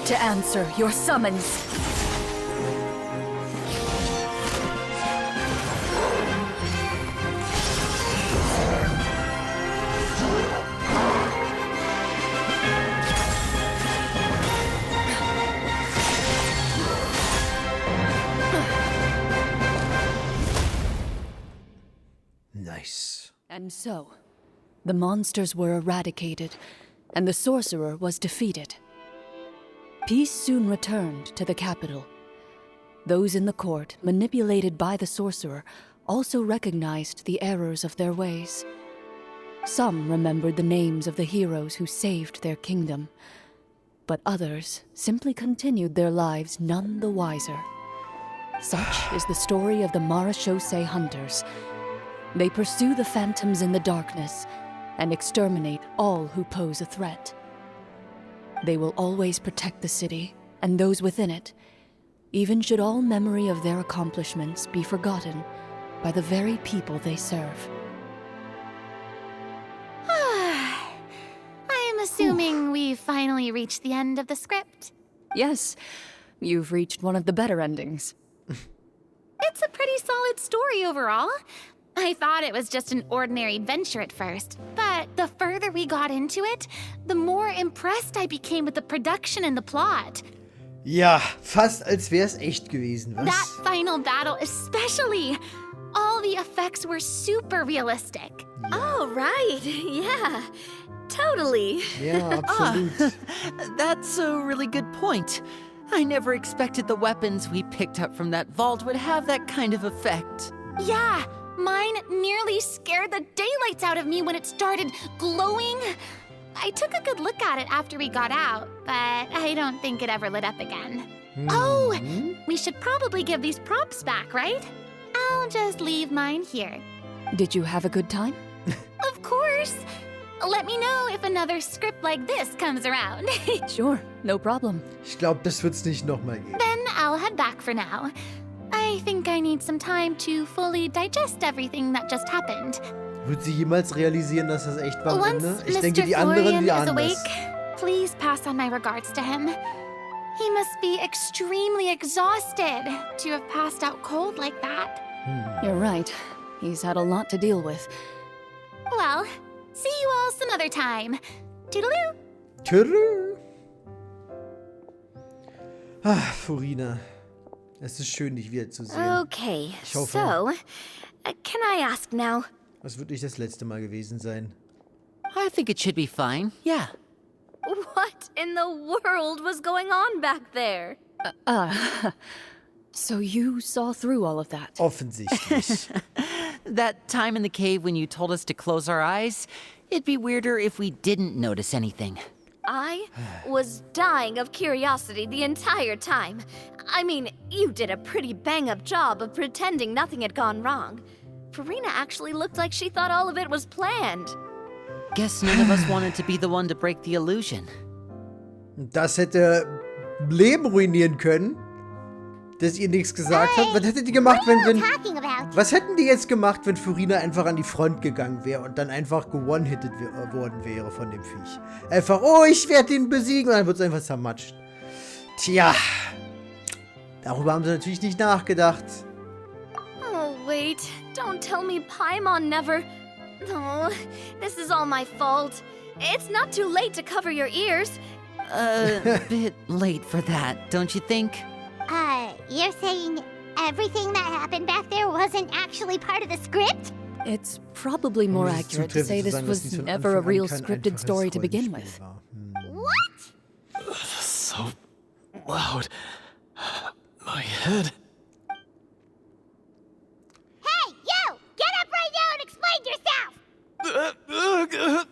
to answer your summons. Nice. And so, the monsters were eradicated, and the sorcerer was defeated. Peace soon returned to the capital. Those in the court, manipulated by the sorcerer, also recognized the errors of their ways. Some remembered the names of the heroes who saved their kingdom, but others simply continued their lives none the wiser. Such is the story of the Mar-Chaussee Hunters. They pursue the phantoms in the darkness and exterminate all who pose a threat. They will always protect the city and those within it, even should all memory of their accomplishments be forgotten by the very people they serve. I am assuming we've finally reached the end of the script. Yes, you've reached one of the better endings. It's a pretty solid story overall. I thought it was just an ordinary adventure at first, but the further we got into it, the more impressed I became with the production and the plot. Ja, fast als wär's echt gewesen, was? That final battle especially. All the effects were super realistic. Ja. Oh, right. Yeah, totally. Ja, absolut. That's a really good point. I never expected the weapons we picked up from that vault would have that kind of effect. Yeah, mine nearly scared the daylights out of me when it started glowing. I took a good look at it after we got out, but I don't think it ever lit up again. Oh, we should probably give these props back, right? I'll just leave mine here. Did you have a good time? Of course. Let me know if another script like this comes around. Sure, no problem. Ich glaube, das wird's nicht nochmal geben. Then I'll head back for now. I think I need some time to fully digest everything that just happened. Wird sie jemals realisieren, dass das echt war? Once Ne? Ich Mr. denke, die anderen, Florian die is ahnen awake, das. please pass on my regards to him. He must be extremely exhausted to have passed out cold like that. You're right. He's had a lot to deal with. Well, see you all some other time. Toodaloo! Tschüss. Ah, Furina. Es ist schön, dich wiederzusehen. Okay, Ich hoffe. so, can I ask now? Das wird nicht das letzte Mal gewesen sein. I think it should be fine, yeah. What in the world was going on back there? So you saw through all of that? Offensichtlich. That time in the cave when you told us to close our eyes, it'd be weirder if we didn't notice anything. I was dying of curiosity the entire time. I mean, you did a pretty bang-up job of pretending nothing had gone wrong. Farina actually looked like she thought all of it was planned. Guess none of us wanted to be the one to break the illusion. Das hätte Leben ruinieren können, dass ihr nichts gesagt habt. Was hättet ihr gemacht, was hätten die jetzt gemacht, wenn Furina einfach an die Front gegangen wäre und dann einfach gewone-hitted worden wäre von dem Viech? Einfach, oh, ich werde ihn besiegen und dann wird es einfach zermatscht. Tja, darüber haben sie natürlich nicht nachgedacht. Oh, wait. Don't tell me Paimon never... Oh, this is all my fault. It's not too late to cover your ears. A bit late for that, don't you think? You're saying everything that happened back there wasn't actually part of the script? It's probably more accurate to say this was never a real scripted story to begin with. What? loud. My head. Hey, you! Get up right now and explain yourself!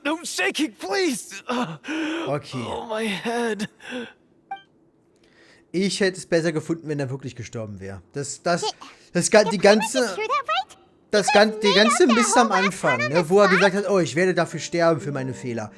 No shaking, please! Okay. Oh, my head. Ich hätte es besser gefunden, wenn er wirklich gestorben wäre. Die ganze Mist am Anfang, ne, wo er gesagt hat, oh, ich werde dafür sterben für meine Fehler.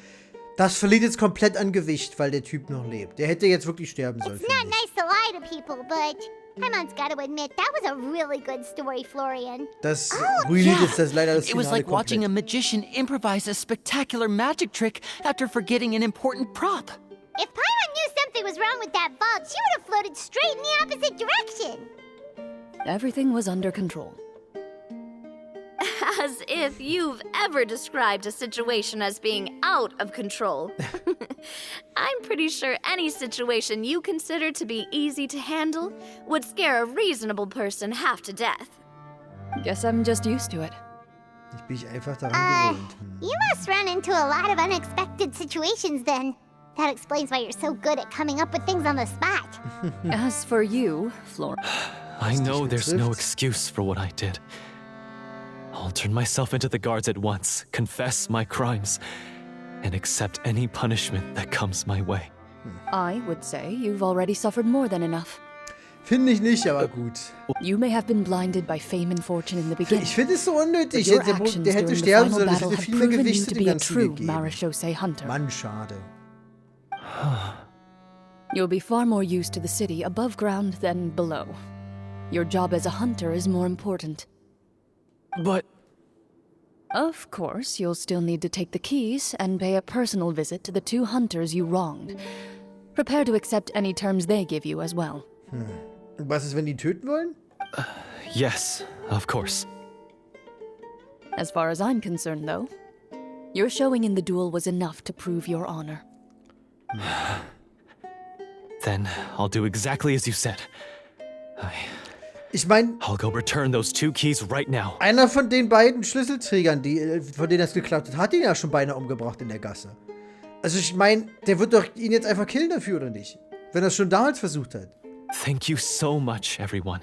Das verliert jetzt komplett an Gewicht, weil der Typ noch lebt. Der hätte jetzt wirklich sterben sollen. It's not nice to lie to people, but Paimon's got to admit that was a really good story, Florian. Das ruiniert jetzt das leider das It was Finale like watching a komplett. magician improvise a spectacular magic trick after forgetting an important prop. If Paimon knew something was wrong with that vault, she would have floated straight in the opposite direction. Everything was under control. As if you've ever described a situation as being out of control. I'm pretty sure any situation you consider to be easy to handle would scare a reasonable person half to death. Guess I'm just used to it. Ich bin einfach daran gewöhnt. You must run into a lot of unexpected situations then. That explains why you're so good at coming up with things on the spot. As for you, Flor... I know there's no excuse for what I did. I'll turn myself into the guards at once, confess my crimes, and accept any punishment that comes my way. I would say you've already suffered more than enough. Finde ich nicht, aber gut. You may have been blinded by fame and fortune in the beginning. Ich finde es so unnötig. But your Der actions hätte during the sterben final sollen. Es battle hätte had viel mehr proven you Gewicht to zu dem be a Ganzen true gegeben. Marechaussee hunter. Mann, schade. You'll be far more used to the city above ground than below. Your job as a hunter is more important. But Of course, you'll still need to take the keys and pay a personal visit to the 2 hunters you wronged. Prepare to accept any terms they give you as well. Und was ist, wenn die töten wollen? yes, of course. As far as I'm concerned, though, your showing in the duel was enough to prove your honor. Then I'll do exactly as you said. Ich meine, I'll go return those 2 keys right now. einer von den beiden Schlüsselträgern, von denen er es geklaut hat ihn ja schon beinahe umgebracht in der Gasse. Also ich meine, der wird doch ihn jetzt einfach killen dafür, oder nicht? Wenn er es schon damals versucht hat. Thank you so much, everyone.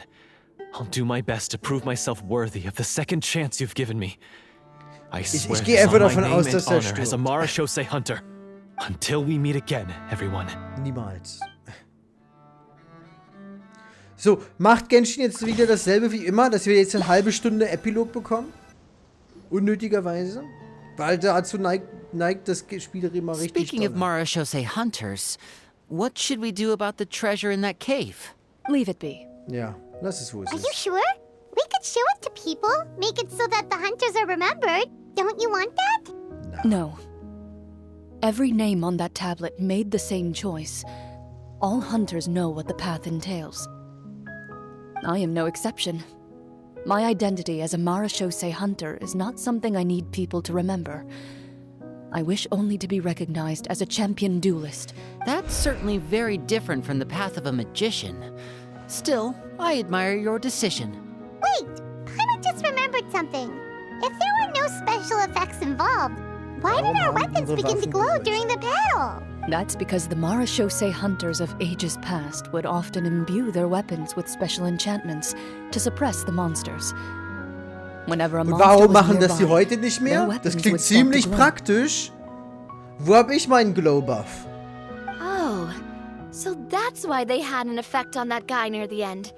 I'll do my best to prove myself worthy of the second chance you've given me. I swear ich gehe this einfach on my davon name aus, and dass er honor as a stirbt. Marechaussee hunter. Until we meet again, everyone. Niemals. So, macht Genshin jetzt wieder dasselbe wie immer, dass wir jetzt eine halbe Stunde Epilog bekommen? Unnötigerweise? Weil dazu neigt das Spiel immer richtig Speaking of doll. Marechaussee hunters, what should we do about the treasure in that cave? Leave it be. Ja, lass es, wo es Are you ist. sure? We could show it to people, make it so that the hunters are remembered. Don't you want that? No. Every name on that tablet made the same choice. All hunters know what the path entails. I am no exception. My identity as a Marechaussee hunter is not something I need people to remember. I wish only to be recognized as a champion duelist. That's certainly very different from the path of a magician. Still, I admire your decision. Wait, Paimon just remembered something. If there were no special effects involved, why did our weapons begin to glow during the battle? That's because the Marechaussee hunters of ages past would often imbue their weapons with special enchantments to suppress the monsters. Whenever a Und monster warum was machen das die nearby, heute nicht their mehr? weapons Das klingt would start to ziemlich glow. praktisch. Wo hab ich meinen Glow Buff? Oh, so that's why they had an effect on that guy near the end.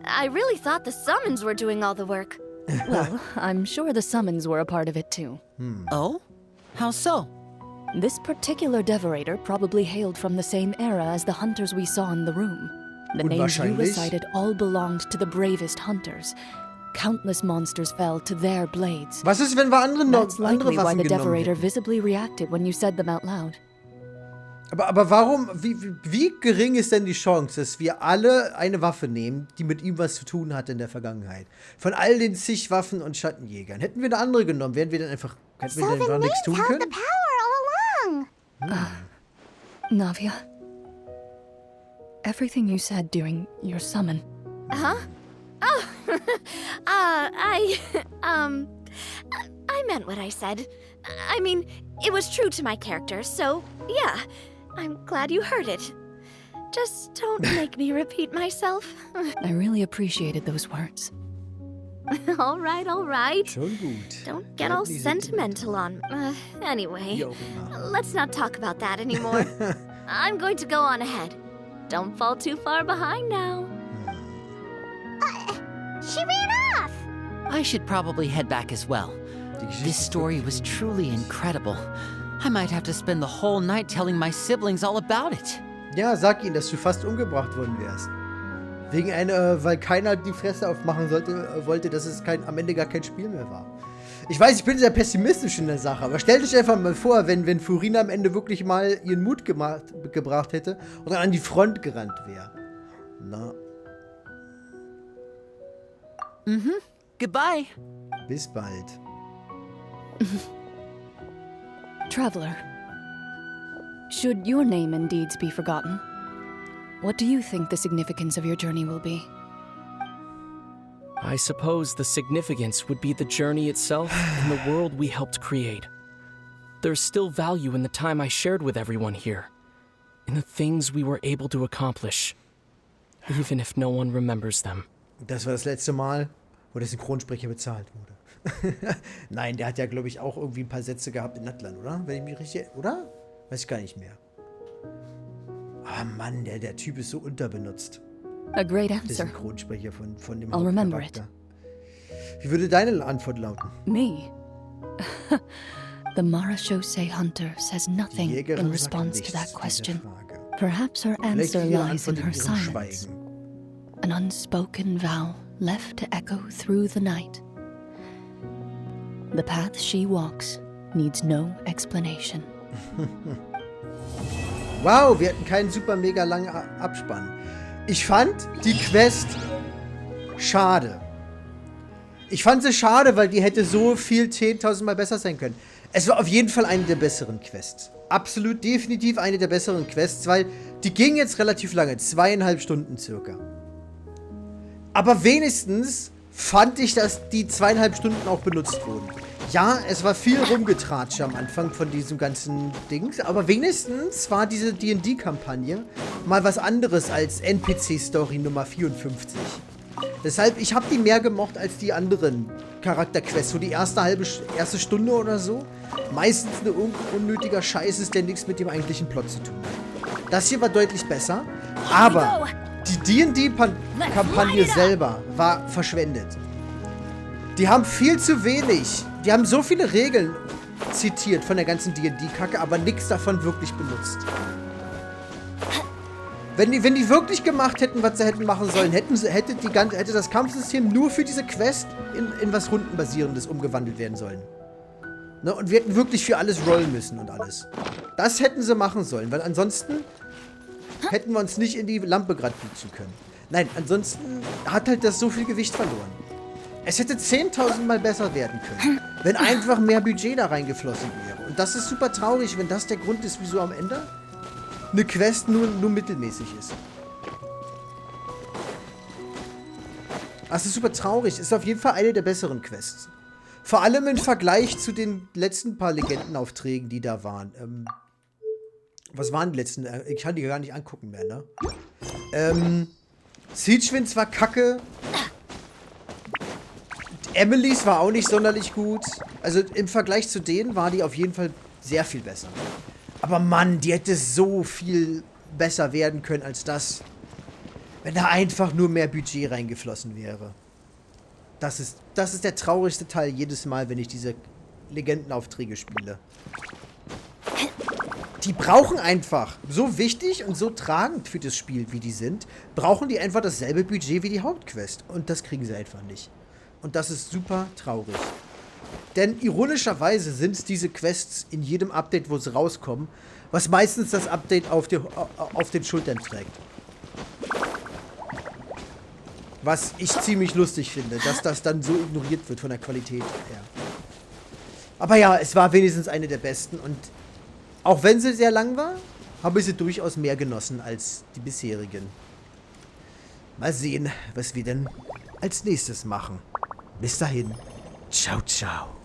I really thought the summons were doing all the work. Well, I'm sure the summons were a part of it too. Oh? How so? This particular devorator probably hailed from the same era as the hunters we saw in the room. The names you Unwahrscheinlich. recited all belonged to the bravest hunters. Countless monsters fell to their blades. Was ist, wenn wir andere That's likely why Waffen the genommen devorator hätten? visibly reacted when you said them out loud. Aber warum, wie gering ist denn die Chance, dass wir alle eine Waffe nehmen, die mit ihm was zu tun hatte in der Vergangenheit? Von all den zig Waffen und Schattenjägern. Hätten wir eine andere genommen, hätten wir dann einfach So the nichts names tun held the können? power all along. Navia, everything you said during your summon. Huh? Oh, I meant what I said. I mean, it was true to my character, so yeah, I'm glad you heard it. Just don't make me repeat myself. I really appreciated those words. All right, all right. Schon gut. Don't get all sentimental on... anyway, let's not talk about that anymore. I'm going to go on ahead. Don't fall too far behind now. She ran off! I should probably head back as well. This story was truly incredible. I might have to spend the whole night telling my siblings all about it. Ja, sag ihnen, dass du fast umgebracht worden wärst. Weil keiner die Fresse aufmachen wollte, dass es am Ende gar kein Spiel mehr war. Ich weiß, ich bin sehr pessimistisch in der Sache, aber stell dich einfach mal vor, wenn Furina am Ende wirklich mal ihren Mut gebracht hätte und dann an die Front gerannt wäre. Na. Mhm. Goodbye. Bis bald. Traveler, should your name and deeds be forgotten, what do you think the significance of your journey will be? I suppose the significance would be the journey itself and the world we helped create. There's still value in the time I shared with everyone here, in the things we were able to accomplish, even if no one remembers them. Das war das letzte Mal, wo der Synchronsprecher bezahlt wurde. Nein, der hat ja, glaube ich, auch irgendwie ein paar Sätze gehabt in Atlan, oder? Wenn ich mich richtig... Oder? Weiß ich gar nicht mehr. Ah, Mann, der Typ ist so unterbenutzt. A great Der answer. Synchronsprecher von dem I'll remember Hauptcharakter. Wie würde deine Antwort lauten? Me? The Marachose hunter says nothing Die Jägerin in sagt response to nichts that zu question. dieser Frage. Perhaps her Vielleicht answer ihre lies in Antwort in her ihrem silence. Schweigen. An unspoken vow left to echo through the night. The path she walks needs no explanation. Wow, wir hatten keinen super mega langen Abspann. Ich fand die Quest schade. Ich fand sie schade, weil die hätte so viel 10.000 Mal besser sein können. Es war auf jeden Fall eine der besseren Quests. Absolut, definitiv eine der besseren Quests, weil die ging jetzt relativ lange, 2,5 Stunden circa. Aber wenigstens fand ich, dass die 2,5 Stunden auch benutzt wurden. Ja, es war viel Rumgetratsche am Anfang von diesem ganzen Dings, aber wenigstens war diese D&D-Kampagne mal was anderes als NPC-Story Nummer 54. Deshalb, ich habe die mehr gemocht als die anderen Charakterquests. So die erste Stunde oder so. Meistens ein unnötiger Scheiß ist, der nichts mit dem eigentlichen Plot zu tun hat. Das hier war deutlich besser, aber die D&D-Kampagne selber war verschwendet. Die haben viel zu wenig. Die haben so viele Regeln zitiert von der ganzen D&D-Kacke, aber nichts davon wirklich benutzt. Wenn die wirklich gemacht hätten, was sie hätten machen sollen, hätte das Kampfsystem nur für diese Quest in was Rundenbasierendes umgewandelt werden sollen. Ne? Und wir hätten wirklich für alles rollen müssen und alles. Das hätten sie machen sollen, weil ansonsten hätten wir uns nicht in die Lampe gerade putzen können. Nein, ansonsten hat halt das so viel Gewicht verloren. Es hätte 10.000 Mal besser werden können, wenn einfach mehr Budget da reingeflossen wäre. Und das ist super traurig, wenn das der Grund ist, wieso am Ende eine Quest nur mittelmäßig ist. Das ist super traurig. Ist auf jeden Fall eine der besseren Quests. Vor allem im Vergleich zu den letzten paar Legendenaufträgen, die da waren. Was waren die letzten? Ich kann die gar nicht angucken mehr, ne? Siegewinds war kacke. Emilys war auch nicht sonderlich gut. Also im Vergleich zu denen war die auf jeden Fall sehr viel besser. Aber Mann, die hätte so viel besser werden können als das. Wenn da einfach nur mehr Budget reingeflossen wäre. Das ist der traurigste Teil jedes Mal, wenn ich diese Legendenaufträge spiele. Die brauchen einfach, so wichtig und so tragend für das Spiel, wie die sind, brauchen die einfach dasselbe Budget wie die Hauptquest. Und das kriegen sie einfach nicht. Und das ist super traurig. Denn ironischerweise sind es diese Quests in jedem Update, wo sie rauskommen, was meistens das Update auf den Schultern trägt. Was ich ziemlich lustig finde, dass das dann so ignoriert wird von der Qualität her. Aber ja, es war wenigstens eine der besten und auch wenn sie sehr lang war, habe ich sie durchaus mehr genossen als die bisherigen. Mal sehen, was wir denn als nächstes machen. Bis dahin. Ciao, ciao.